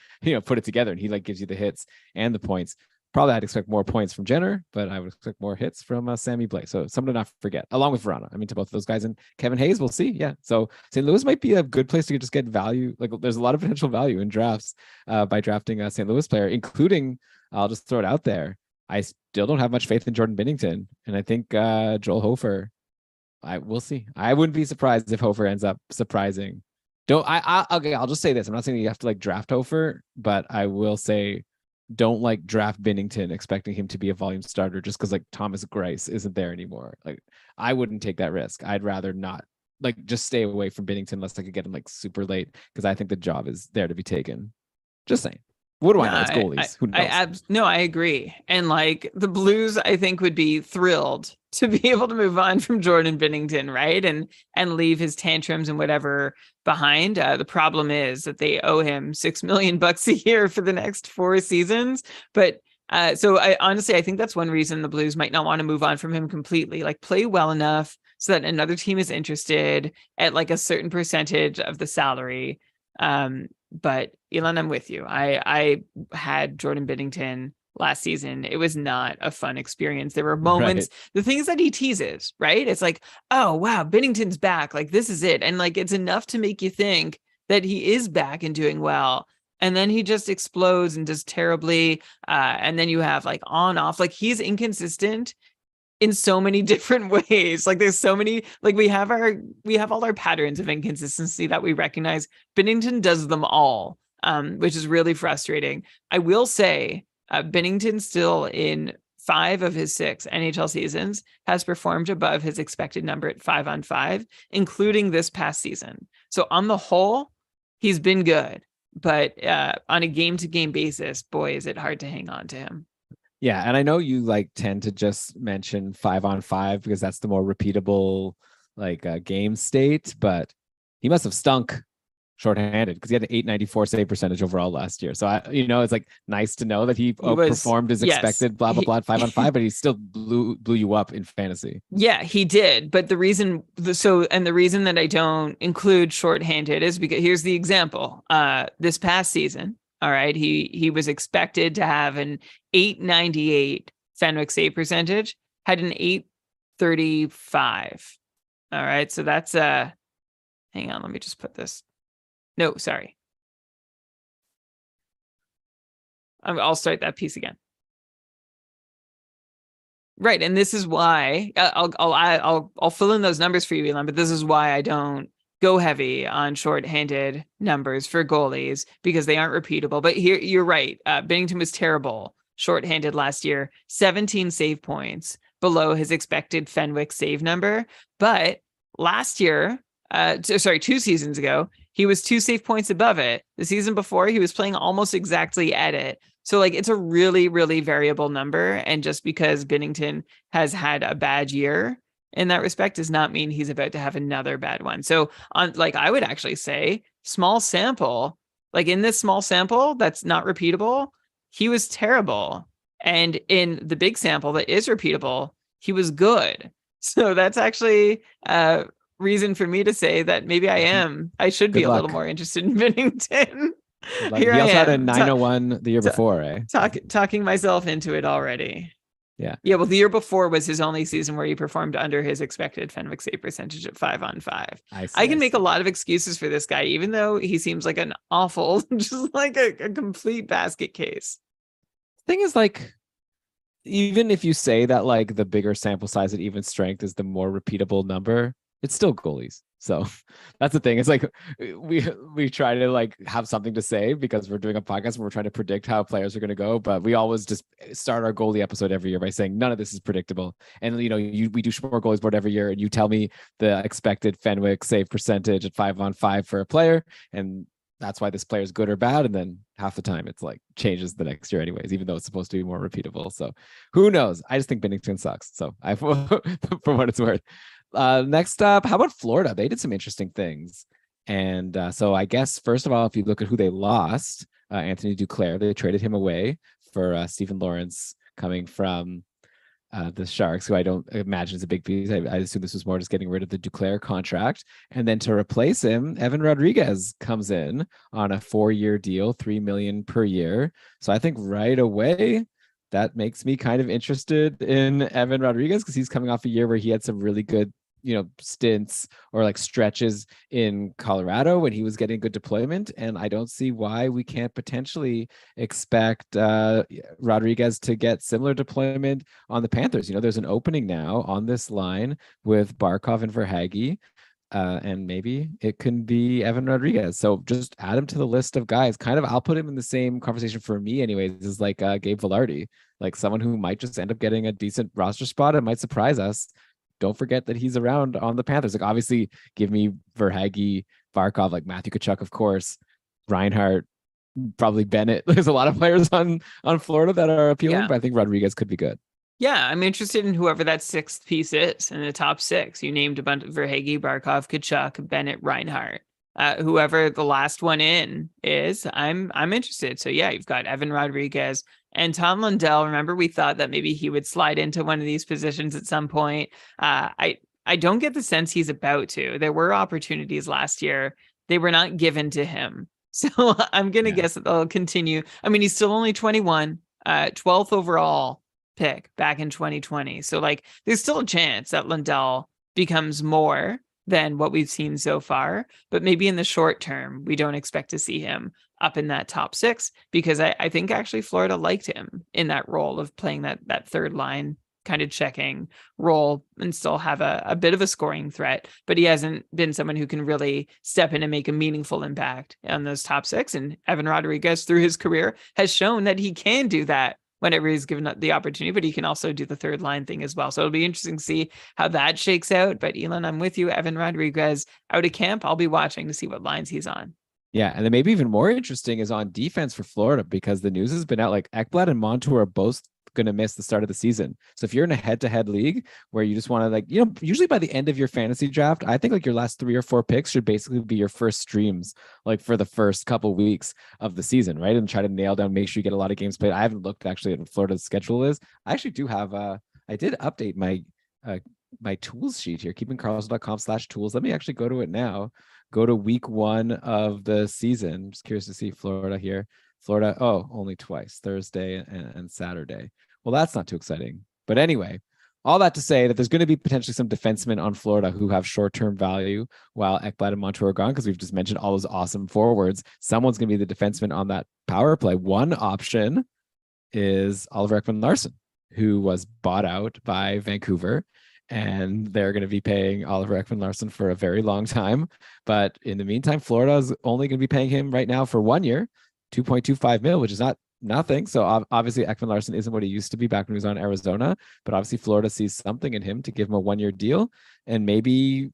put it together and he like gives you the hits and the points. Probably I'd expect more points from Jenner, but I would expect more hits from Sammy Blais. So someone to not forget, along with Verana. I mean, to both of those guys, and Kevin Hayes, we'll see. Yeah. So St. Louis might be a good place to just get value. Like there's a lot of potential value in drafts by drafting a St. Louis player, including, I'll just throw it out there, I still don't have much faith in Jordan Binnington. And I think Joel Hofer, we'll see. I wouldn't be surprised if Hofer ends up surprising. Okay, I'll just say this. I'm not saying you have to like draft Hofer, but I will say don't like draft Binnington expecting him to be a volume starter just because like Thomas Greiss isn't there anymore. Like I wouldn't take that risk. I'd rather not, like just stay away from Binnington unless I could get him like super late because I think the job is there to be taken. Just saying. What do I know? It's goalies. Who knows? I agree. And like the Blues, I think would be thrilled to be able to move on from Jordan Binnington, right? And leave his tantrums and whatever behind. The problem is that they owe him $6 million a year for the next 4 seasons. But so I honestly, I think that's one reason the Blues might not want to move on from him completely. Like play well enough so that another team is interested at like a certain percentage of the salary. But Elon, I'm with you. I had Jordan Binnington last season. It was not a fun experience. There were moments, right. The things that he teases, right? It's like, oh, wow, Binnington's back. Like, this is it. And like, it's enough to make you think that he is back and doing well. And then he just explodes and does terribly. And then you have like on, off, like he's inconsistent in so many different ways. Like there's so many, like we have all our patterns of inconsistency that we recognize. Binnington does them all, which is really frustrating. I will say Binnington still in 5 of his 6 NHL seasons has performed above his expected number at 5-on-5, including this past season. So on the whole, he's been good, but on a game-to-game basis, boy, is it hard to hang on to him. Yeah, and I know you like tend to just mention 5-on-5 because that's the more repeatable like game state, but he must have stunk shorthanded because he had an 894 save percentage overall last year. So it's like nice to know that he performed as expected, blah blah blah, 5-on-5, but he still blew you up in fantasy. Yeah, he did. But the reason that I don't include shorthanded is because here's the example. This past season, all right, he was expected to have an 898 Fenwick save percentage, had an 835. All right, so that's hang on, let me just put this. No, sorry. I'll start that piece again. Right, and this is why I'll fill in those numbers for you, Elon. But this is why I don't go heavy on shorthanded numbers for goalies because they aren't repeatable. But here you're right. Binnington was terrible shorthanded last year, 17 save points below his expected Fenwick save number. But last year, 2 seasons ago, he was 2 save points above it. The season before, he was playing almost exactly at it. So like it's a really, really variable number. And just because Binnington has had a bad year in that respect does not mean he's about to have another bad one. So I would actually say small sample, like in this small sample that's not repeatable, he was terrible. And in the big sample that is repeatable, he was good. So that's actually reason for me to say that maybe I should be a little more interested in Binnington. He also had a 901 the year before, eh? Talking myself into it already. Yeah. Well, the year before was his only season where he performed under his expected Fenwick save percentage at 5-on-5. I can make a lot of excuses for this guy, even though he seems like an awful, just like a complete basket case. Thing is, like, even if you say that like the bigger sample size at even strength is the more repeatable number, it's still goalies. So that's the thing. It's like we try to like have something to say because we're doing a podcast and we're trying to predict how players are going to go, but we always just start our goalie episode every year by saying none of this is predictable. And we do more goalies board every year, and you tell me the expected Fenwick save percentage at 5-on-5 for a player, and that's why this player is good or bad. And then half the time it's like changes the next year anyways, even though it's supposed to be more repeatable. So who knows? I just think Bennington sucks. So I, for what it's worth. Next up, how about Florida? They did some interesting things. And so I guess, first of all, if you look at who they lost, Anthony Duclair, they traded him away for Stephen Lawrence coming from the Sharks, who I don't imagine is a big piece. I assume this was more just getting rid of the Duclair contract. And then to replace him, Evan Rodriguez comes in on a 4-year deal, $3 million per year. So I think right away, that makes me kind of interested in Evan Rodriguez because he's coming off a year where he had some really good stints or like stretches in Colorado when he was getting good deployment. And I don't see why we can't potentially expect Rodriguez to get similar deployment on the Panthers. There's an opening now on this line with Barkov and Verhaeghe. And maybe it can be Evan Rodriguez. So just add him to the list of guys. Kind of, I'll put him in the same conversation for me, anyways. Is like Gabe Vilardi, like someone who might just end up getting a decent roster spot and might surprise us. Don't forget that he's around on the Panthers. Like, obviously, give me Verhaeghe, Barkov, like Matthew Tkachuk, of course, Reinhart, probably Bennett. There's a lot of players on Florida that are appealing, but I think Rodriguez could be good. Yeah, I'm interested in whoever that sixth piece is in the top six. You named a bunch of Verhaeghe, Barkov, Tkachuk, Bennett, Reinhart. Whoever the last one in is, I'm interested. So yeah, you've got Evan Rodriguez and Tom Lundell. Remember, we thought that maybe he would slide into one of these positions at some point. I don't get the sense he's about to. There were opportunities last year. They were not given to him. So I'm going to guess that they'll continue. I mean, he's still only 21, 12th overall pick back in 2020. So like there's still a chance that Lundell becomes more than what we've seen so far, but maybe in the short term, we don't expect to see him up in that top six because I think actually Florida liked him in that role of playing that third line kind of checking role and still have a bit of a scoring threat, but he hasn't been someone who can really step in and make a meaningful impact on those top six. And Evan Rodriguez through his career has shown that he can do that whenever he's given the opportunity, but he can also do the third line thing as well. So it'll be interesting to see how that shakes out. But Elon, I'm with you. Evan Rodriguez out of camp. I'll be watching to see what lines he's on. Yeah, and then maybe even more interesting is on defense for Florida because the news has been out like Ekblad and Montour are both going to miss the start of the season. So if you're in a head-to-head league where you just want to like, usually by the end of your fantasy draft, I think like your last 3 or 4 picks should basically be your first streams, like for the first couple weeks of the season, right? And try to nail down, make sure you get a lot of games played. I haven't looked actually at what Florida's schedule is. I actually do have, I did update my tools sheet here, keepingkarlsson.com/tools. Let me actually go to it now. Go to week 1 of the season. I'm just curious to see Florida here. Florida, only twice, Thursday and Saturday. Well, that's not too exciting. But anyway, all that to say that there's going to be potentially some defensemen on Florida who have short-term value while Ekblad and Montour are gone, because we've just mentioned all those awesome forwards. Someone's going to be the defenseman on that power play. One option is Oliver Ekman-Larsson, who was bought out by Vancouver. And they're going to be paying Oliver Ekman-Larsson for a very long time. But in the meantime, Florida is only going to be paying him right now for 1 year, $2.25 million, which is not nothing. So obviously Ekman-Larsson isn't what he used to be back when he was on Arizona, but obviously Florida sees something in him to give him a 1-year deal. And maybe,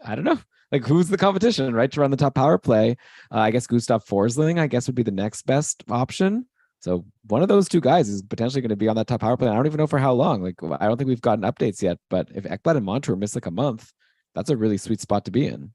I don't know, like who's the competition, right? To run the top power play. I guess Gustav Forsling, I guess would be the next best option. So one of those two guys is potentially going to be on that top power play. I don't even know for how long. Like, I don't think we've gotten updates yet, but if Ekblad and Montour miss like a month, that's a really sweet spot to be in.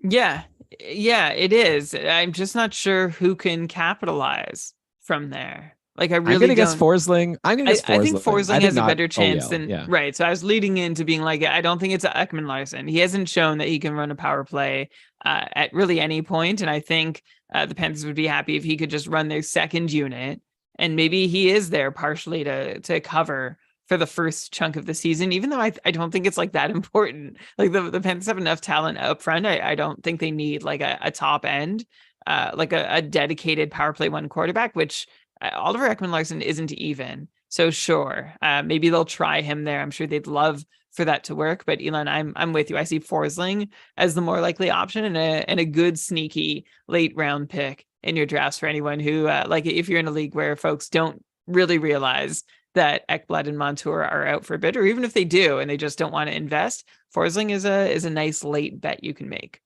Yeah, it is. I'm just not sure who can capitalize from there. Like, I really I'm going to guess Forsling. I think Forsling has a better chance than right. So I was leading into being like, I don't think it's Ekman-Larsson. He hasn't shown that he can run a power play at really any point. And I think the Panthers would be happy if he could just run their second unit. And maybe he is there partially to cover for the first chunk of the season, even though I don't think it's like that important. Like the Panthers have enough talent up front. I don't think they need like a top end, like a dedicated power play 1 quarterback, which Oliver Ekman-Larsson isn't even. So sure, maybe they'll try him there. I'm sure they'd love for that to work. But Elon, I'm with you. I see Forsling as the more likely option and a good sneaky late round pick in your drafts for anyone who like if you're in a league where folks don't really realize that Ekblad and Montour are out for a bit, or even if they do and they just don't want to invest, Forsling is a nice late bet you can make.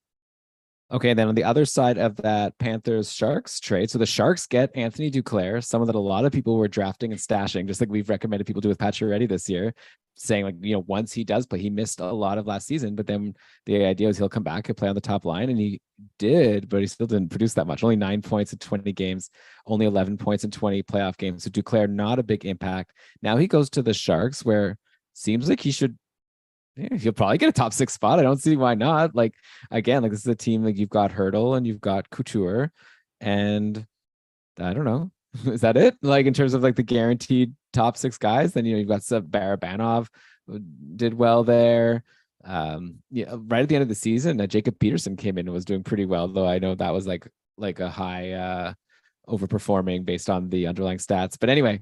Okay, then on the other side of that Panthers Sharks trade, so the Sharks get Anthony Duclair, someone that a lot of people were drafting and stashing, just like we've recommended people do with Pacioretty this year, saying like, you know, once he does play, he missed a lot of last season, but then the idea was he'll come back and play on the top line, and he did, but he still didn't produce that much. Only 9 points in 20 games, only 11 points in 20 playoff games. So Duclair, not a big impact. Now he goes to the Sharks, where seems like he should he'll probably get a top 6 spot. I don't see why not. Like, again, like this is a team like you've got Hurdle and you've got Couture, and I don't know. Is that it? Like in terms of like the guaranteed top 6 guys, then you've got Barabanov did well there. Yeah, right at the end of the season, Jacob Peterson came in and was doing pretty well, though I know that was like a high overperforming based on the underlying stats. But anyway,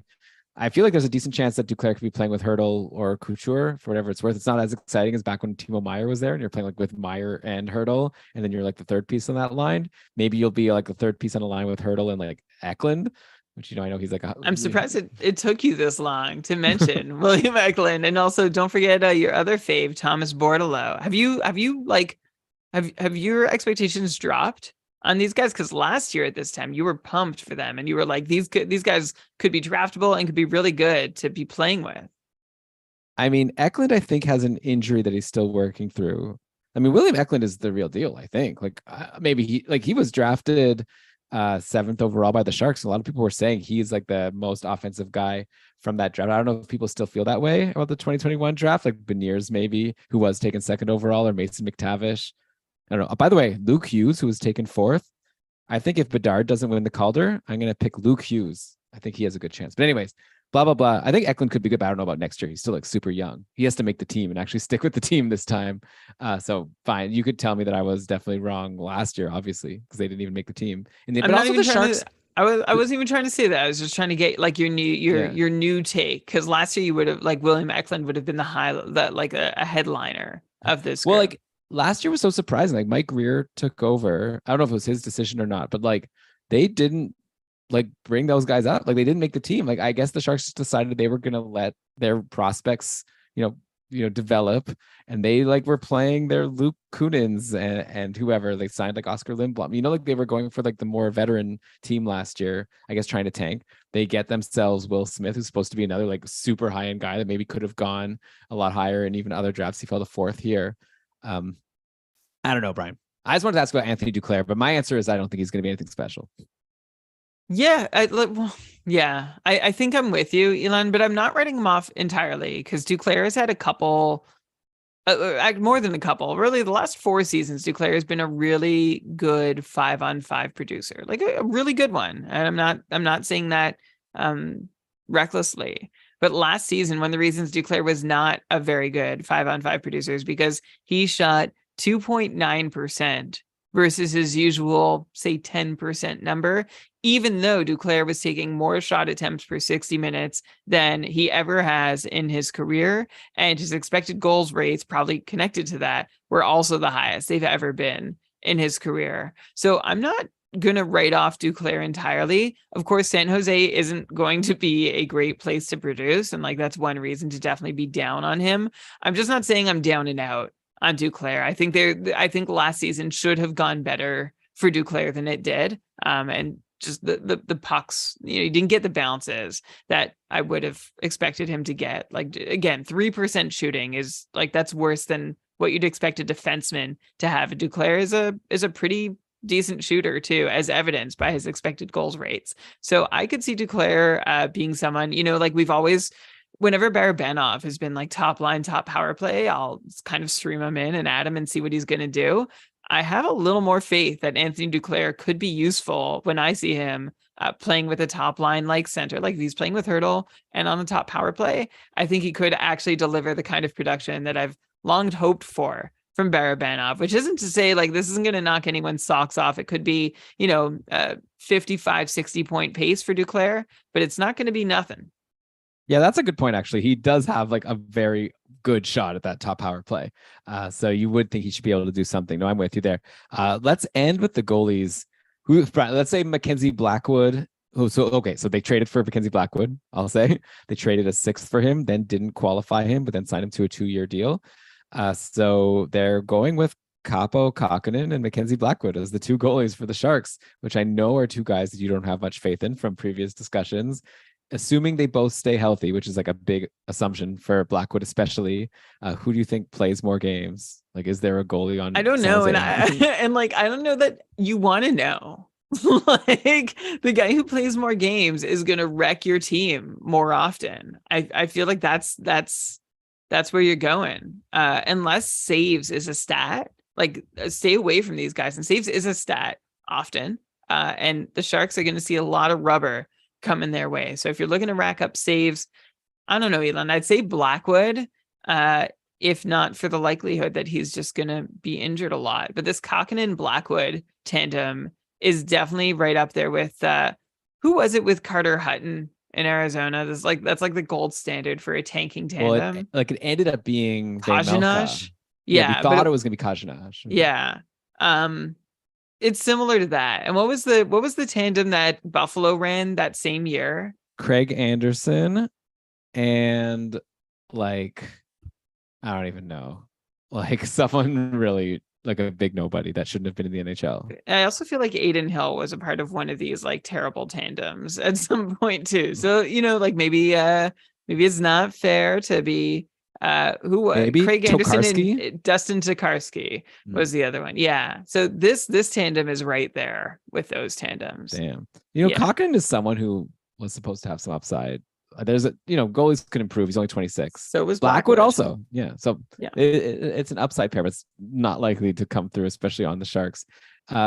I feel like there's a decent chance that Duclair could be playing with Hurdle or Couture for whatever it's worth. It's not as exciting as back when Timo Meyer was there and you're playing like with Meyer and Hurdle, and then you're like the third piece on that line. Maybe you'll be like the third piece on a line with Hurdle and like Eklund, which, I know he's like I'm surprised it took you this long to mention William Eklund, and also don't forget your other fave, Thomas Bordeleau. Have your expectations dropped on these guys? Because last year at this time you were pumped for them and you were like, these guys could be draftable and could be really good to be playing with. I mean, Eklund, I think, has an injury that he's still working through. I mean, William Eklund is the real deal, I think. Like maybe he was drafted 7th overall by the Sharks. A lot of people were saying he's like the most offensive guy from that draft. I don't know if people still feel that way about the 2021 draft, like Beniers maybe, who was taken 2nd overall, or Mason McTavish. I don't know. By the way, Luke Hughes, who was taken 4th. I think if Bedard doesn't win the Calder, I'm going to pick Luke Hughes. I think he has a good chance. But anyways, blah, blah, blah. I think Eklund could be good, but I don't know about next year. He's still like super young. He has to make the team and actually stick with the team this time. So fine. You could tell me that I was definitely wrong last year, obviously, because they didn't even make the team. But also the Sharks. I wasn't even trying to say that. I was just trying to get like your new take. Because last year you would have like William Eklund would have been a headliner of this group. Well, like last year was so surprising. Like Mike Greer took over. I don't know if it was his decision or not, but like they didn't like bring those guys up. Like they didn't make the team. Like I guess the Sharks just decided they were going to let their prospects, develop, and they like were playing their Luke Kunins and whoever they signed, like Oscar Lindblom. Like they were going for like the more veteran team last year, I guess, trying to tank. They get themselves Will Smith, who's supposed to be another like super high end guy that maybe could have gone a lot higher, and even other drafts he fell to 4th here. I don't know, Brian. I just wanted to ask about Anthony Duclair, but my answer is I don't think he's going to be anything special. Yeah, I think I'm with you, Elon, but I'm not writing him off entirely because Duclair has had a couple, more than a couple. Really, the last 4 seasons, Duclair has been a really good 5-on-5 producer, like a really good one. And I'm not saying that recklessly. But last season, one of the reasons Duclair was not a very good 5-on-5 producer is because he shot 2.9% versus his usual, say, 10% number, even though Duclair was taking more shot attempts per 60 minutes than he ever has in his career. And his expected goals rates, probably connected to that, were also the highest they've ever been in his career. So I'm not going to write off Duclair entirely. Of course, San Jose isn't going to be a great place to produce. And like, that's one reason to definitely be down on him. I'm just not saying I'm down and out on Duclair. I think last season should have gone better for Duclair than it did. And just the pucks, he didn't get the bounces that I would have expected him to get. Like, again, 3% shooting is like, that's worse than what you'd expect a defenseman to have. Duclair is a pretty decent shooter too, as evidenced by his expected goals rates. So I could see Duclair being someone, like we've always, whenever Barabanov has been like top line, top power play, I'll kind of stream him in and add him and see what he's going to do. I have a little more faith that Anthony Duclair could be useful when I see him playing with a top line like center, like he's playing with Hurdle and on the top power play. I think he could actually deliver the kind of production that I've long hoped for from Barabanov, which isn't to say like this isn't going to knock anyone's socks off. It could be, 55, 60 point pace for Duclair, but it's not going to be nothing. Yeah, that's a good point, actually. He does have like a very good shot at that top power play. So you would think he should be able to do something. No, I'm with you there. Let's end with the goalies. Let's say Mackenzie Blackwood. So they traded for Mackenzie Blackwood, I'll say. They traded a sixth for him, then didn't qualify him, but then signed him to a 2-year deal. So they're going with Capo Kakkonen and Mackenzie Blackwood as the two goalies for the Sharks, which I know are two guys that you don't have much faith in from previous discussions. Assuming they both stay healthy, which is like a big assumption for Blackwood, especially, who do you think plays more games? Like, is there a goalie on I don't San know, and Jose? and like I don't know that you want to know. Like the guy who plays more games is gonna wreck your team more often. I feel like that's where you're going. Unless saves is a stat, like stay away from these guys. And saves is a stat often. And the Sharks are gonna see a lot of rubber coming their way. So if you're looking to rack up saves, I don't know, Elon. I'd say Blackwood. If not for the likelihood that he's just going to be injured a lot. But this Kakkonen Blackwood tandem is definitely right up there with who was it with Carter Hutton in Arizona? That's like the gold standard for a tanking tandem. Well, it ended up being Kajanash. Yeah, we Yeah, thought it was going to be Kajanash. Yeah. It's similar to that. And what was the tandem that Buffalo ran that same year? Craig Anderson and like I don't even know. Like someone really like a big nobody that shouldn't have been in the NHL. I also feel like Aiden Hill was a part of one of these like terrible tandems at some point too. So, like maybe it's not fair to be Maybe Craig Anderson Tokarski? and Dustin Tokarski was the other one. Yeah. So this tandem is right there with those tandems. Damn. Yeah. Kakkonen is someone who was supposed to have some upside. There's goalies can improve. He's only 26. So was Blackwood also. Yeah. So yeah. It's an upside pair, but it's not likely to come through, especially on the Sharks.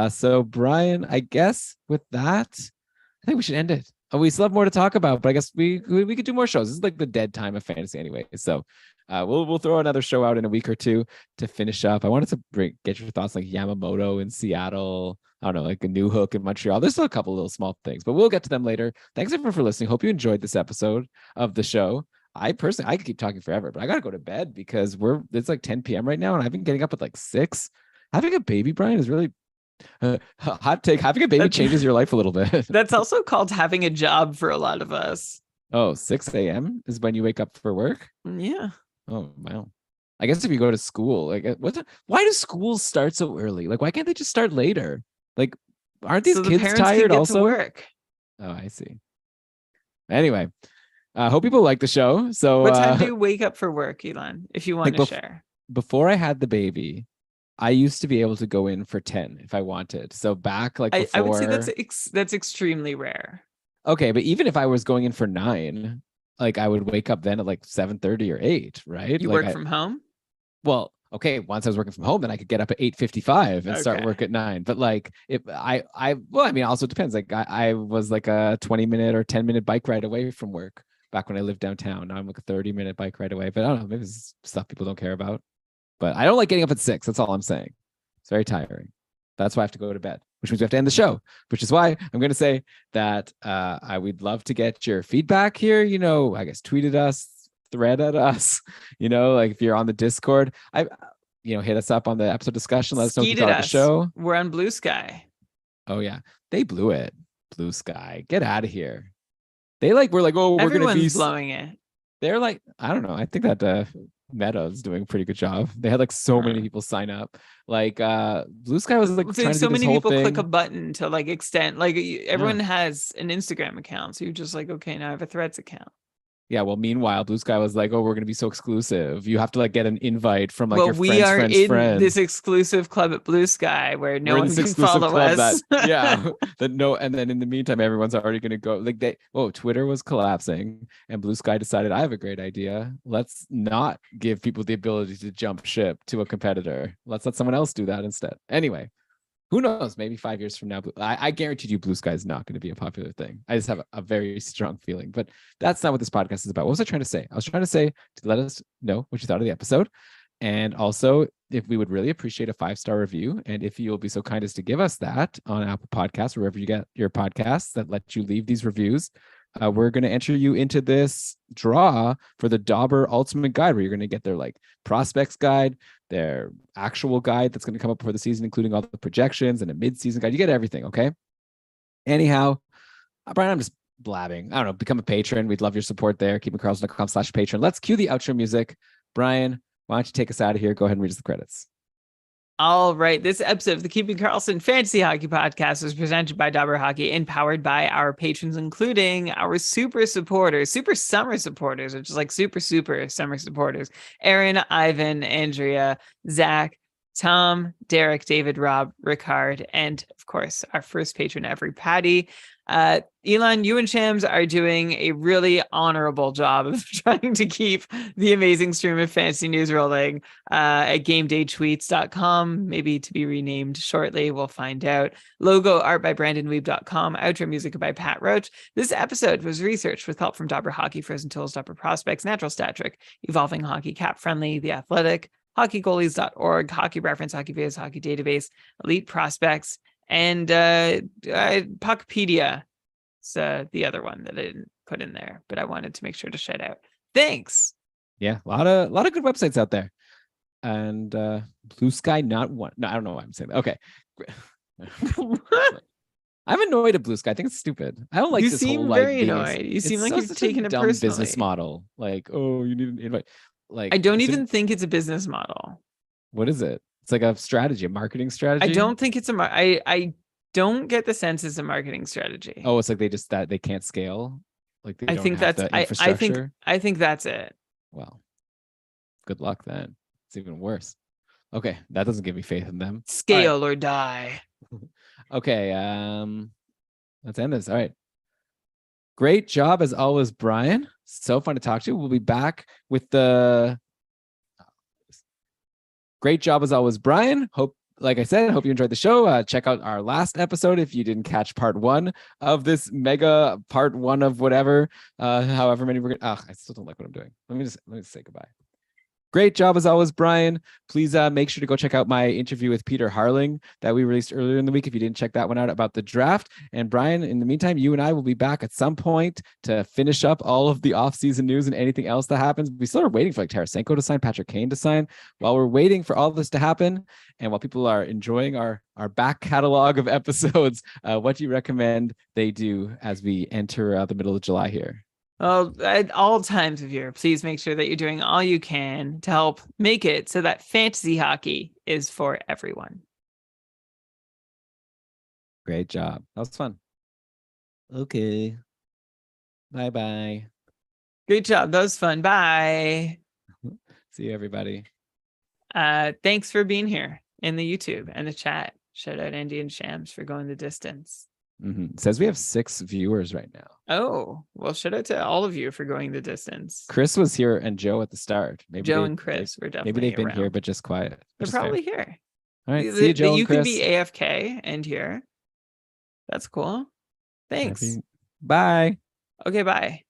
So Brian, I guess with that, I think we should end it. We still have more to talk about, but I guess we could do more shows. This is like the dead time of fantasy anyway. So we'll throw another show out in a week or two to finish up. I wanted to get your thoughts like Yamamoto in Seattle. I don't know, like a New Hook in Montreal. There's still a couple little small things, but we'll get to them later. Thanks everyone for listening. Hope you enjoyed this episode of the show. I could keep talking forever, but I got to go to bed because it's like 10 p.m. right now and I've been getting up at like 6. Having a baby, Brian, is really hot take. Having a baby changes your life a little bit. That's also called having a job for a lot of us. Oh, 6 a.m. is when you wake up for work? Yeah. Oh, wow. I guess if you go to school, like why do schools start so early? Like, why can't they just start later? Like, aren't these kids tired also? To work. Oh, I see. Anyway, I hope people like the show. So what time do you wake up for work, Elon, if you want to share? Before I had the baby, I used to be able to go in for 10 if I wanted. So back like before... I would say that's extremely rare. Okay, but even if I was going in for 9, like I would wake up then at like 7:30 or 8, right? You like work from home? Well, okay, once I was working from home, then I could get up at 8:55 and start work at 9. But like if also it depends. Like I was like a 20-minute or 10-minute bike ride away from work back when I lived downtown. Now I'm like a 30-minute bike ride away. But I don't know, maybe it's stuff people don't care about. But I don't like getting up at 6. That's all I'm saying. It's very tiring. That's why I have to go to bed, which means we have to end the show, which is why I'm going to say that I would love to get your feedback here. I guess tweet at us, thread at us, like if you're on the Discord, hit us up on the episode discussion. Let us know what you thought of the show. We're on Blue Sky. Oh yeah. They blew it. Blue Sky. Get out of here. We're like, we're going to be blowing it. They're like, I don't know. I think that Meta is doing a pretty good job. They had like so many people sign up. Like Blue Sky was like trying to so do this many whole people thing. Click a button to like extend. Like everyone has an Instagram account, so you're just like, okay, now I have a Threads account. Yeah, well, meanwhile, Blue Sky was like, "Oh, we're going to be so exclusive. You have to like get an invite from like your friends. This exclusive club at Blue Sky where no one can follow us." And then in the meantime, everyone's already going to go. Like Twitter was collapsing, and Blue Sky decided, "I have a great idea. Let's not give people the ability to jump ship to a competitor. Let's let someone else do that instead." Anyway. Who knows? Maybe 5 years from now, I guarantee you Blue Sky is not going to be a popular thing. I just have a very strong feeling, but that's not what this podcast is about. What was I trying to say? I was trying to say to let us know what you thought of the episode. And also, if we would really appreciate a 5-star review. And if you'll be so kind as to give us that on Apple Podcasts, wherever you get your podcasts that let you leave these reviews, we're going to enter you into this draw for the Dauber Ultimate Guide, where you're going to get their like prospects guide, their actual guide that's going to come up before the season, including all the projections and a mid-season guide. You get everything, okay? Anyhow, Brian, I'm just blabbing. I don't know. Become a patron. We'd love your support there. KeepingCarlsson.com/patron. Let's cue the outro music. Brian, why don't you take us out of here? Go ahead and read us the credits. All right. This episode of the Keeping Karlsson Fantasy Hockey Podcast was presented by Dauber Hockey and powered by our patrons, including our super supporters, super summer supporters, which is like super summer supporters. Aaron, Ivan, Andrea, Zach, Tom, Derek, David, Rob, Ricard, and of course, our first patron ever, Patty. Elon, you and Shams are doing a really honorable job of trying to keep the amazing stream of fantasy news rolling at gamedaytweets.com, maybe to be renamed shortly. We'll find out. Logo art by brandonweeb.com. Outro music by Pat Roach. This episode was researched with help from Dauber Hockey, Frozen Tools, Dauber Prospects, Natural Stat Trick, Evolving Hockey, Cap Friendly, The Athletic, hockeygoalies.org, Hockey Reference, Hockey Viz, Hockey Database, Elite Prospects, and Puckpedia. It's the other one that I didn't put in there, but I wanted to make sure to shout out. Thanks. Yeah, a lot of good websites out there. And Blue Sky, not one. No, I don't know why I'm saying that. Okay. I'm annoyed at Blue Sky. I think it's stupid. I don't like this whole like very annoyed. You seem like you've taken it dumb personally. Business model. Like, oh, you need an invite. Like, I don't even think it's a business model. What is it? It's like a strategy, a marketing strategy. I don't think it's I don't get the sense it's a marketing strategy. Oh, it's like they can't scale. Like they I don't think have that's the infrastructure. I think that's it. Well, good luck then. It's even worse. Okay, that doesn't give me faith in them. Scale or die. Okay, let's end this. All right. Great job as always, Brian. So fun to talk to you. We'll be back with the great job as always, Brian. Like I said, hope you enjoyed the show. Check out our last episode if you didn't catch part 1 of this mega part 1 of whatever, however many we're gonna. I still don't like what I'm doing. Let me just say goodbye. Great job as always, Brian. Please make sure to go check out my interview with Peter Harling that we released earlier in the week if you didn't check that one out about the draft. And Brian, in the meantime, you and I will be back at some point to finish up all of the offseason news and anything else that happens. We still are waiting for like Tarasenko to sign, Patrick Kane to sign. While we're waiting for all this to happen, and while people are enjoying our back catalog of episodes, what do you recommend they do as we enter the middle of July here? Well, at all times of year, please make sure that you're doing all you can to help make it so that fantasy hockey is for everyone. Great job. That was fun. Okay. Bye-bye. Great job. That was fun. Bye. See you, everybody. Thanks for being here in the YouTube and the chat. Shout out Andy and Shams for going the distance. It says we have 6 viewers right now. Oh, well, shout out to all of you for going the distance. Chris was here and Joe at the start. Maybe Joe and Chris were definitely maybe they've been around. here, but just quiet. They're probably here. All right, see you, Joe and Chris. You could be AFK and here. That's cool. Thanks. Bye. Okay, bye.